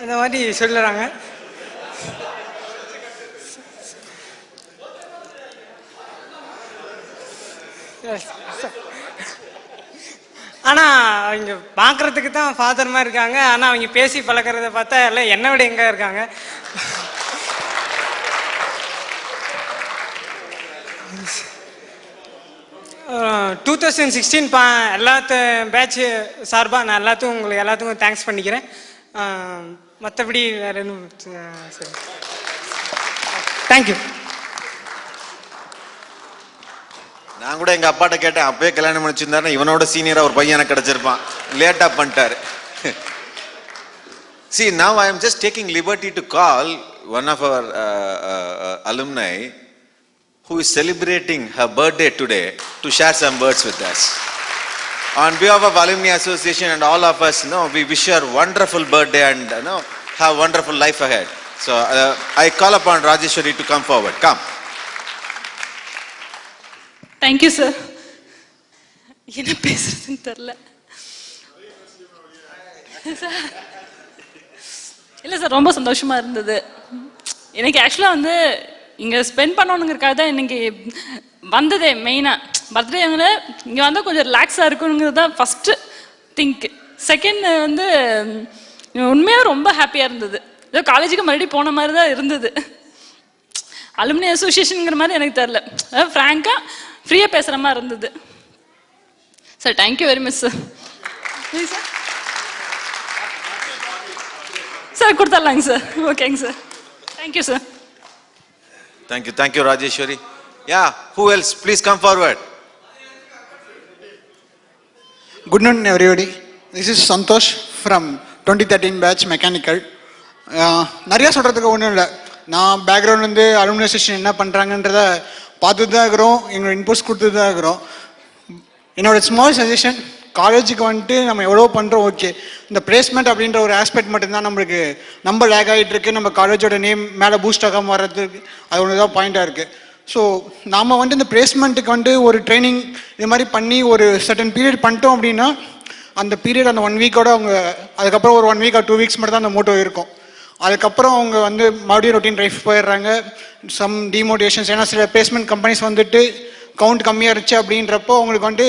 இந்த மாதிரி சொல்லுறாங்க. ஆனால் அவங்க பார்க்குறதுக்கு தான் ஃபாதர் மாதிரி இருக்காங்க. ஆனால் அவங்க பேசி பழக்கிறத பார்த்தா எல்லாம் என்னை விட எங்கே இருக்காங்க. 2016 எல்லாத்து பேட்ச் சார்பாக நான் உங்களுக்கு எல்லாத்துக்கும் தேங்க்ஸ் பண்ணிக்கிறேன். மற்றபடி வேறு எதுவும் சரி. தேங்க்யூ. நான் கூட எங்க அப்பாட்ட கேட்டேன், அப்பவே கல்யாணம் முடிச்சிருந்தாருன்னா இவனோட சீனியரா ஒரு பையன் எனக்கு கிடைச்சிருப்பான். லேட்டா பண்ணிட்டாரு. See, now I am just taking liberty to call one of our alumni who is celebrating her birthday today to share some words with us. On behalf of Alumni Association and all of us, we wish her wonderful birthday and have wonderful life ahead. So I call upon Rajeshwari to come forward. Come. Thank you, sir. என்ன பேசுறதுன்னு தெரியல. இல்லை sir, ரொம்ப சந்தோஷமா இருந்தது. எனக்கு ஆக்சுவலாக வந்து இங்கே ஸ்பெண்ட் பண்ணணுங்கிறதுக்காக தான் எனக்கு வந்ததே. மெயினாக பர்த்டேங்கள இங்கே வந்தால் கொஞ்சம் ரிலாக்ஸாக இருக்கணுங்கிறது தான் ஃபஸ்ட்டு திங்க். செகண்ட் வந்து உண்மையாக ரொம்ப ஹாப்பியாக இருந்தது. ஏதோ காலேஜுக்கு மறுபடியும் போன மாதிரி தான் இருந்தது. அலுமினி அசோசியேஷனுங்கிற மாதிரி எனக்கு தெரில. அதாவது ஃப்ராங்காக ஃப்ரீயாக பேசுகிற மாதிரி இருந்தது. Sir thank you very much sir. Sir sir கொடுத்துடலாங்க சார். ஓகேங்க sir. Thank you sir. Thank you, Rajeshwari. Yeah, who else? Please come forward. Good noon, everybody. This is Santosh from 2013 batch mechanical. நிறையா சொல்கிறதுக்கு ஒன்றும் இல்லை. நான் பேக்ரவுண்ட் வந்து அலுமினி அசோசியேஷன் என்ன பண்ணுறாங்கன்றத பார்த்துட்டு தான் இருக்கிறோம், எங்களோட இன்புட்ஸ் கொடுத்துட்டு தான் இருக்கிறோம். என்னோட ஸ்மால் சஜஷன், காலேஜுக்கு வந்துட்டு நம்ம எவ்வளோ பண்ணுறோம், ஓகே, இந்த பிளேஸ்மெண்ட் அப்படின்ற ஒரு ஆஸ்பெக்ட் மட்டும்தான் நம்மளுக்கு நம்ம லேக் ஆகிட்டு இருக்கு. நம்ம காலேஜோட நேம் மேலே பூஸ்ட் ஆகாமல் வர்றதுக்கு அது ஒன்று தான் பாயிண்டாக இருக்குது. ஸோ நாம் வந்துட்டு இந்த பிளேஸ்மெண்ட்டுக்கு வந்துட்டு ஒரு ட்ரைனிங் இது மாதிரி பண்ணி ஒரு சர்டன் பீரியட் பண்ணிட்டோம் அப்படின்னா அந்த பீரியட் அந்த 1 வீக்கோட அவங்க அதுக்கப்புறம் ஒரு 1 வீக் ஆர் 2 வீக்ஸ் மட்டும் தான் அந்த மோட்டோ இருக்கும். அதுக்கப்புறம் அவங்க வந்து மறுபடியும் ரொட்டீன் லைஃப் போயிடுறாங்க. சம் டிமோட்டிவேஷன்ஸ், ஏன்னா சில பிளேஸ்மெண்ட் கம்பெனிஸ் வந்துட்டு கவுண்ட் கம்மியாக இருந்துச்சு அப்படின்றப்போ அவங்களுக்கு வந்துட்டு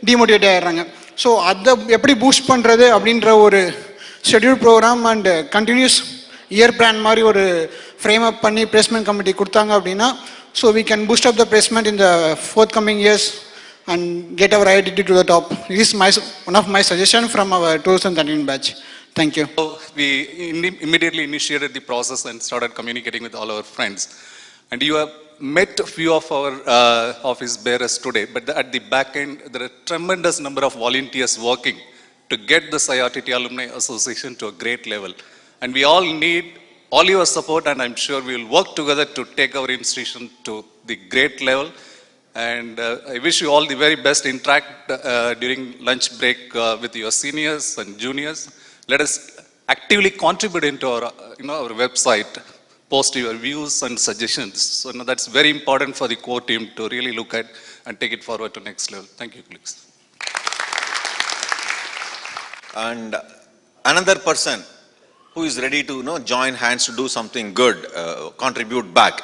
டிமோட்டிவேட் ஆகிடுறாங்க. ஸோ அதை எப்படி பூஸ்ட் பண்ணுறது அப்படின்ற ஒரு schedule program and continuous year plan மாதிரி ஒரு ஃப்ரேம் அப் பண்ணி பிளேஸ்மெண்ட் கமிட்டி கொடுத்தாங்க அப்படின்னா so we can boost up the placement in the forthcoming years and get our identity to the top. This is one of my suggestion from our 2013 batch. Thank you. So we immediately initiated the process and started communicating with all our friends. And you have met a few of our office bearers today, but at the back end, there are a tremendous number of volunteers working to get the IRTT Alumni Association to a great level. And we all need all your support, and I'm sure we will work together to take our institution to the great level. And I wish you all the very best. Interact during lunch break with your seniors and juniors. Let us actively contribute into our, our website. Post your views and suggestions. So that's very important for the core team to really look at and take it forward to next level. Thank you, colleagues. And another person who is ready to join hands to do something good, contribute back.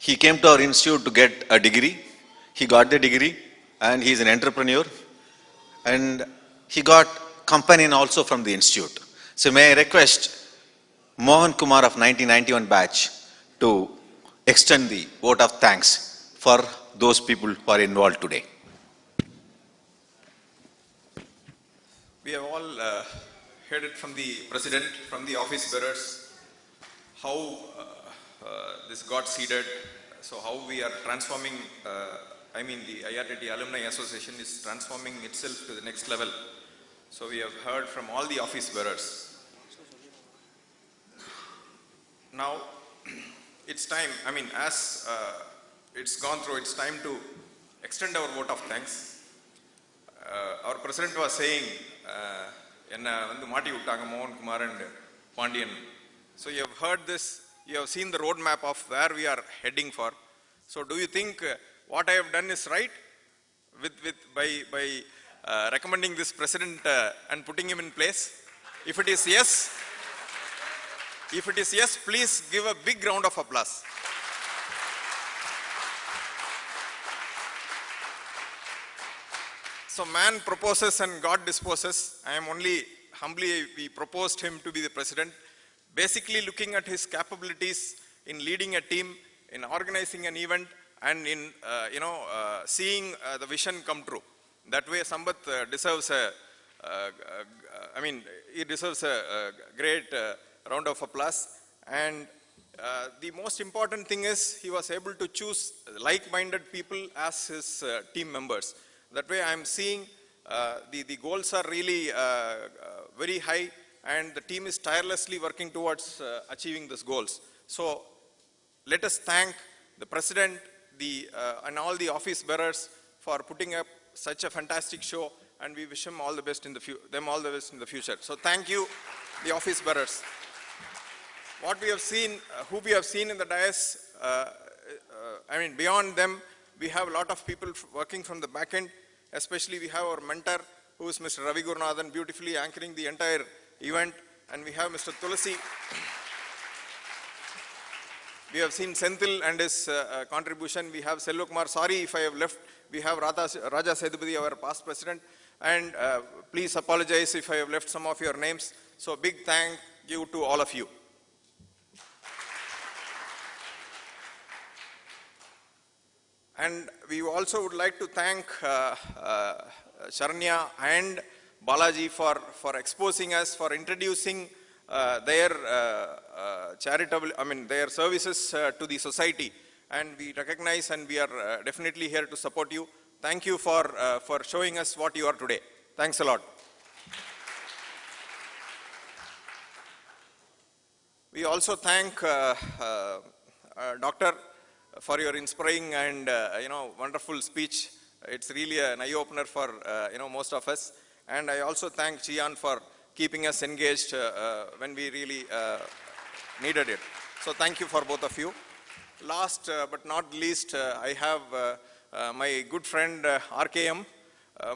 He came to our institute to get a degree. He got the degree and he is an entrepreneur. And he got companion also from the institute. So may I request Mohan Kumar of 1991 batch to extend the vote of thanks for those people who are involved today. We have all heard it from the president, from the office bearers, how this got seeded, so how we are transforming, the IRTT Alumni Association is transforming itself to the next level. So we have heard from all the office bearers. Now, it's time, as it's gone through, it's time to extend our vote of thanks. Our president was saying, enna vandu maati vittaanga Mohan Kumar and Pandian. So you have heard this, you have seen the roadmap of where we are heading for. So do you think what I have done is right by recommending this president and putting him in place? If it is yes, please give a big round of applause. So man proposes and God disposes. I am only humbly, we proposed him to be the president. Basically looking at his capabilities in leading a team, in organizing an event, and in, seeing the vision come true. That way Sambat deserves he deserves a great round of applause. And the most important thing is he was able to choose like-minded people as his team members. That way I am seeing the goals are really very high, and the team is tirelessly working towards achieving these goals. So let us thank the president and all the office bearers for putting up such a fantastic show, and we wish him all the best in the future. So thank you, the office bearers. What we have seen, who we have seen in the dais, beyond them, we have a lot of people working from the back end. Especially we have our mentor, who is Mr. Ravi Gurunathan, beautifully anchoring the entire event. And we have Mr. Tulasi. We have seen Senthil and his contribution. We have Selvakumar. Sorry if I have left. We have Raja Sedupati, our past president. And please apologize if I have left some of your names. So big thank you to all of you. And we also would like to thank Sharanya and Balaji for exposing us, for introducing their their services to the society. And we recognize and we are definitely here to support you. Thank you for showing us what you are today. Thanks a lot. We also thank Doctor for your inspiring and wonderful speech. It's really an eye-opener for most of us. And I also thank Chian for keeping us engaged when we really needed it. So thank you for both of you. Last but not least, I have my good friend RKM.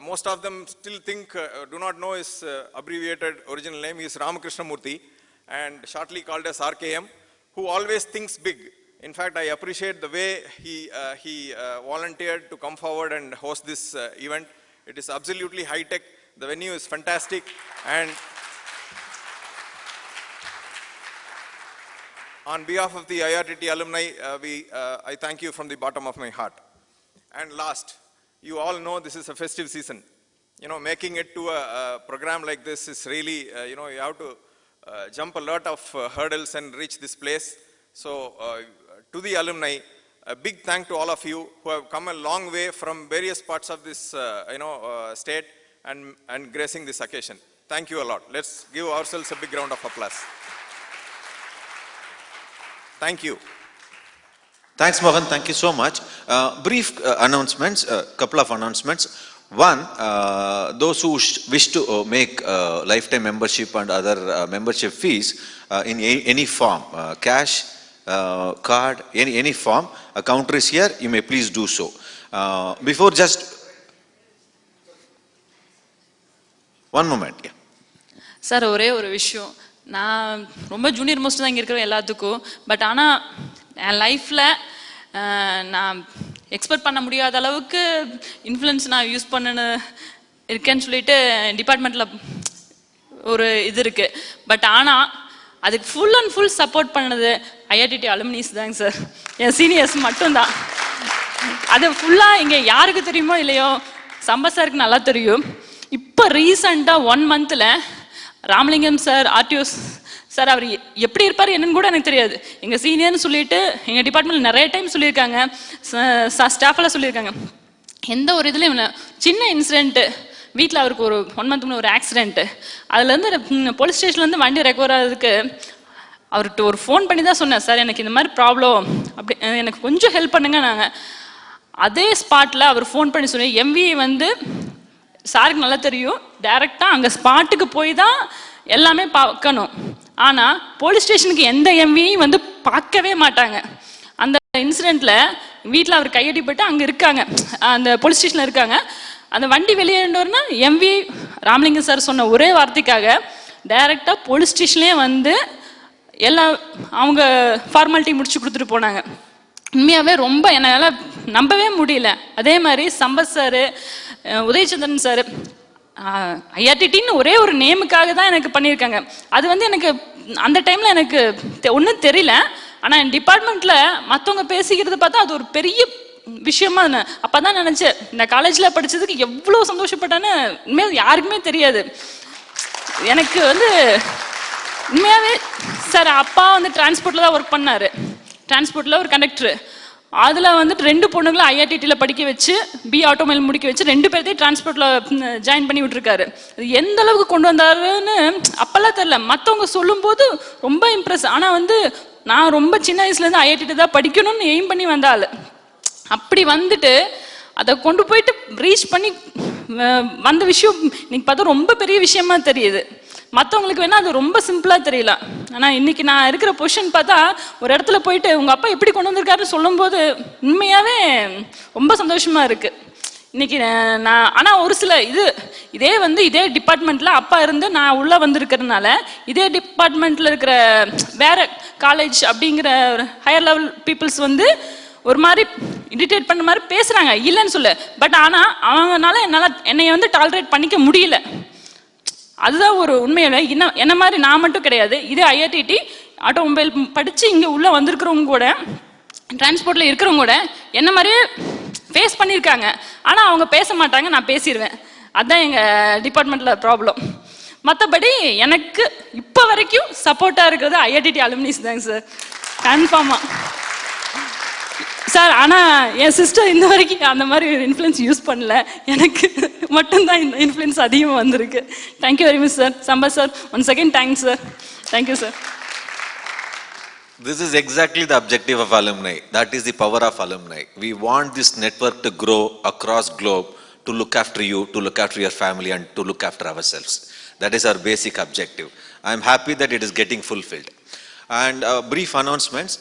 Most of them still do not know his abbreviated original name. He is Ramakrishna Murthy, and shortly called as RKM, who always thinks big. In fact, I appreciate the way he volunteered to come forward and host this event. It is absolutely high-tech. The venue is fantastic. And on behalf of the IRTT alumni, I thank you from the bottom of my heart. And last, you all know this is a festive season. Making it to a program like this is really, you have to jump a lot of hurdles and reach this place. So, to the alumni, a big thank to all of you who have come a long way from various parts of this, state and gracing this occasion. Thank you a lot. Let's give ourselves a big round of applause. Thank you. Thanks, Mohan. Thank you so much. Brief announcements, couple of announcements. One, those who wish to make lifetime membership and other membership fees in any form, cash, card, any form, a counter is here, you may please do so. Before just one moment. Yeah. Sir ஒரே ஒரு விஷயம், நான் ரொம்ப junior most தான் இங்கே இருக்கிற எல்லாத்துக்கும். But ஆனால் என் லைஃப்பில் நான் எக்ஸ்பெக்ட் பண்ண முடியாத அளவுக்கு இன்ஃப்ளூயன்ஸ் நான் யூஸ் பண்ணு இருக்கேன்னு சொல்லிட்டு டிபார்ட்மெண்ட்டில் ஒரு இது இருக்குது. பட் ஆனால் அதுக்கு ஃபுல் அண்ட் ஃபுல் சப்போர்ட் பண்ணது ஐஆர்டிடி அலுமினிஸ் தாங்க சார், என் சீனியர்ஸ் மட்டும்தான். அது ஃபுல்லாக இங்கே யாருக்கு தெரியுமோ இல்லையோ சம்பத் சாருக்கு நல்லா தெரியும். இப்போ ரீசண்டாக 1 monthல ராமலிங்கம் சார், ஆர்டிஓ சார், அவர் எப்படி இருப்பார் என்னன்னு கூட எனக்கு தெரியாது. எங்கள் சீனியர்னு சொல்லிட்டு எங்கள் டிபார்ட்மெண்ட் நிறைய டைம் சொல்லியிருக்காங்க, ஸ்டாஃபெல்லாம் சொல்லியிருக்காங்க. எந்த ஒரு இதுலேயும் சின்ன இன்சிடென்ட்டு, வீட்டில் அவருக்கு ஒரு 1 month முன்னே ஒரு ஆக்சிடென்ட்டு, அதுலேருந்து போலீஸ் ஸ்டேஷன்லேருந்து வண்டி ரெக்கவர் ஆகிறதுக்கு அவர்கிட்ட ஒரு ஃபோன் பண்ணி தான் சொன்னேன், சார் எனக்கு இந்த மாதிரி ப்ராப்ளம், அப்படி எனக்கு கொஞ்சம் ஹெல்ப் பண்ணுங்க. நாங்கள் அதே ஸ்பாட்டில் அவர் ஃபோன் பண்ணி சொன்னேன். எம்வி வந்து சாருக்கு நல்லா தெரியும், டைரெக்டாக அங்கே ஸ்பாட்டுக்கு போய் தான் எல்லாமே பார்க்கணும். ஆனால் போலீஸ் ஸ்டேஷனுக்கு எந்த எம்வியும் வந்து பார்க்கவே மாட்டாங்க. அந்த இன்சிடெண்ட்டில் வீட்டில் அவர் கையடிப்பட்டு அங்கே இருக்காங்க, அந்த போலீஸ் ஸ்டேஷனில் இருக்காங்க. அந்த வண்டி வெளியேண்டோர்னா எம்வி ராமலிங்கம் சார் சொன்ன ஒரே வார்த்தைக்காக டைரெக்டாக போலீஸ் ஸ்டேஷன்லேயே வந்து எல்லாம் அவங்க ஃபார்மாலிட்டி முடிச்சு கொடுத்துட்டு போனாங்க. உண்மையாகவே ரொம்ப என்னால் நம்பவே முடியல. அதே மாதிரி சம்பத் சார், உதயச்சந்திரன் சார், ஐஆர்டிடின்னு ஒரே ஒரு நேமுக்காக தான் எனக்கு பண்ணியிருக்காங்க. அது வந்து எனக்கு அந்த டைமில் எனக்கு ஒன்றும் தெரியல. ஆனால் என் டிபார்ட்மெண்ட்டில் மற்றவங்க பேசிக்கிறது பார்த்தா அது ஒரு பெரிய விஷயமா அப்போ தான் நினச்சேன், இந்த காலேஜில் படித்ததுக்கு எவ்வளோ சந்தோஷப்பட்டேன்னு உண்மையாக யாருக்குமே தெரியாது. எனக்கு வந்து உண்மையாகவே சார், அப்பா வந்து டிரான்ஸ்போர்ட்டில் தான் ஒர்க் பண்ணார், டிரான்ஸ்போர்ட்டில் ஒரு கண்டக்டரு. அதில் வந்துட்டு 2 பொண்ணுங்களை ஐஆர்டிடியில் படிக்க வச்சு பி ஆட்டோமொபைல் முடிக்க வச்சு 2 பேர்த்தையும் டிரான்ஸ்போர்ட்டில் ஜாயின் பண்ணி விட்டுருக்காரு. அது எந்த அளவுக்கு கொண்டு வந்தாருன்னு அப்போல்லாம் தெரில, மற்றவங்க சொல்லும்போது ரொம்ப இம்ப்ரெஸ். ஆனால் வந்து நான் ரொம்ப சின்ன வயசுலேருந்து ஐஐடி தான் படிக்கணும்னு எய்ம் பண்ணி வந்தாள். அப்படி வந்துட்டு அதை கொண்டு போயிட்டு ரீச் பண்ணி வந்த விஷயம் இன்னைக்கு பார்த்தா ரொம்ப பெரிய விஷயமா தெரியுது. மற்றவங்களுக்கு வேணால் அது ரொம்ப சிம்பிளாக தெரியல. ஆனால் இன்றைக்கி நான் இருக்கிற பொசிஷன் பார்த்தா ஒரு இடத்துல போயிட்டு உங்கள் அப்பா எப்படி கொண்டு வந்திருக்காருன்னு சொல்லும்போது உண்மையாகவே ரொம்ப சந்தோஷமாக இருக்குது. இன்றைக்கி நான் ஆனால் ஒரு சில இதே வந்து இதே டிபார்ட்மெண்ட்டில் அப்பா இருந்து நான் உள்ளே வந்திருக்கிறதுனால இதே டிபார்ட்மெண்ட்டில் இருக்கிற வேறு காலேஜ் அப்படிங்கிற ஹையர் லெவல் பீப்புள்ஸ் வந்து ஒரு மாதிரி இரிட்டேட் பண்ண மாதிரி பேசுகிறாங்க, இல்லைன்னு சொல்ல. பட் ஆனால் அவங்கனால என்னை வந்து டாலரேட் பண்ணிக்க முடியல. அதுதான் ஒரு உண்மையில. என்ன மாதிரி நான் மட்டும் கிடையாது, இதே ஐஆர்டிடி ஆட்டோமொபைல் படித்து இங்கே உள்ளே வந்திருக்கிறவங்க கூட, டிரான்ஸ்போர்ட்டில் இருக்கிறவங்க கூட என்ன மாதிரியே ஃபேஸ் பண்ணியிருக்காங்க. ஆனால் அவங்க பேச மாட்டாங்க, நான் பேசிடுவேன். அதுதான் எங்கள் டிபார்ட்மெண்ட்டில் ப்ராப்ளம். மற்றபடி எனக்கு இப்போ வரைக்கும் சப்போர்ட்டாக இருக்கிறது ஐஆர்டிடி அலுமினிஸ் தாங்க சார், கன்ஃபார்மாக சார். ஆனால் என் சிஸ்டர் இந்த வரைக்கும் அந்த மாதிரி ஒரு இன்ஃப்ளூயன்ஸ் யூஸ் பண்ணல, எனக்கு மட்டும்தான் இந்த இன்ஃப்ளூயன்ஸ் அதிகமாக வந்திருக்கு. Thank you very much sir. Sampath sir, once again thanks sir. Thank you sir. This is exactly the objective of alumni. That is the power of alumni. We want this network to grow across globe, to look after you, to look after your family, and to look after ourselves. That is our basic objective. I am happy that it is getting fulfilled. And brief announcements.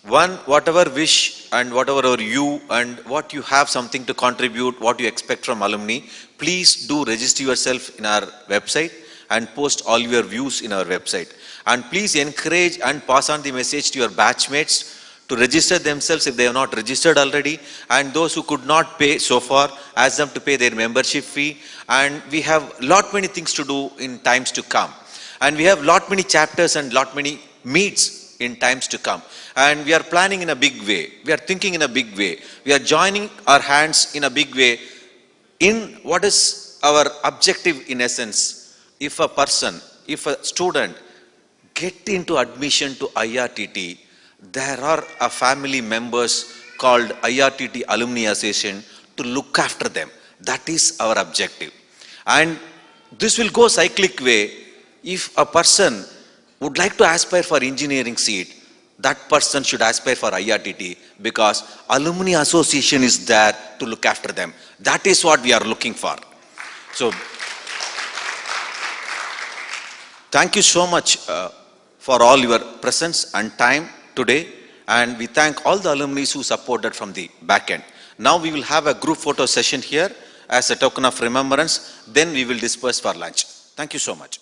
One, whatever wish and whatever you and what you have something to contribute, what you expect from alumni, please do register yourself in our website and post all your views in our website. And please encourage and pass on the message to your batchmates to register themselves if they have not registered already. And those who could not pay so far, ask them to pay their membership fee. And we have lot many things to do in times to come. And we have lot many chapters and lot many meets in times to come. And we are planning in a big way. We are thinking in a big way. We are joining our hands in a big way in what is our objective in essence. If a person, if a student get into admission to IRTT, there are a family members called IRTT Alumni Association to look after them. That is our objective. And this will go cyclic way. If a person would like to aspire for engineering seat, that person should aspire for IRTT because Alumni Association is there to look after them. That is what we are looking for. So, thank you so much for all your presence and time today. And we thank all the alumni who supported from the back end. Now we will have a group photo session here as a token of remembrance. Then we will disperse for lunch. Thank you so much.